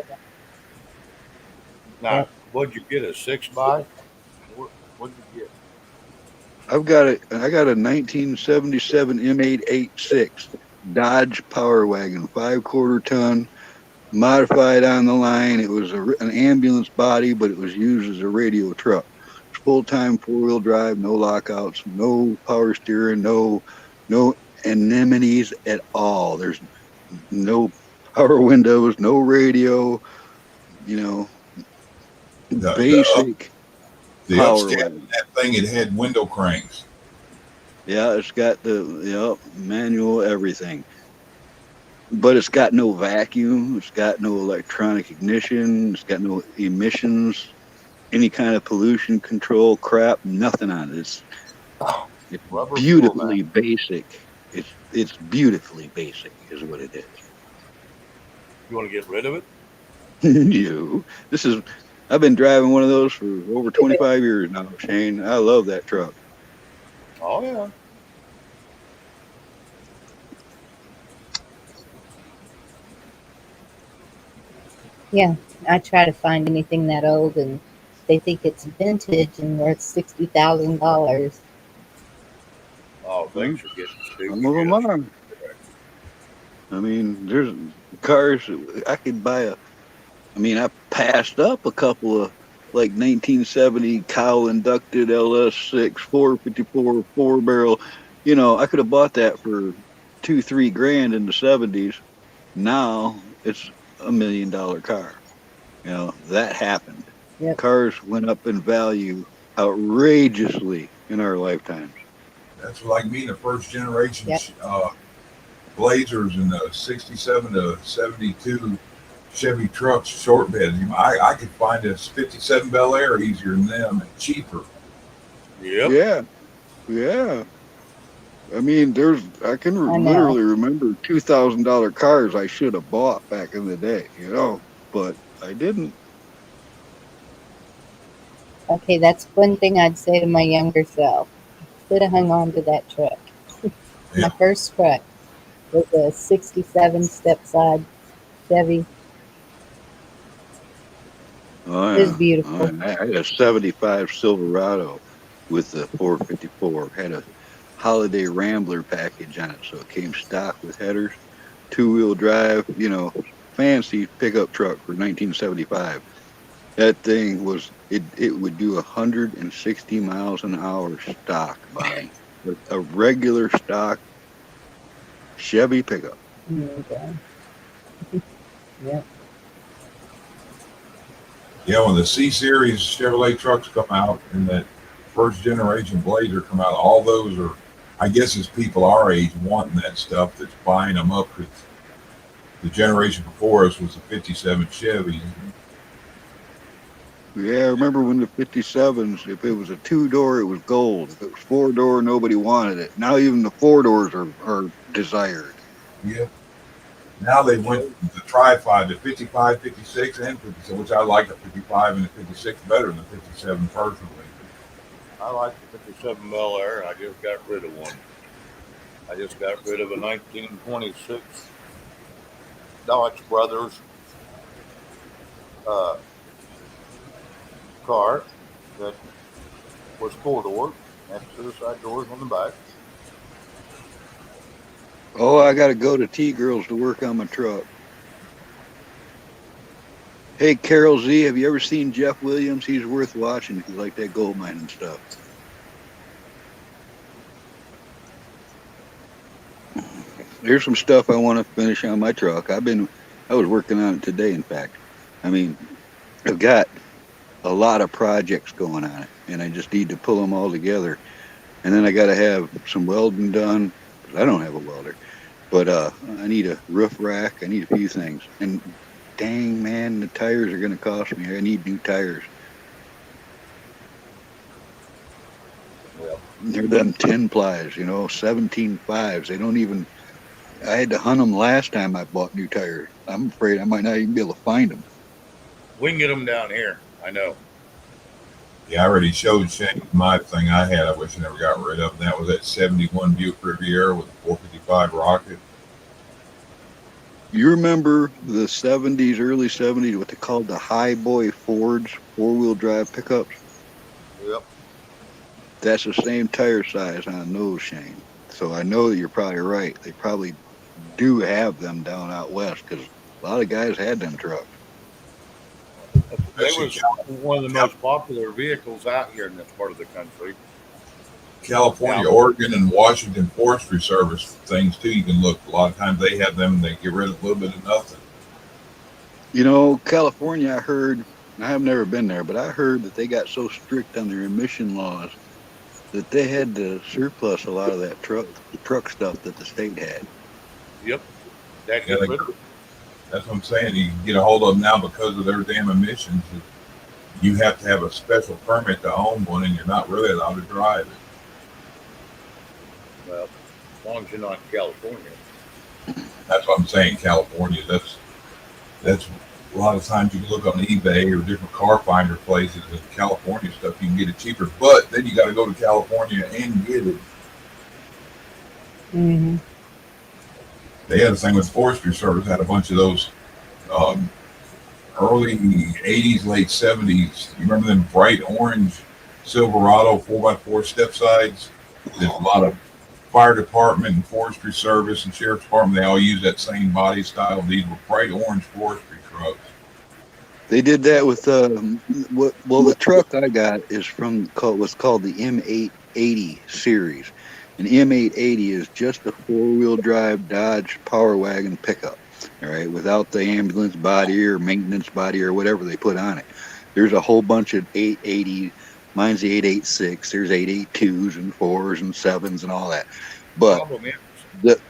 Now, what'd you get? A 6x? What'd you get? I got a 1977 M886 Dodge Power Wagon, 5/4 ton, modified on the line. It was an ambulance body, but it was used as a radio truck. Full-time 4-wheel drive, no lockouts, no power steering, no anemones at all. There's no power windows, no radio, basic the power upscale wagon. that thing, it had window cranks. Yeah, it's got the manual everything. But it's got no vacuum, it's got no electronic ignition, it's got no emissions, any kind of pollution control crap, nothing on it. It's beautifully basic. It's beautifully basic is what it is. You want to get rid of it? I've been driving one of those for over 25 years now, Shane. I love that truck. Oh, yeah. Yeah, I try to find anything that old, and they think it's vintage and worth $60,000. Oh, things are getting stupid. Some of them are. I mean, there's cars I could buy I passed up a couple of like 1970 cowl inducted LS6 454 4-barrel. I could have bought that for $2-3 grand in the 70s. Now it's $1 million car. That happened. Yep. Cars went up in value outrageously in our lifetimes. That's like me in the first generation Blazers and the 67 to 72 Chevy trucks, short beds. I could find a 57 Bel Air easier than them and cheaper. Yep. Yeah. I mean, I can I know. literally remember $2,000 cars I should have bought back in the day, but I didn't. Okay, that's one thing I'd say to my younger self. Should have hung on to that truck. My Yeah. first truck was a 67 step side Chevy. Oh It was yeah. Oh, beautiful. yeah. I had a 75 Silverado with the 454. Had a Holiday Rambler package on it, so it came stock with headers, two-wheel drive, fancy pickup truck for 1975. That thing it would do 160 miles an hour stock, Bonnie. A regular stock Chevy pickup. Okay. Yep. Yeah, when the C Series Chevrolet trucks come out and that first generation Blazer come out, all those are, I guess, it's people our age wanting that stuff that's buying them up. 'Cause the generation before us was the '57 Chevy. Yeah, I remember when the 57s, if it was a two-door, it was gold. If it was four-door, nobody wanted it. Now even the four-doors are desired. Yeah. Now they went the Tri-5, the 55, 56, and 57, which I like the 55 and the 56 better than the 57 personally. I like the 57 Bel Air. I just got rid of one. I just got rid of a 1926 Dodge Brothers uh, car that was four doors, had suicide doors on the back. Oh, I got to go to T-Girls to work on my truck. Hey, Carol Z, have you ever seen Jeff Williams? He's worth watching if you like that gold mining stuff. Here's some stuff I want to finish on my truck. I was working on it today, in fact. I mean, I've got a lot of projects going on it, and I just need to pull them all together. And then I got to have some welding done, 'cause I don't have a welder. But I need a roof rack. I need a few things. And dang, man, the tires are going to cost me. I need new tires. Well, They're them 10 plies, 17 fives. They don't even, I had to hunt them last time I bought new tires. I'm afraid I might not even be able to find them. we can get them down here. I know. Yeah, I already showed Shane my thing I had. I wish I never got rid of, and that was that '71 Buick Riviera with a 455 rocket. You remember the 70s, early 70s, what they called the High Boy Fords, four-wheel drive pickups? Yep. That's the same tire size on those, Shane. So I know that you're probably right. They probably do have them down out west because a lot of guys had them trucks. They was one of the most popular vehicles out here in this part of the country. California, Yeah. Oregon, and Washington Forestry Service things too. You can look. A lot of times they have them and they get rid of a little bit of nothing. California, I heard, I've never been there, but I heard that they got so strict on their emission laws that they had to surplus a lot of that truck stuff that the state had. Yep. That Yeah, gets rid of it. That's what I'm saying. You can get a hold of them now because of their damn emissions. You have to have a special permit to own one, and you're not really allowed to drive it. Well, as long as you're not in California. That's what I'm saying. California. That's a lot of times you can look on eBay or different car finder places and California stuff. You can get it cheaper, but then you got to go to California and get it. Mm-hmm. They had a thing with Forestry Service, had a bunch of those early 80s, late 70s. You remember them bright orange Silverado 4x4 step sides? There's a lot of fire department and forestry service and sheriff's department. They all use that same body style. These were bright orange forestry trucks. They did that with the truck I got is what's called the M880 series. An M880 is just a four-wheel drive Dodge Power Wagon pickup, all right, without the ambulance body or maintenance body or whatever they put on it. There's a whole bunch of 880. Mine's the 886. There's 882s and 4s and 7s and all that. But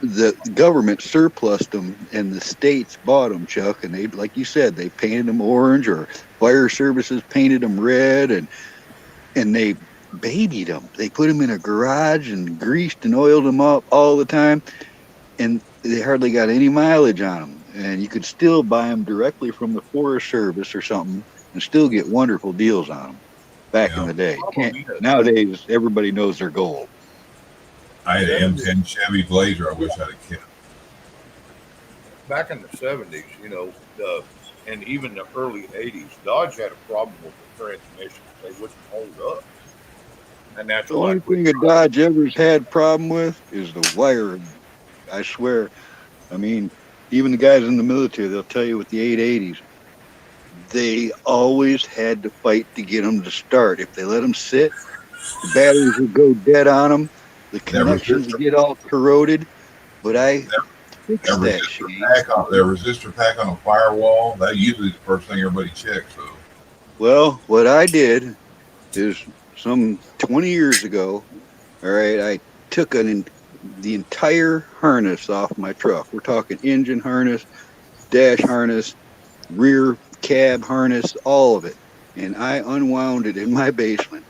the government surplused them and the states bought them, Chuck, and they, like you said, they painted them orange, or fire services painted them red, and they babied them. They put them in a garage and greased and oiled them up all the time, and they hardly got any mileage on them. And you could still buy them directly from the Forest Service or something and still get wonderful deals on them back in Yeah. the day. Problem Can't, is, nowadays, everybody knows they're gold. I had an 70s, M10 Chevy Blazer. I wish I'd have kept. back in the 70s, and even the early 80s, Dodge had a problem with the transmission. They wouldn't hold up. And that's The why I only quit thing a driving. Dodge ever's had problem with is the wiring. I swear. I mean, even the guys in the military, they'll tell you with the 880s, they always had to fight to get them to start. If they let them sit, the batteries would go dead on them. The That connections would resistor, get all corroded. But I that, fixed that that resistor shit. pack on that resistor pack on a firewall. That usually is the first thing everybody checks. So Well, what I did is some 20 years ago, all right, I took the entire harness off my truck. We're talking engine harness, dash harness, rear cab harness, all of it. And I unwound it in my basement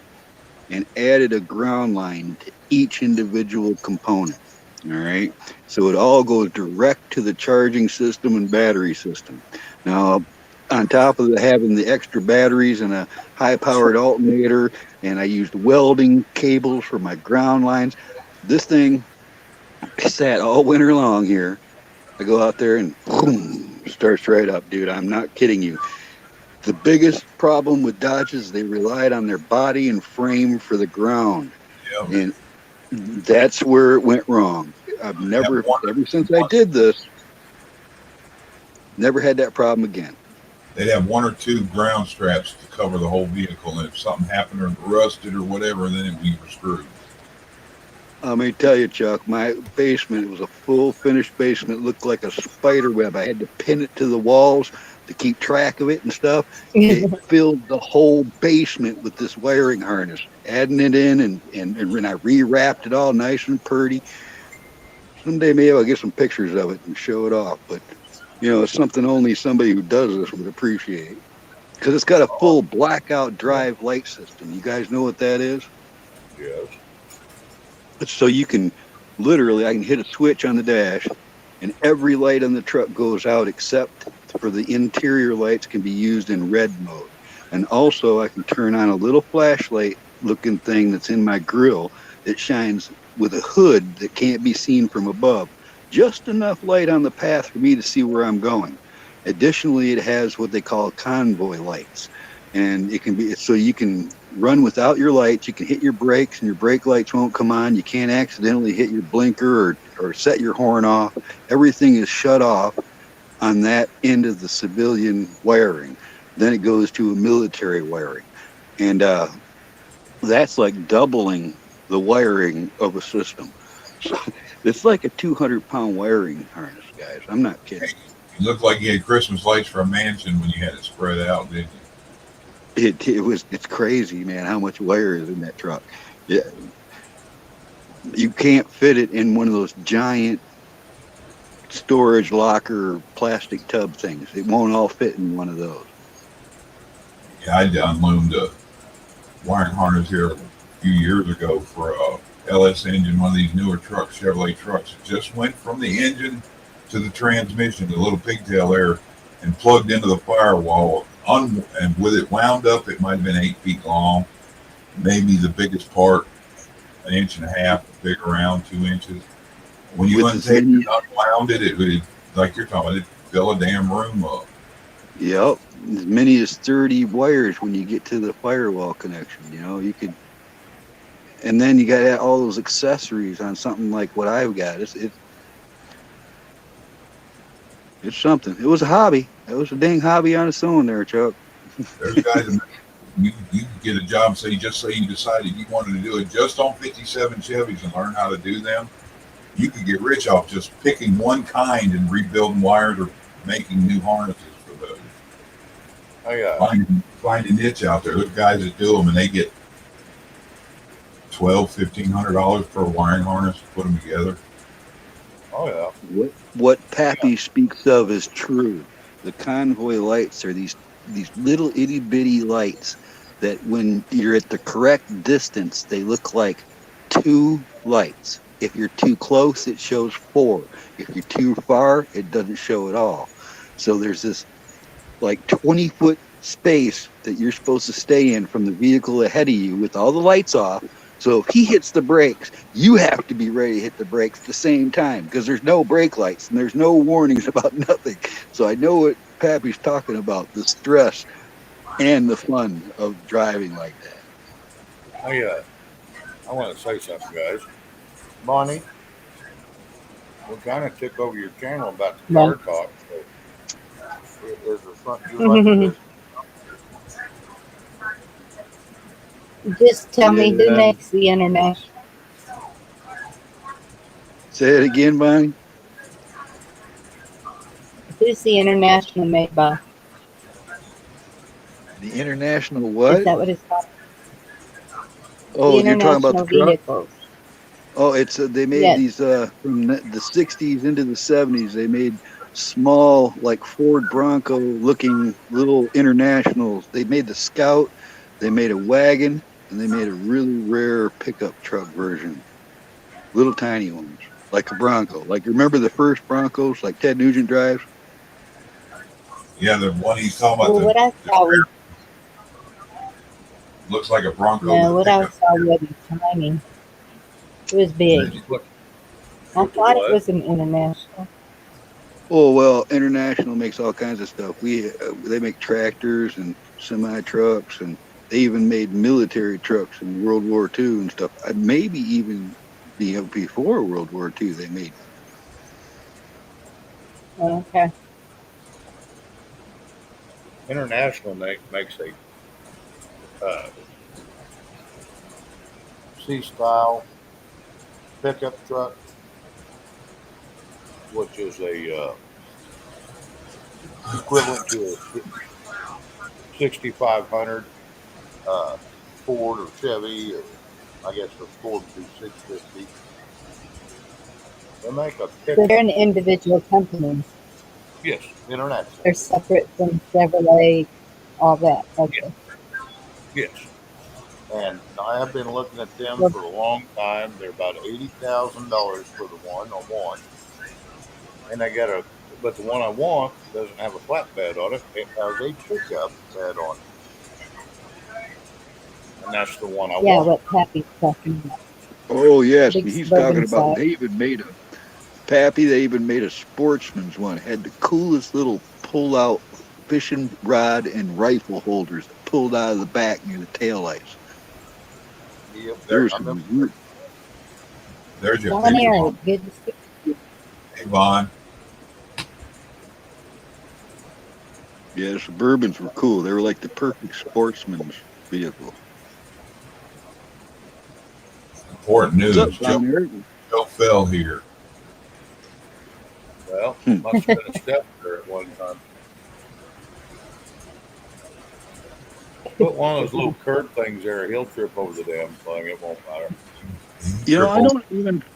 and added a ground line to each individual component. All right. So it all goes direct to the charging system and battery system. Now, on top of having the extra batteries and a high powered alternator, and I used welding cables for my ground lines, this thing sat all winter long here. I go out there and boom, starts right up, dude. I'm not kidding you. The biggest problem with Dodges, they relied on their body and frame for the ground. yeah, And that's where it went wrong. I've they have never, one, ever since I did this, never had that problem again. they'd have one or two ground straps to cover the whole vehicle, and if something happened or rusted or whatever, then we were screwed. Let me tell you, Chuck, my basement, it was a full finished basement, looked like a spider web. I had to pin it to the walls to keep track of it and stuff. It filled the whole basement with this wiring harness, adding it in, and when I rewrapped it all nice and pretty. Someday maybe I'll get some pictures of it and show it off. But, it's something only somebody who does this would appreciate. Because it's got a full blackout drive light system. You guys know what that is? Yes. So you can literally, I can hit a switch on the dash and every light on the truck goes out except for the interior lights can be used in red mode. And also I can turn on a little flashlight looking thing that's in my grill that shines with a hood that can't be seen from above. Just enough light on the path for me to see where I'm going. Additionally, it has what they call convoy lights. And it can be so you can run without your lights. You can hit your brakes and your brake lights won't come on. You can't accidentally hit your blinker or set your horn off. Everything is shut off on that end of the civilian wiring. Then it goes to a military wiring. And that's like doubling the wiring of a system. So it's like a 200-pound wiring harness, guys. I'm not kidding. You looked like you had Christmas lights for a mansion when you had it spread out, didn't you? It's crazy, man, how much wire is in that truck. Yeah, you can't fit it in one of those giant storage locker plastic tub things. It won't all fit in one of those. Yeah, I unloaded a wiring harness here a few years ago for a LS engine, one of these newer trucks, Chevrolet trucks. It just went from the engine to the transmission, the little pigtail there, and plugged into the firewall. And with it wound up, it might have been 8 feet long, maybe the biggest part, an inch and a half, big around 2 inches. When you untaped and unwound it, it would, like you're talking about, it fill a damn room up. Yep, as many as 30 wires when you get to the firewall connection. You could, and then you got all those accessories on something like what I've got. It's something. It was a hobby. It was a dang hobby on its own there, Chuck. There's guys that you could get a job, say you decided you wanted to do it just on 57 Chevys and learn how to do them. You could get rich off just picking one kind and rebuilding wires or making new harnesses for those. Oh, yeah. Find a niche out there. There's guys that do them and they get $1,200-$1,500 per wiring harness to put them together. Oh, yeah. What Pappy speaks of is true. The convoy lights are these little itty bitty lights that when you're at the correct distance, they look like 2 lights. If you're too close, it shows 4. If you're too far, it doesn't show at all. So there's this like 20-foot space that you're supposed to stay in from the vehicle ahead of you with all the lights off. So if he hits the brakes, you have to be ready to hit the brakes at the same time because there's no brake lights and there's no warnings about nothing. So I know what Pappy's talking about, the stress and the fun of driving like that. I want to say something, guys. Bonnie, we kind of took over your channel about the car talk. So is there something you'd like to Just tell me who Yeah. makes the international. Say it again, Bonnie. Who's the international made by? The international Is what? that what it's called? Oh, The you're talking about the international truck? vehicles. Oh, it's they made Yes. these from the 60s into the 70s. They made small, like Ford Bronco looking little internationals. They made the Scout, they made a wagon, and they made a really rare pickup truck version. Little tiny ones, like a Bronco. Like remember the first Broncos, like Ted Nugent drives? Yeah, the one he's talking about, Well, what I saw was looks like a Bronco. no. with What a I pickup. saw wasn't tiny. It was big. I thought it was an international. Oh well, International makes all kinds of stuff. They make tractors and semi trucks, and they even made military trucks in World War II and stuff. Maybe even before World War II, they made. Okay. International makes a C-style pickup truck, which is a equivalent to a 6500 Ford or Chevy, or I guess a Ford would be 650. They make a So pickup. they're an individual company. Yes, international. They're separate from Chevrolet, all that. Okay. Yes. And I have been looking at them Well, for a long time. They're about $80,000 for the one I want. And but the one I want doesn't have a flatbed on it. It has a pickup bed on it. And that's the one I yeah, want. what Pappy's talking about. Oh yes, Big he's talking suburban about. size. They even made a Pappy. They even made a sportsman's one. It had the coolest little pull-out fishing rod and rifle holders that pulled out of the back near the taillights. Yep, There's I remember. There's your Culinary, pickup. good to see you. Hey, Vaughn. Yeah, the Suburbans were cool. They were like the perfect sportsman's vehicle. Important news. What's up, John Eric? Joe fell here. Well, it must have been a step there at one time. Put one of those little curb things there, he'll trip over the damn thing. It won't matter. You know,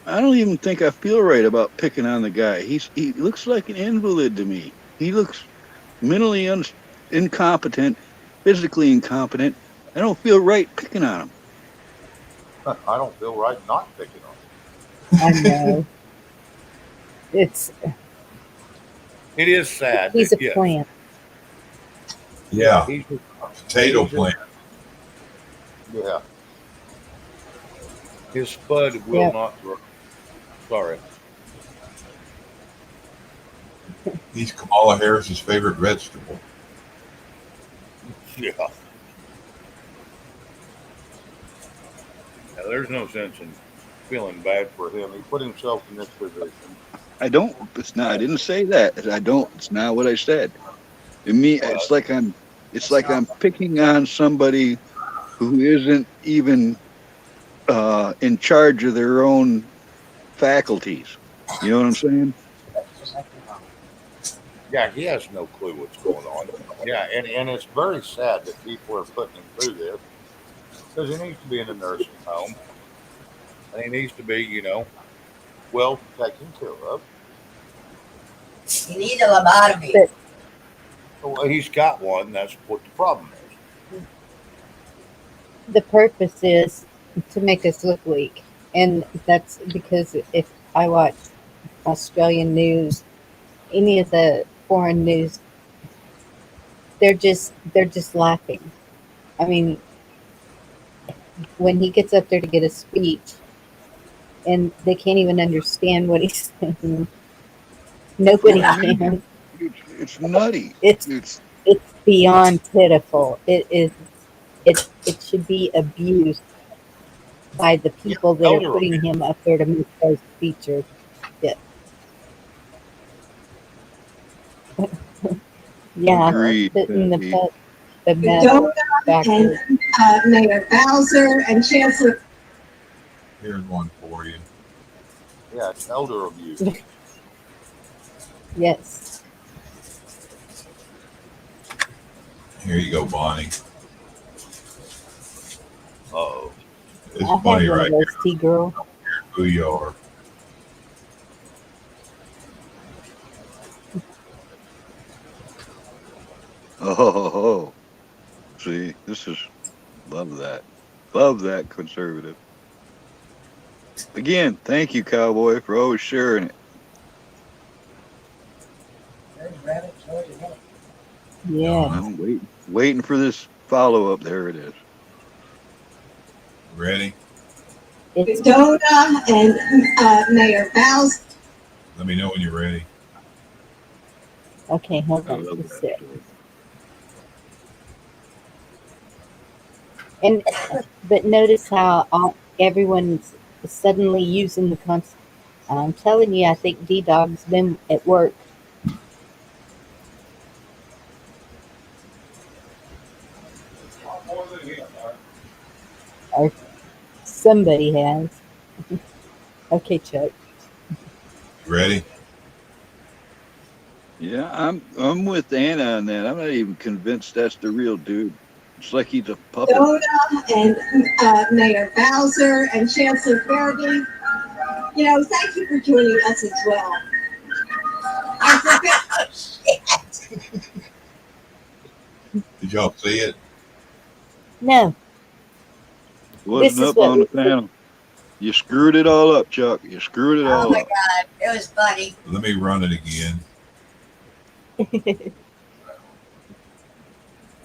I don't even think I feel right about picking on the guy. He looks like an invalid to me. He looks mentally incompetent, physically incompetent. I don't feel right picking on him. I don't feel right not picking on him. I know. It is sad. He's a yes. plant. Yeah. He's a Potato plant. Yeah. His spud will not grow. Sorry. He's Kamala Harris's favorite vegetable. Yeah. Now, there's no sense in feeling bad for him. He put himself in this position. I don't. It's not. I didn't say that. I don't. It's not what I said. It's like I'm picking on somebody who isn't even in charge of their own faculties. You know what I'm saying? Yeah, he has no clue what's going on. Yeah, and it's very sad that people are putting him through this because he needs to be in a nursing home and he needs to be, well taken care of. He needs a lobotomy. Well, he's got one. That's what the problem is. the purpose is to make us look weak, and that's because if I watch Australian news, any of the foreign news, they're just laughing. I mean, when he gets up there to get a speech, and they can't even understand what he's saying. That's what Nobody I mean. can. It's nutty. It's It's it's beyond pitiful. It is. It should be abused by the Yeah, people that are elder putting abuse. him up there to make those features. Yeah, yeah, agreed, putting Becky. the metal And backwards. Mayor Bowser and Chancellor. Here's one for you. Yeah, it's elder abuse. Yes, Here you go, Bonnie. Oh, It's I had funny one of right those T-girl. here who you are. Oh, see, this is love that. Love that conservative. Again, thank you, Cowboy, for always sharing it. There's rabbits. There's a head. Yeah, I'm waiting for this follow up. There it is. Ready? it's Dona and Mayor Bowser. Let me know when you're ready. okay. Hold I on love just a that sec. story. And but notice how everyone's suddenly using the concept. I'm telling you, I think D Dog's been at work, or somebody has. Okay, Chuck. You ready? Yeah, I'm with Anna on that. I'm not even convinced that's the real dude. It's like he's a puppet. Dona and Mayor Bowser and Chancellor Farabee. Thank you for joining us as well. And for Oh, shit. Did y'all see it? No, this Wasn't is up what on the we panel. You screwed it all up, Chuck. You screwed it Oh all my up. God. It was funny. Let me run it again.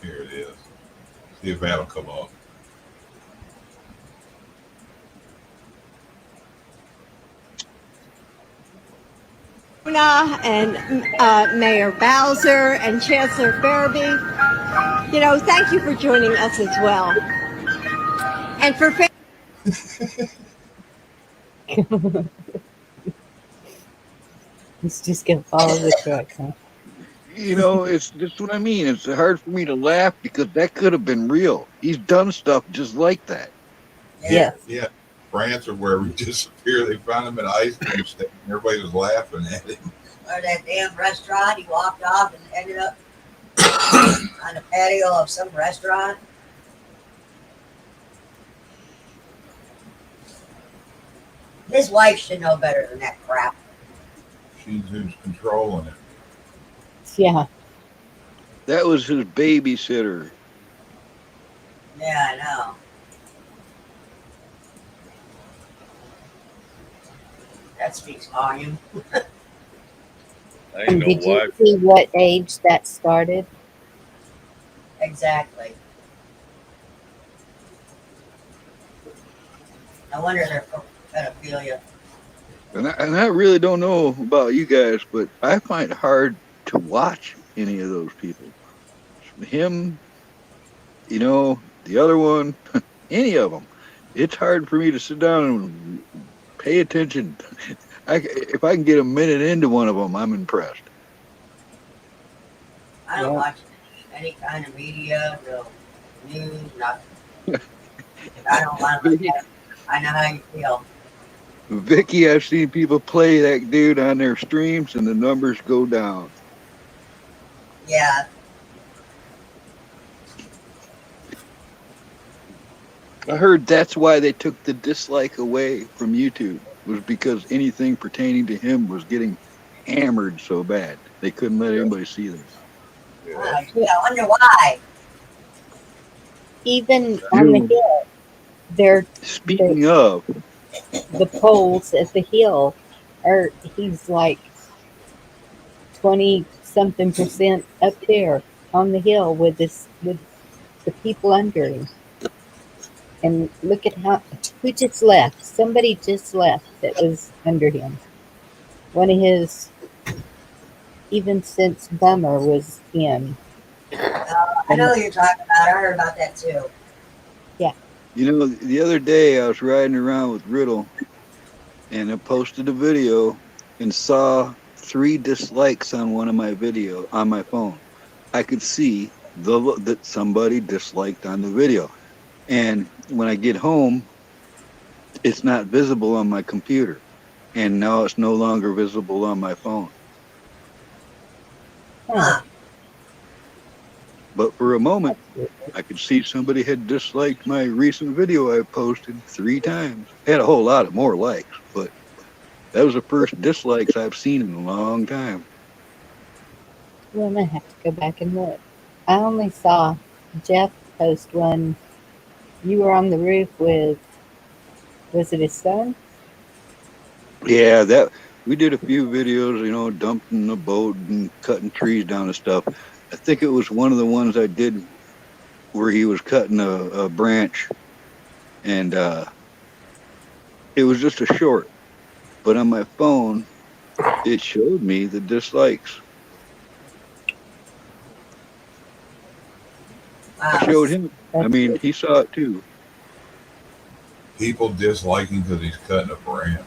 Here it is. See if that'll come up. Dona and Mayor Bowser and Chancellor Farabee. Thank you for joining us as well. And for He's just gonna follow the truck, huh? It's just what I mean. It's hard for me to laugh because that could have been real. He's done stuff just like that. Yeah. Yes. Yeah. France or wherever he disappeared, they found him at an ice cream stand. Everybody was laughing at him. Or that damn restaurant. He walked off and ended up on the patio of some restaurant. His wife should know better than that crap. She's who's controlling it. Yeah. That was his babysitter. Yeah, I know. That speaks volume. I ain't And no did you wife. see what age that started? Exactly. I wonder they're for pedophilia. And I really don't know about you guys, but I find it hard to watch any of those people. Him, the other one, any of them. It's hard for me to sit down and pay attention. If I can get a minute into one of them, I'm impressed. I don't Yeah. watch any kind of media, no news, nothing. I don't want to look at it. I know how you feel. Vicky, I've seen people play that dude on their streams and the numbers go down. Yeah, I heard that's why they took the dislike away from YouTube, was because anything pertaining to him was getting hammered so bad. They couldn't let Yeah. anybody see them. Yeah. I wonder why. Even on the You know, hill, they're speaking of, the poles at the hill are he's like 20 something percent up there on the hill with the people under him. And look at who just left. Somebody just left that was under him. One of his even since Bummer was in. I know who you're talking about. I heard about that too. Yeah. you know, the other day I was riding around with Riddle and I posted a video and saw 3 dislikes on one of my video on my phone. I could see that somebody disliked on the video. And when I get home, it's not visible on my computer. And now it's no longer visible on my phone. Huh. But for a moment, I could see somebody had disliked my recent video I posted 3 times. I had a whole lot of more likes, but that was the first dislikes I've seen in a long time. Well, I'm gonna have to go back and look. I only saw Jeff post one. You were on the roof with, was it his son? Yeah, that we did a few videos, you know, dumping the boat and cutting trees down and stuff. I think it was one of the ones I did where he was cutting a branch, and it was just a short. But on my phone, it showed me the dislikes. I showed him. I mean, he saw it too. People disliking because he's cutting a branch.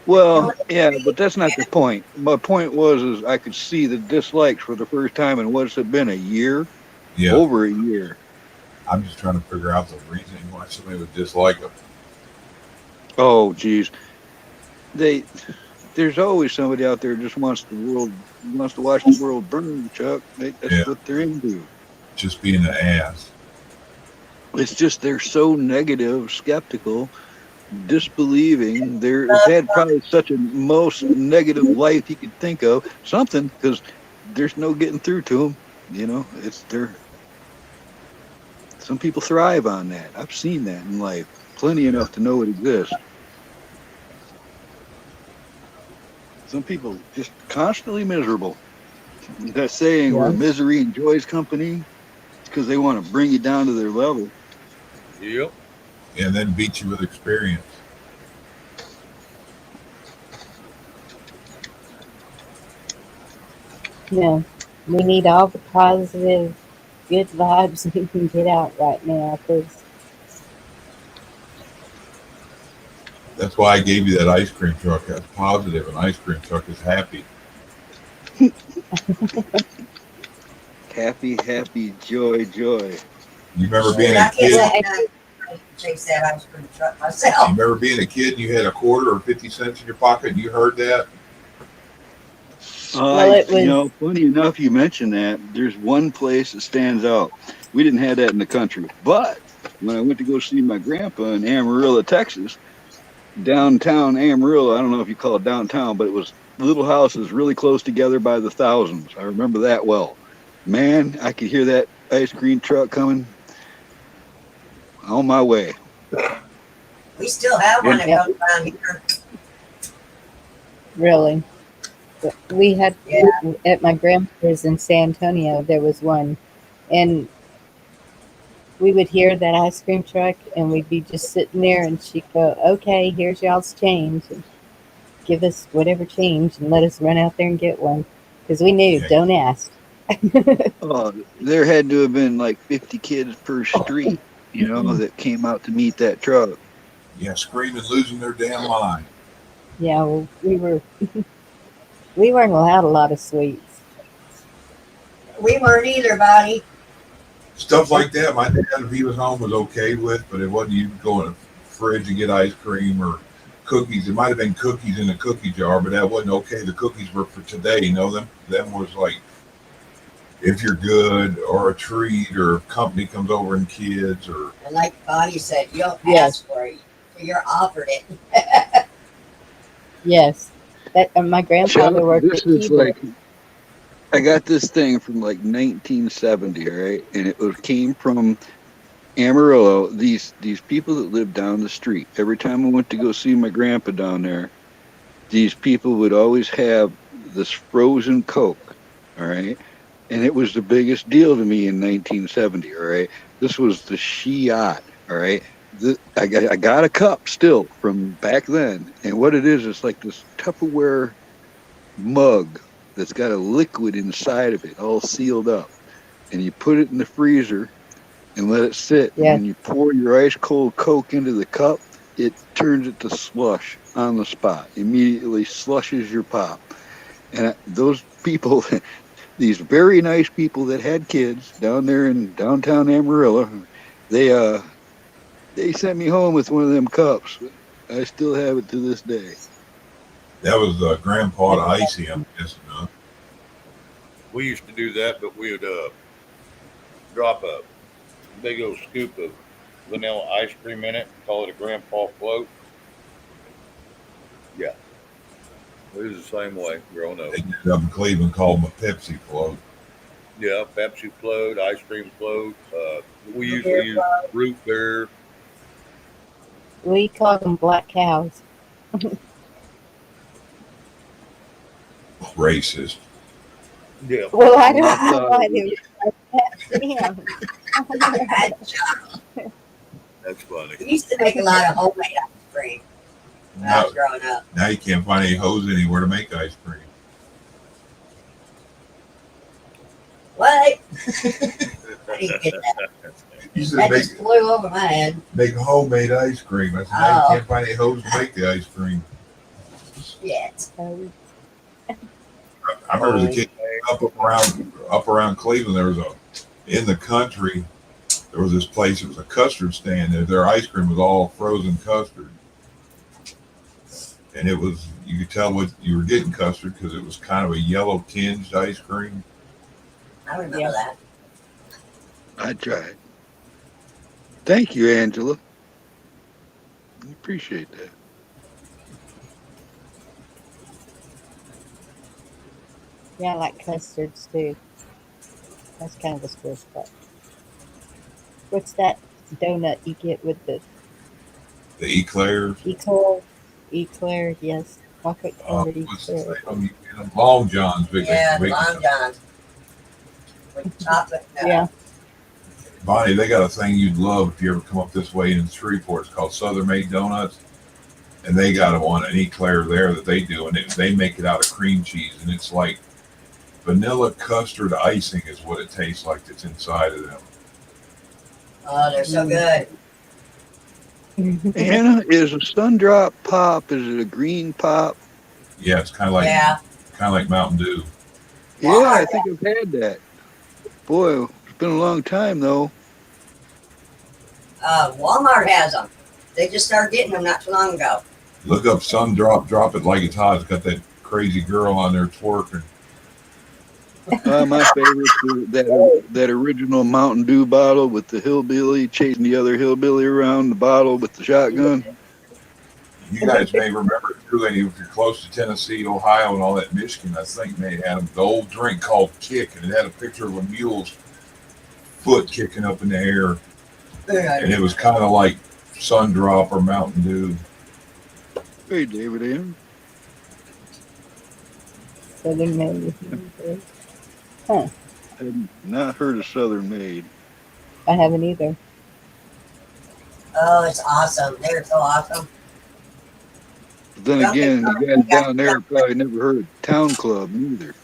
Well, yeah, but that's not the point. My point is I could see the dislikes for the first time in what's it been, a year? Yeah. Over a year. I'm just trying to figure out the reason why somebody would dislike him. Oh, geez. There's always somebody out there who just wants to watch the world burn, Chuck. That's what they're into. Just being an ass. It's just they're so negative, skeptical, disbelieving. They've had probably such a most negative life you could think of. Something, because there's no getting through to them. You know, some people thrive on that. I've seen that in life. Plenty enough to know it exists. Some people just constantly miserable. That saying where misery enjoys company, because they want to bring you down to their level. Yep. And then beat you with experience. Yeah. We need all the positive, good vibes we can get out right now, because That's why I gave you that ice cream truck. That's positive. An ice cream truck is happy. Happy, joy. You remember being a kid? Chase that ice cream truck myself. You remember being a kid and you had a quarter or 50 cents in your pocket and you heard that? You know, funny enough, you mentioned that. There's one place that stands out. We didn't have that in the country. But when I went to go see my grandpa in Amarillo, Texas, downtown Amarillo, I don't know if you call it downtown, but it was little houses really close together by the thousands. I remember that well. Man, I could hear that ice cream truck coming on my way. We still have one that goes around here. really. We had at my grandpa's in San Antonio, there was one, and we would hear that ice cream truck, and we'd be just sitting there, and she'd go, "Okay, here's y'all's change, and give us whatever change, and let us run out there and get one," because we knew, don't ask. Oh, there had to have been like 50 kids per street, you know, that came out to meet that truck. Yeah, screaming, losing their damn mind. Yeah, well, we weren't allowed a lot of sweets. We weren't either, buddy. Stuff like that, my dad, if he was home, was okay with, but it wasn't you go in the fridge and get ice cream or cookies. It might have been cookies in a cookie jar, but that wasn't okay. The cookies were for today, you know them? Them was like, if you're good, or a treat, or a company comes over and kids, or... And like Bonnie said, you don't ask for it. You're offered it. Yes. That my grandfather worked this at is Keebler. like, I got this thing from like 1970, right? And it came from Amarillo, these people that live down the street, every time I went to go see my grandpa down there, these people would always have this frozen Coke, all right? And it was the biggest deal to me in 1970, all right? This was the Shiat, all right? I got a cup still from back then. And what it is, it's like this Tupperware mug that's got a liquid inside of it, all sealed up. And you put it in the freezer and let it sit. And Yeah. when you pour your ice cold Coke into the cup, it turns it to slush on the spot. Immediately slushes your pop. And those people, these very nice people that had kids down there in downtown Amarillo, they sent me home with one of them cups. I still have it to this day. That was Grandpa to Icy, I'm guessing, huh? We used to do that, but we would drop a big old scoop of vanilla ice cream in it, call it a grandpa float. Yeah. It was the same way growing up. They did up in Cleveland, called them a Pepsi float. Yeah, Pepsi float, ice cream float. We usually use root beer. We call them black cows. Racist. Yeah. Well, I don't I know thought why it they was were like that. That's funny. We used to make a lot of homemade ice cream when I Now, was growing up. now you can't find any hose anywhere to make ice cream. What? I didn't get that. You said That make, just flew over my head. make homemade ice cream. I said, now Oh. you can't find any hose to make the ice cream. Shit. I remember as a kid up around Cleveland, there was in the country, there was this place, it was a custard stand. Their ice cream was all frozen custard. And it was, you could tell what you were getting custard because it was kind of a yellow tinged ice cream. I remember that. I tried. Thank you, Angela. I appreciate that. Yeah, I like custards too. That's kind of a sore spot. What's that donut you get with the The eclairs. eclair? Eclair, yes. Chocolate covered What's the eclair. name? You get them Long John's. Yeah, Long John's. With chocolate. Yeah. Bonnie, they got a thing you'd love if you ever come up this way in Shreveport. It's called Southern Made Donuts. And they got an eclair there that they do. And they make it out of cream cheese. And it's like vanilla custard icing is what it tastes like that's inside of them. Oh, they're so good. Anna, is a Sundrop pop, is it a green pop? Yeah, it's kind of like Mountain Dew. Yeah, I think I've had that. Boy, it's been a long time though. Walmart has them. They just started getting them not too long ago. Look up Sundrop, drop it like it's hot. It's got that crazy girl on there twerking. My favorite is that original Mountain Dew bottle with the hillbilly chasing the other hillbilly around the bottle with the shotgun. You guys may remember too, and if you're close to Tennessee, Ohio, and all that Michigan, I think they had the old drink called Kick, and it had a picture of a mule's foot kicking up in the air, and it was kind of like Sundrop or Mountain Dew. Hey, David M. Southern Made. Huh. I've not heard of Southern Made. I haven't either. Oh, it's awesome. They're so awesome. But then again, you guys down there probably never heard of Town Club either.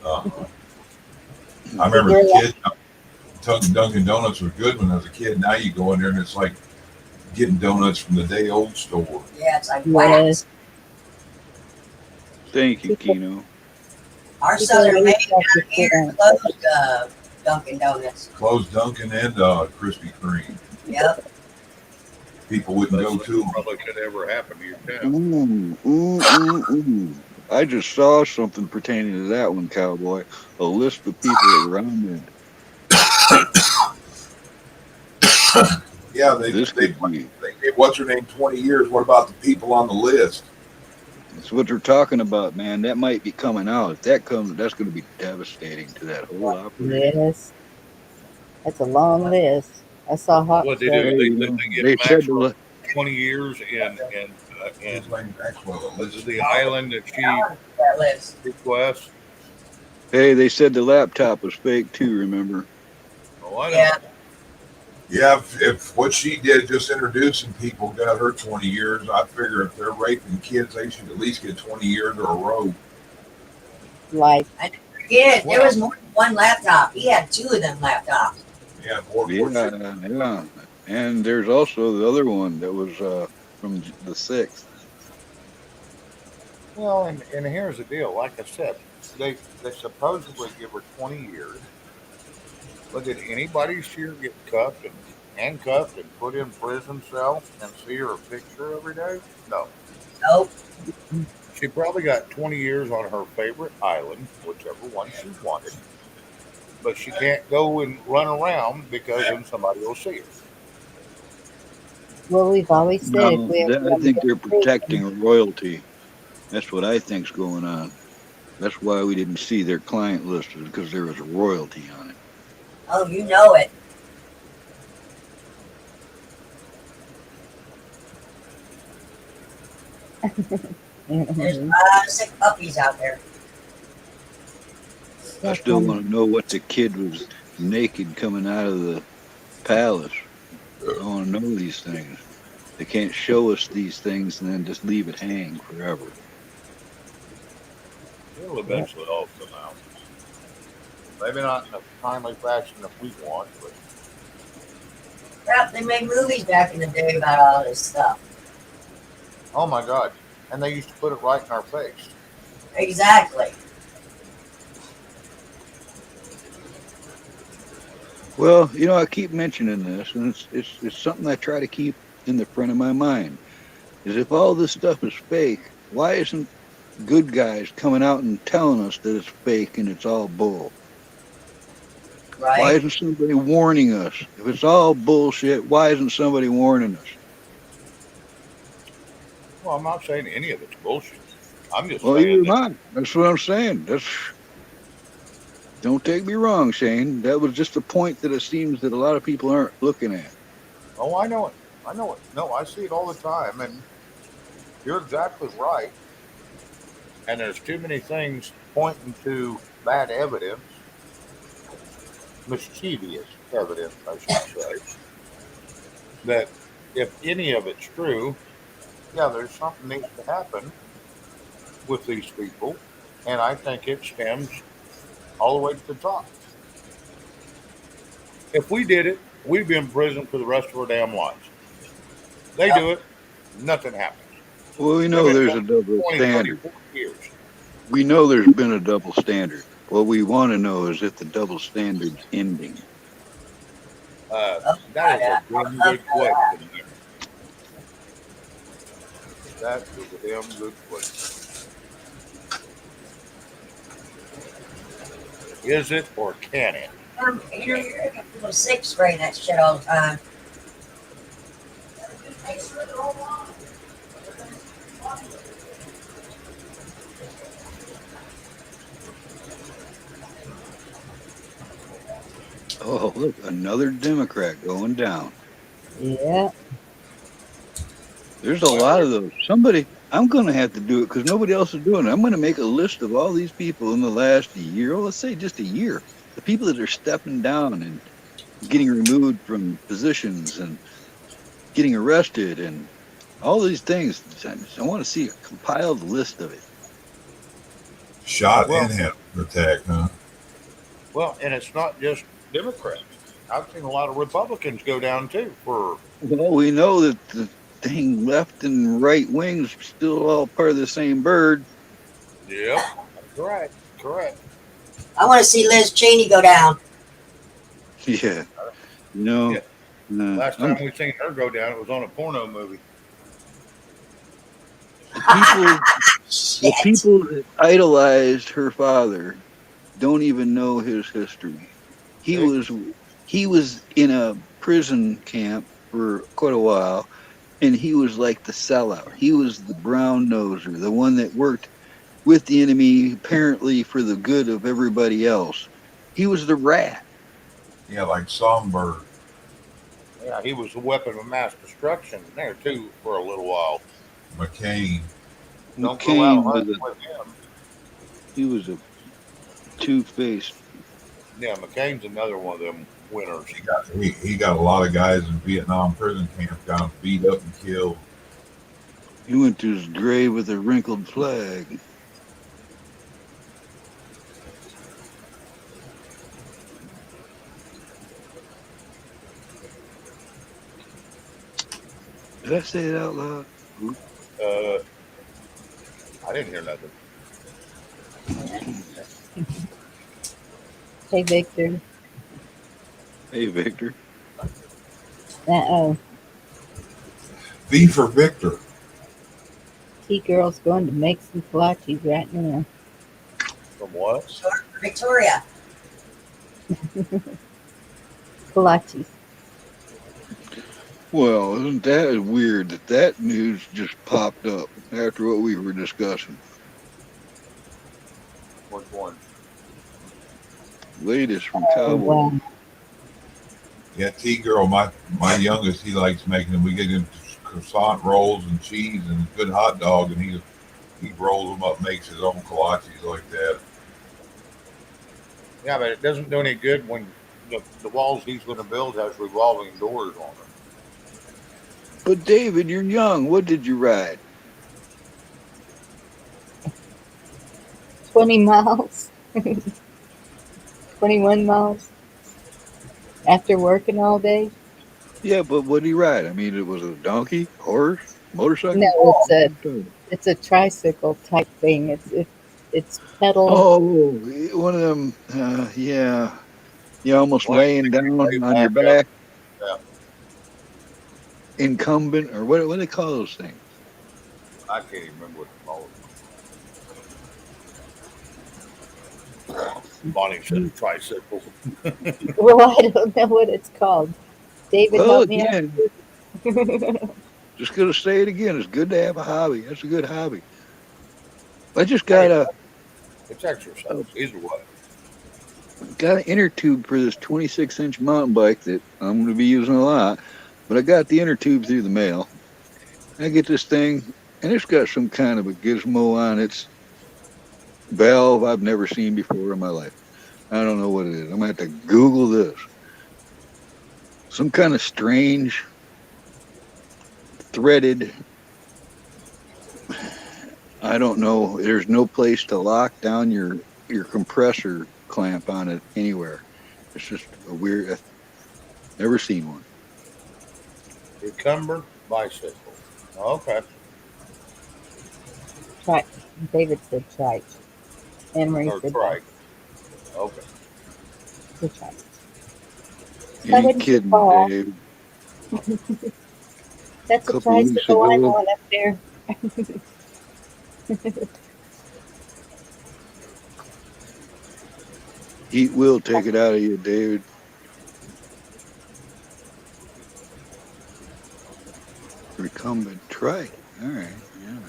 I remember as a kid, Dunkin' Donuts was good when I was a kid. Now you go in there and it's like getting donuts from the day old store. Yeah, it's like Yes. wax. Thank you, Keno. Our People Southern always Made like to down here sit closed Dunkin' Donuts. Closed Dunkin' and Krispy Kreme. Yep. People wouldn't go to them. Probably could ever happen to your town. Ooh. I just saw something pertaining to that one, Cowboy. A list of people that were on there. Yeah, They gave what's her name 20 years. What about the people on the list? That's what they're talking about, man. That might be coming out. If that comes, that's going to be devastating to that whole operation. Yes. That's a long list. I saw hot What they stuff. do? Hey, They get they said maximum 20 years in His name Maxwell. the island that she That lives. requests. They said the laptop was fake too. Remember? Oh, I know. Yeah. Yeah, if what she did just introducing people got her 20 years, I figure if they're raping kids, they should at least get 20 years or a row. Like, Yeah, there Well- was more than one laptop. He had two of them laptops. Yeah, more shit. Yeah. And there's also the other one that was from the 6th. Well, and here's the deal. Like I said, they supposedly give her 20 years. But did anybody see her get cuffed and handcuffed and put in prison cell and see her picture every day? No. Nope. She probably got 20 years on her favorite island, whichever one she wanted. But she can't go and run around because then somebody will see her. well, we've always said if No, we ever I have think a they're good prison, protecting royalty. That's what I think's going on. That's why we didn't see their client list, because there was a royalty on it. Oh, you know it. There's a lot of sick puppies out there. I still want to know what the kid was naked coming out of the palace. I want to know these things. They can't show us these things and then just leave it hang forever. It'll eventually all come out. Maybe not in a timely fashion that we want, but Crap, they made movies back in the day about all this stuff. oh my God. And they used to put it right in our face. Exactly. Well, I keep mentioning this, and it's something I try to keep in the front of my mind. Is if all this stuff is fake, why isn't good guys coming out and telling us that it's fake and it's all bull? Right? Why isn't somebody warning us? If it's all bullshit, why isn't somebody warning us? Well, I'm not saying any of it's bullshit. I'm just Well, saying you're that, not. That's what I'm saying. Don't take me wrong, Shane. That was just a point that it seems that a lot of people aren't looking at. oh, I know it. I know it. No, I see it all the time. And you're exactly right. And there's too many things pointing to bad evidence, mischievous evidence, I should say, that if any of it's true, yeah, there's something needs to happen with these people. And I think it stems all the way to the top. If we did it, we'd be in prison for the rest of our damn lives. They do it, nothing happens. Well, we They've know been there's a going double 20, 30, standard. 40 years. We know there's been a double standard. What we want to know is if the double standard's ending. That is a damn good question. That is a damn good question. Is it or can it? You're sick spraying that shit all the time. Oh, look, another Democrat going down. yeah, There's a lot of those. I'm going to have to do it because nobody else is doing it. I'm going to make a list of all these people in the last year, let's say just a year, the people that are stepping down and getting removed from positions and getting arrested and all these things. I want to see a compiled list of it. Shot Well- and head attack, huh? Well, and it's not just Democrats. I've seen a lot of Republicans go down too for Well, we know that the thing left and right wings still all part of the same bird. yep. Correct. Correct. I want to see Liz Cheney go down. Yeah. Yeah. Last I'm- time we seen her go down, it was on a porno movie. the Shit. people that idolized her father don't even know his history. He was in a prison camp for quite a while, and he was like the sellout. He was the brown noser, the one that worked with the enemy apparently for the good of everybody else. He was the rat. Yeah, like Songbird. Yeah, he was a weapon of mass destruction there too for a little while. McCain. Don't go out McCain was hunting a with him. he was a two-faced. Yeah, McCain's another one of them winners. He got a lot of guys in Vietnam prison camp got beat up and killed. He went to his grave with a wrinkled flag. Did I say it out loud? Oop. Uh, I didn't hear nothing. Hey, Victor. Hey, Victor. Oh, V for Victor. T-Girl's going to make some kolaches right now. From what? Short for Victoria. Kolaches. Well, isn't that weird that news just popped up after what we were discussing? Which one? Latest from Oh, Cowboy. wow. Yeah, T girl, my youngest, he likes making them. We get him croissant rolls and cheese and good hot dog, and he rolls them up, makes his own kolaches like that. Yeah, but it doesn't do any good when the walls he's going to build has revolving doors on them. But David, you're young. What did you ride? 20 miles. 21 miles. After working all day. Yeah, but what did he ride? I mean, it was a donkey, horse, motorcycle. No, it's a tricycle type thing. It's pedal. Oh, one of them. Yeah, you almost Well, laying down lay on your back up. back, Yeah, incumbent, or what do they call those things? I can't even remember what it's called. Bonnie said a tricycle. Well, I don't know what it's called. David, Well, help me out. again, just gonna say it again. It's good to have a hobby. That's a good hobby. I just got Hey, a it's exercise, either way. got an inner tube for this 26-inch mountain bike that I'm going to be using a lot. But I got the inner tube through the mail. I get this thing, and it's got some kind of a gizmo on its valve I've never seen before in my life. I don't know what it is. I'm going to have to Google this. Some kind of strange threaded, I don't know. There's no place to lock down your compressor clamp on it anywhere. It's just a weird. I've never seen one. Recumbent bicycle. Okay. Trike. David said trike. Anne Marie Or said trike. Okay. the trike. You That ain't wouldn't kidding, fall. Dave. That's a Couple weeks tricycle I'm ago, on up there. heat will take it out of you, David. Recumbent trike. All right. Yeah.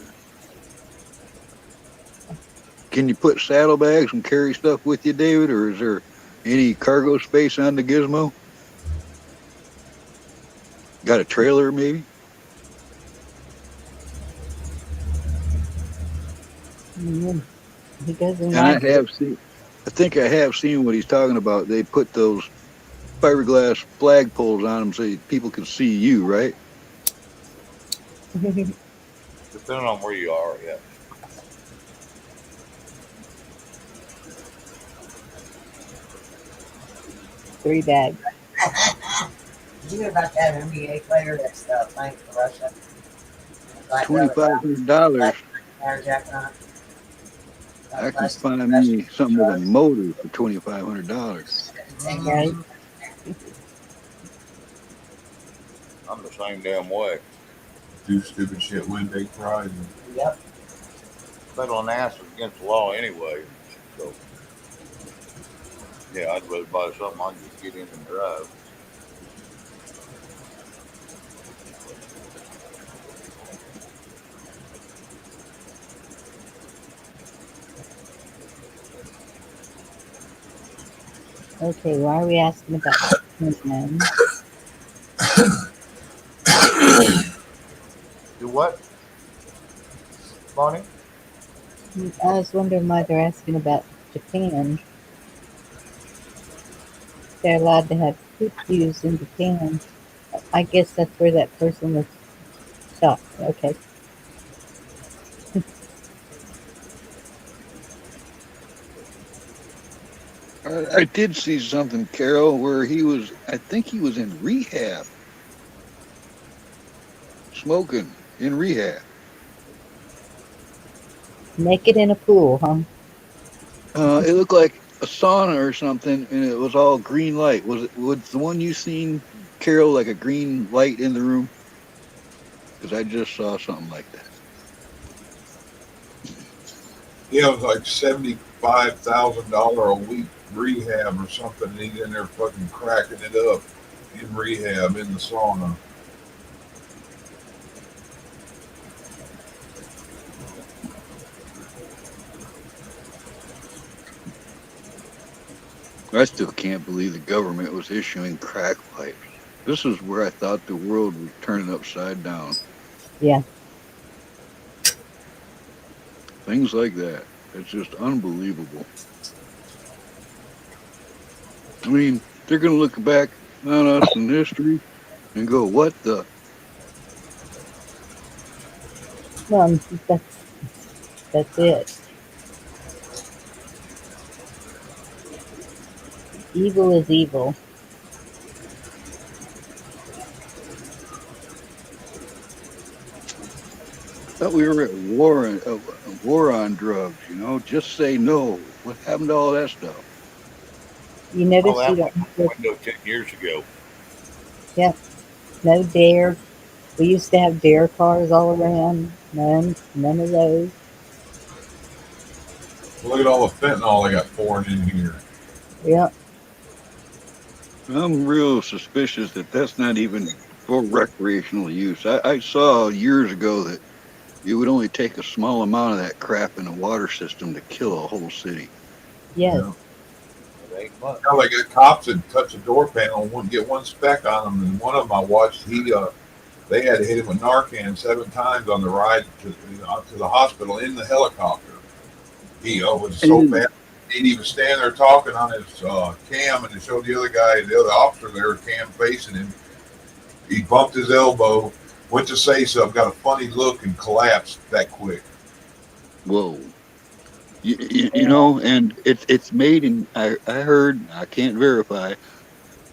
Can you put saddlebags and carry stuff with you, David, or is there any cargo space on the gizmo? Got a trailer, maybe? Mm, he doesn't And I like it. have seen. I think I have seen what he's talking about. They put those fiberglass flagpoles on them so people can see you, right? Depending on where you are, yeah. Three bags. Did you hear about that NBA player that's playing for Russia? Black $2,500. jacket on. I can find me something with a motor for $2,500. Right? I'm the same damn way. Do stupid shit, win big prizes. Yep. Federal ass is against the law anyway. So, yeah, I'd rather buy something I can just get in and drive. Okay, why are we asking about Clinton? what, Bonnie? I was wondering why they're asking about Japan. They're allowed to have poop views in Japan. I guess that's where that person was shot. Okay. I did see something, Carol, where I think he was in rehab, smoking in rehab. Naked in a pool, huh? It looked like a sauna or something, and it was all green light. Was the one you seen, Carol, like a green light in the room? Because I just saw something like that. Yeah, it was like $75,000 a week rehab or something. And he's in there fucking cracking it up in rehab in the sauna. I still can't believe the government was issuing crack pipes. This is where I thought the world was turning upside down. Yeah. Things like that. It's just unbelievable. I mean, they're going to look back on us in history and go, what the? Well, that's it. Evil is evil. Thought we were at war on drugs, just say no. What happened to all that stuff? You Oh, notice that you went don't out have the to, window 10 years ago. yep, no dare. We used to have dare cars all around. None of those. Look at all the fentanyl they got pouring in here. Yep. I'm real suspicious that that's not even for recreational use. I saw years ago that it would only take a small amount of that crap in a water system to kill a whole city. Yes. Yeah. It ain't much. Now they got cops that touch a door panel and wouldn't get one speck on them. And one of them I watched, they had to hit him with Narcan 7 times on the ride to the hospital in the helicopter. He was so bad. He was standing there talking on his cam, and it showed the other officer there, cam facing him. He bumped his elbow, went to say something, got a funny look, and collapsed that quick. Whoa. And it's made in, I heard, I can't verify,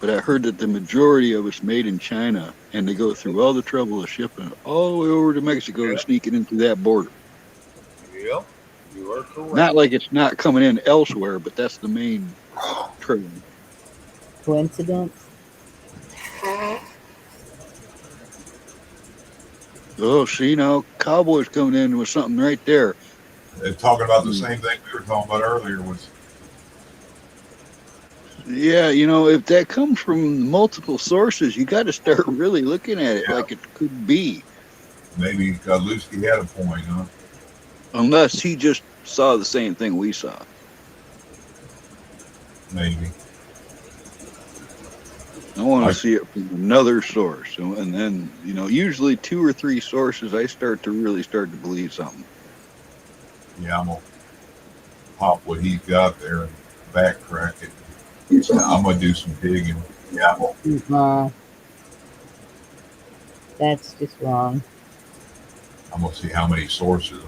but I heard that the majority of it's made in China, and they go through all the trouble of shipping it all the way over to Mexico to sneak it into that border. Yep, you are correct. Not like it's not coming in elsewhere, but that's the main trade. Coincidence? Oh, see now, Cowboys coming in with something right there. They're talking about the same thing we were talking about earlier. Yeah, if that comes from multiple sources, you got to start really looking at it like it could be. Maybe Godlewski had a point, huh? Unless he just saw the same thing we saw. Maybe. I want to see it from another source. And then, usually 2 or 3 sources, I start to believe something. Yeah, I'm going to pop what he's got there and backtrack it. I'm going to do some digging. Yeah. That's just wrong. I'm going to see how many sources.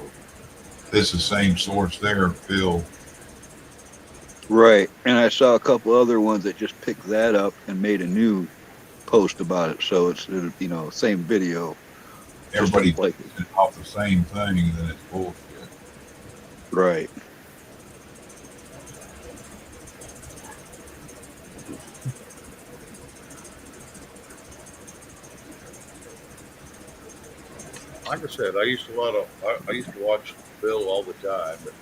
This is the same source there, Phil. Right. And I saw a couple other ones that just picked that up and made a new post about it. So it's, same video. Everybody like it off the same thing, then it's bullshit. Right. Like I said, I used to watch Bill all the time. But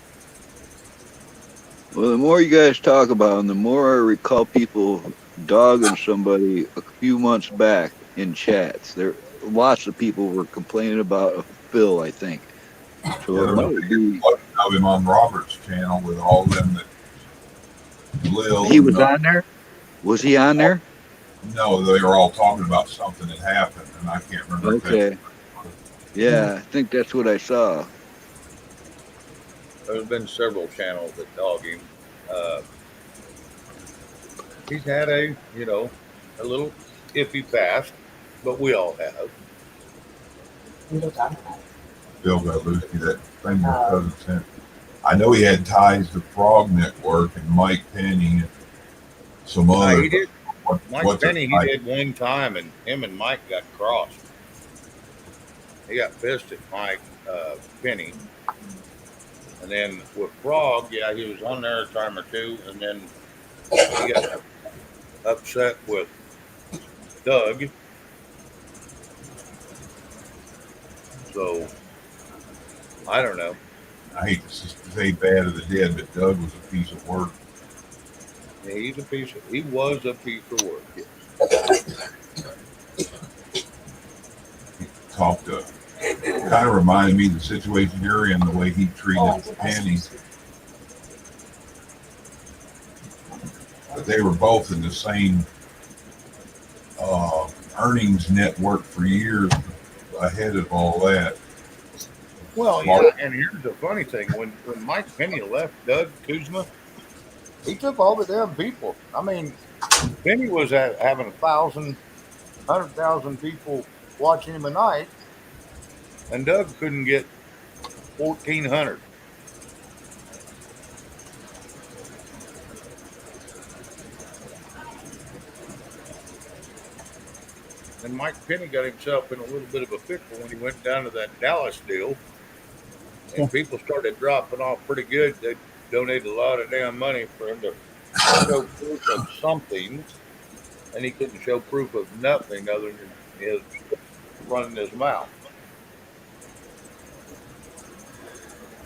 well, the more you guys talk about him, the more I recall people dogging somebody a few months back in chats. There, lots of people were complaining about Phil, I think. So it might be of him on Robert's channel with all them that Lil. He was on there. Was he on there? No, they were all talking about something that happened, and I can't remember. Okay. Yeah, I think that's what I saw. There's been several channels that dog him. Uh, he's had a little iffy past, but we all have. We were talking about it. Bill got loose. That thing my cousin sent. I know he had ties to Frog Network and Mike Penny and some He others. did. Mike What's it Penny, he like? did one time, and him and Mike got crossed. He got pissed at Mike Penny, and then with Frog, yeah, he was on there a time or two, and then he got upset with Doug. So I don't know. I hate to say bad of the dead, but Doug was a piece of work. Yeah, he was a piece of work. Yes. He talked to, kind of reminded me of the situation you're in, the way he treated Penny. But they were both in the same earnings network for years ahead of all that. Well, yeah, and here's the funny thing: when Mike Penny left Doug Kuzma, he took all the damn people. I mean, Penny was having 100,000 people watching him a night, and Doug couldn't get 1,400. And Mike Penny got himself in a little bit of a pickle when he went down to that Dallas deal, and people started dropping off pretty good. They donated a lot of damn money for him to show proof of something, and he couldn't show proof of nothing other than his running his mouth.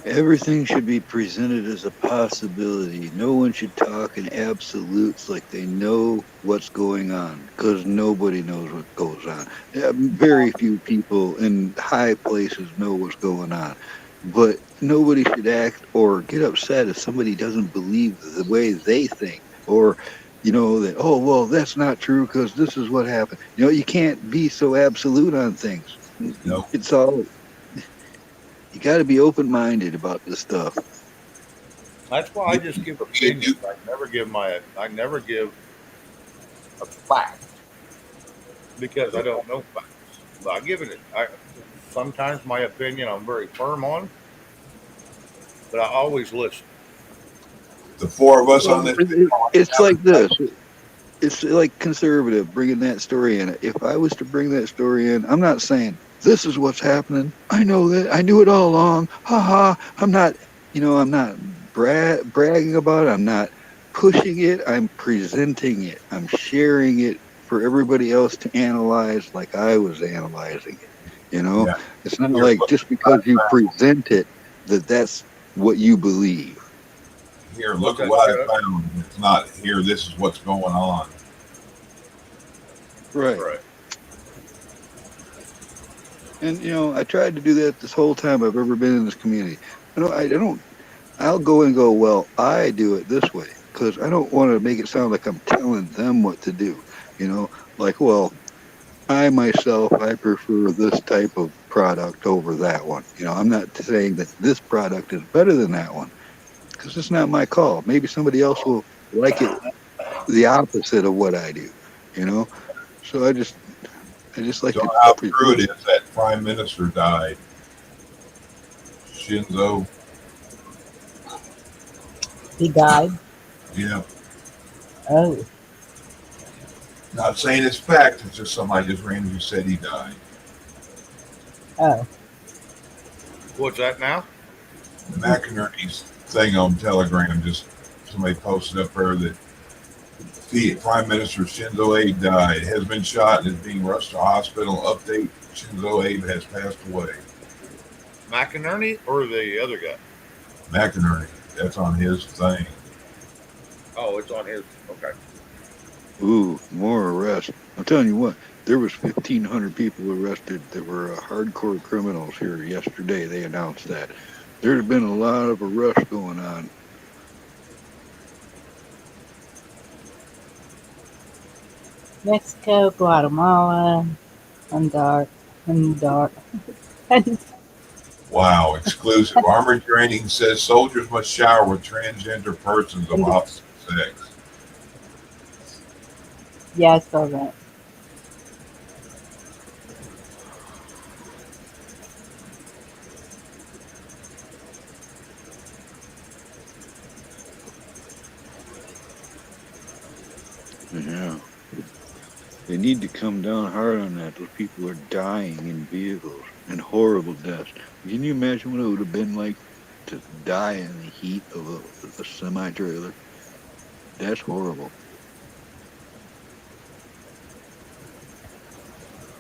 Everything should be presented as a possibility. No one should talk in absolutes like they know what's going on, because nobody knows what goes on. Very few people in high places know what's going on. But nobody should act or get upset if somebody doesn't believe the way they think, or that, oh, well, that's not true because this is what happened. You can't be so absolute on things. No. It's all, you got to be open-minded about this stuff. That's why I just give opinions. I never give a fact because I don't know facts. But I give it. Sometimes my opinion I'm very firm on, but I always listen. The four of us on this. It's like this. It's like conservative bringing that story in. If I was to bring that story in, I'm not saying this is what's happening. I know that. I knew it all along. Ha ha. I'm not bragging about it. I'm not pushing it. I'm presenting it. I'm sharing it for everybody else to analyze like I was analyzing it. Yeah. It's not like just because you present it that's what you believe. Here, look at what I found. It's not here. This is what's going on. Right. And I tried to do that this whole time I've ever been in this community. I'll go and go, well, I do it this way, because I don't want to make it sound like I'm telling them what to do. Like, well, I myself, I prefer this type of product over that one. I'm not saying that this product is better than that one, because it's not my call. Maybe somebody else will like it the opposite of what I do. So I just like So to. how true it is that Prime Minister died? Shinzo. He died. Yeah. Oh, Not saying it's fact. It's just somebody just randomly said he died. oh. What's that now? McInerney's thing on Telegram, just somebody posted up there that the Prime Minister Shinzo Abe died, has been shot and is being rushed to hospital. Update: Shinzo Abe has passed away. McInerney or the other guy? McInerney. That's on his thing. Oh, it's on his. Okay. Ooh, more arrests. I'm telling you what, there was 1,500 people arrested that were hardcore criminals here yesterday. They announced that. There's been a lot of arrests going on. Mexico, Guatemala, Honduras, Wow, exclusive. Armor training says soldiers must shower with transgender persons of opposite sex. Yeah, I saw that. Yeah. They need to come down hard on that. Those people are dying in vehicles and horrible deaths. Can you imagine what it would have been like to die in the heat of a semi trailer? That's horrible.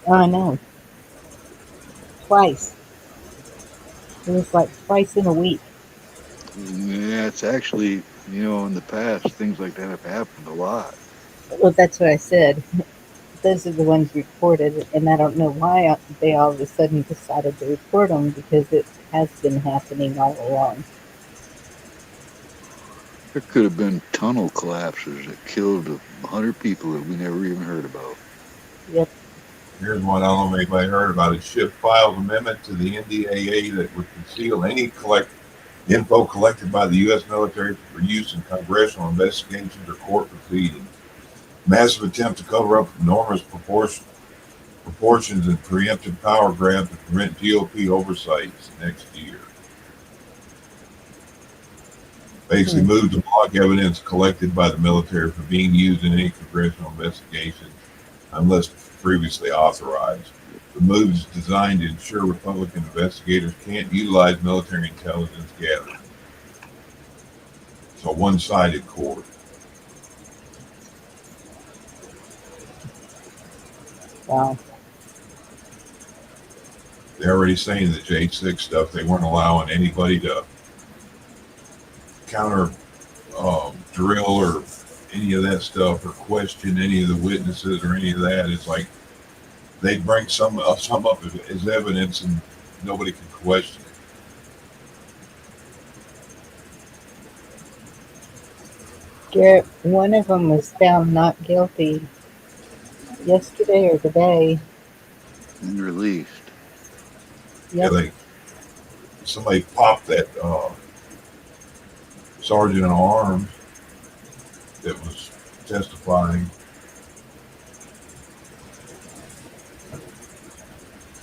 Oh, I know. Twice. It was like twice in a week. Yeah, it's actually, in the past, things like that have happened a lot. Well, that's what I said. Those are the ones reported, and I don't know why they all of a sudden decided to report them because it has been happening all along. There could have been tunnel collapses that killed 100 people that we never even heard about. Yep. Here's one I don't know if anybody heard about. It SHIP files amendment to the NDAA that would conceal any info collected by the U.S. military for use in congressional investigations or court proceedings. Massive attempt to cover up enormous proportions and preemptive power grab to prevent GOP oversights next year. Basically moved to block evidence collected by the military for being used in any congressional investigation unless previously authorized. The move is designed to ensure Republican investigators can't utilize military intelligence gathering. It's a one-sided court. Wow. They're already saying the J6 stuff, they weren't allowing anybody to counter drill or any of that stuff or question any of the witnesses or any of that. It's like they bring some up as evidence and nobody can question it. Garrett, one of them was found not guilty yesterday or today. And released. Yep. Yeah, somebody popped that sergeant in arms that was testifying.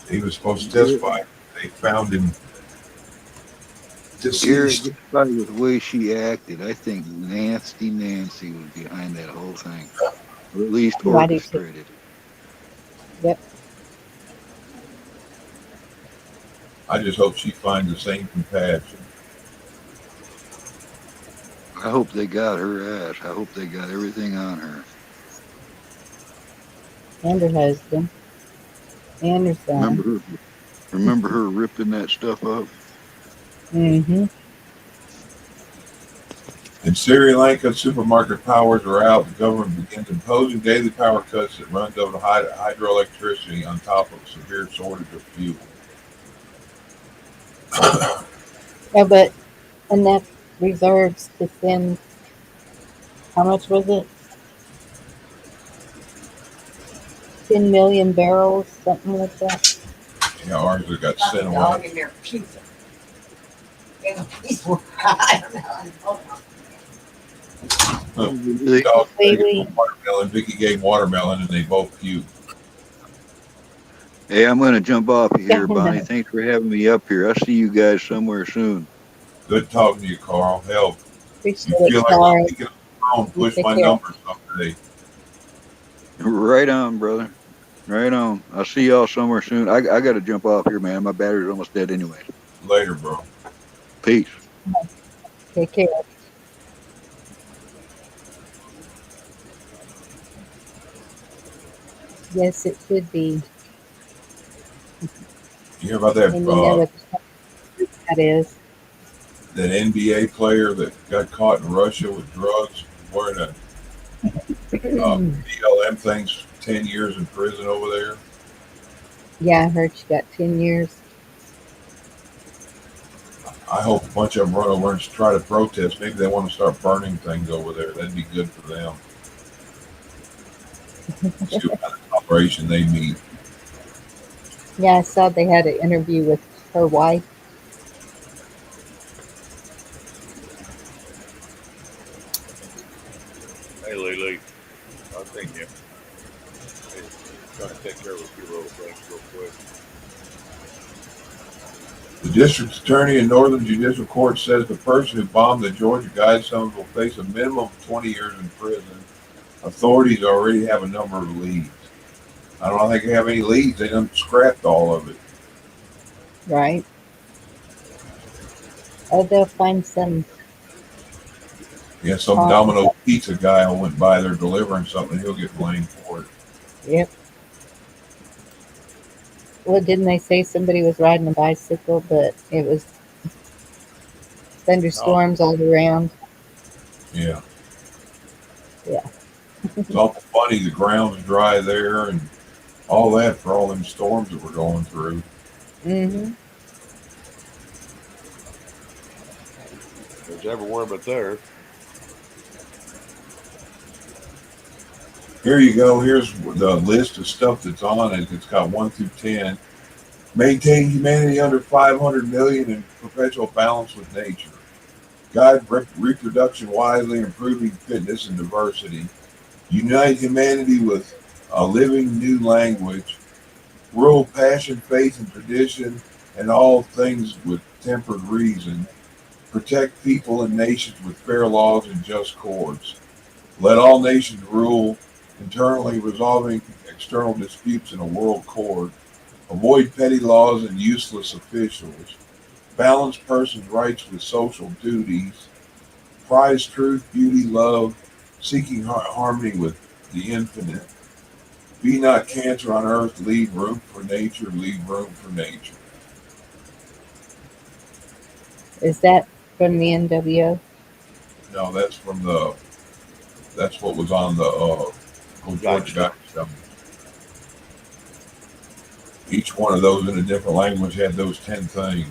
He was supposed to testify. They found him deceased. Garrett, by the way she acted, I think Nasty Nancy was behind that whole thing, or at least Why do you say- orchestrated it. Yep. I just hope she finds the same compassion. I hope they got her ass. I hope they got everything on her. And her husband. And her son. Remember her ripping that stuff up? Mm-hmm. In Sri Lanka, supermarket powers are out. The government begins imposing daily power cuts that run over hydroelectricity on top of a severe shortage of fuel. Yeah, but enough reserves to send, how much was it? 10 million barrels, something like that. Yeah, ours have got sent Dog away. in there puking. In a piece of, I don't know. Dog Wait. watermelon. Vicky gave watermelon, and they both puked. Hey, I'm going to jump off of here, Yeah. Bonnie. Thanks for having me up here. I'll see you guys somewhere soon. Good talking to you, Carl. Hell, Appreciate you it, feel like Carl. speaking on the phone, push Take my care. number someday. Right on, brother. Right on. I'll see y'all somewhere soon. I got to jump off here, man. My battery's almost dead anyway. Later, bro. Peace. Take care. Yes, it should be. You hear about that And you know what that is. that NBA player that got caught in Russia with drugs, wearing a BLM things, 10 years in prison over there? Yeah, I heard she got 10 years. I hope a bunch of them run over and try to protest. Maybe they want to start burning things over there. That'd be good for them. See what kind of operation they meet. Yeah, I saw they had an interview with her wife. Hey, Lily, I seen you. Hey, trying to take care of a few little things real quick. The district attorney in Northern Judicial Court says the person who bombed the Georgia Guidestones will face a minimum of 20 years in prison. Authorities already have a number of leads. I don't think they have any leads. They done scrapped all of it. Right. Oh, they'll find some. Yeah, some Con- Domino pizza guy who went by there delivering something. He'll get blamed for it. Yep. Well, didn't they say somebody was riding a bicycle, but it was Oh, thunderstorms all around? Yeah. Yeah. It's awful funny. The ground's dry there and all that for all them storms that we're going through. Mm-hmm. it's everywhere but there. Here you go. Here's the list of stuff that's on it. It's got 1 through 10. Maintain humanity under 500 million in perpetual balance with nature. Guide reproduction wisely, improving fitness and diversity. Unite humanity with a living new language. Rule passion, faith, and tradition, and all things with tempered reason. Protect people and nations with fair laws and just courts. Let all nations rule, internally resolving external disputes in a world court. Avoid petty laws and useless officials. Balance persons' rights with social duties. Prize truth, beauty, love, seeking harmony with the infinite. Be not cancer on earth, leave room for nature, leave room for nature. Is that from the NWO? No, that's what was on the Georgia Guidestone. Guidestone. Each one of those in a different language had those 10 things.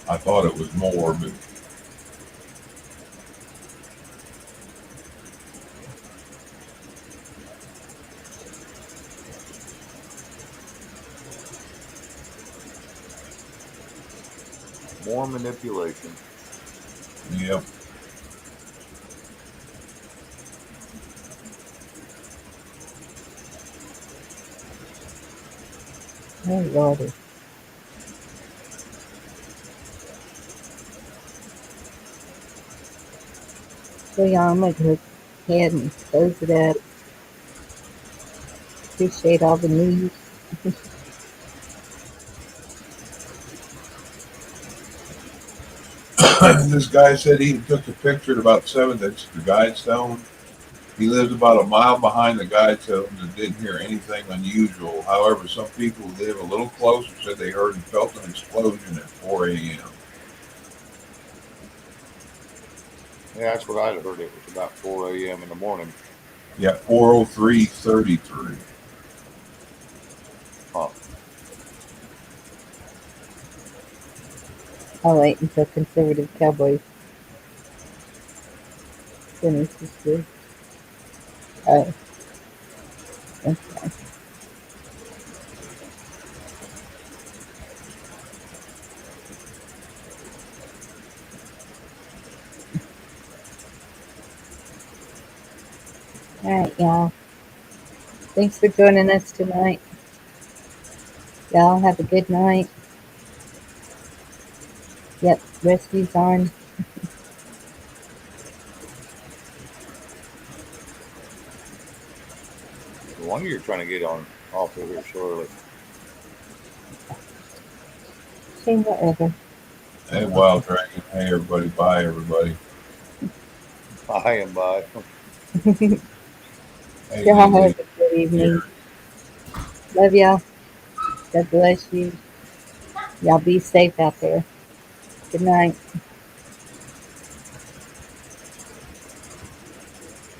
I thought it was more, but More manipulation. yeah. Oh, Lordy. So, yeah, I'm going to go ahead and close it up. Appreciate all the news. This guy said he took a picture at about 7. That's the Guidestone. He lives about a mile behind the Guidestones and didn't hear anything unusual. However, some people who live a little closer said they heard and felt an explosion at 4 a.m. Yeah, that's what I'd heard. It was about 4 a.m. in the morning. Yeah, 4:03:33. Huh. I'll wait until Conservative Cowboy finishes this. Oh, okay. All right, y'all. Thanks for joining us tonight. Y'all have a good night. Yep, rescue's on. No wonder you're trying to get on off of here so early. See whatever. Hey, Wild Dragon. Hey, everybody. Bye, everybody. By and by. Hey, Y'all Lily. have a good evening. Here. Love y'all. God bless you. Y'all be safe out there. Good night.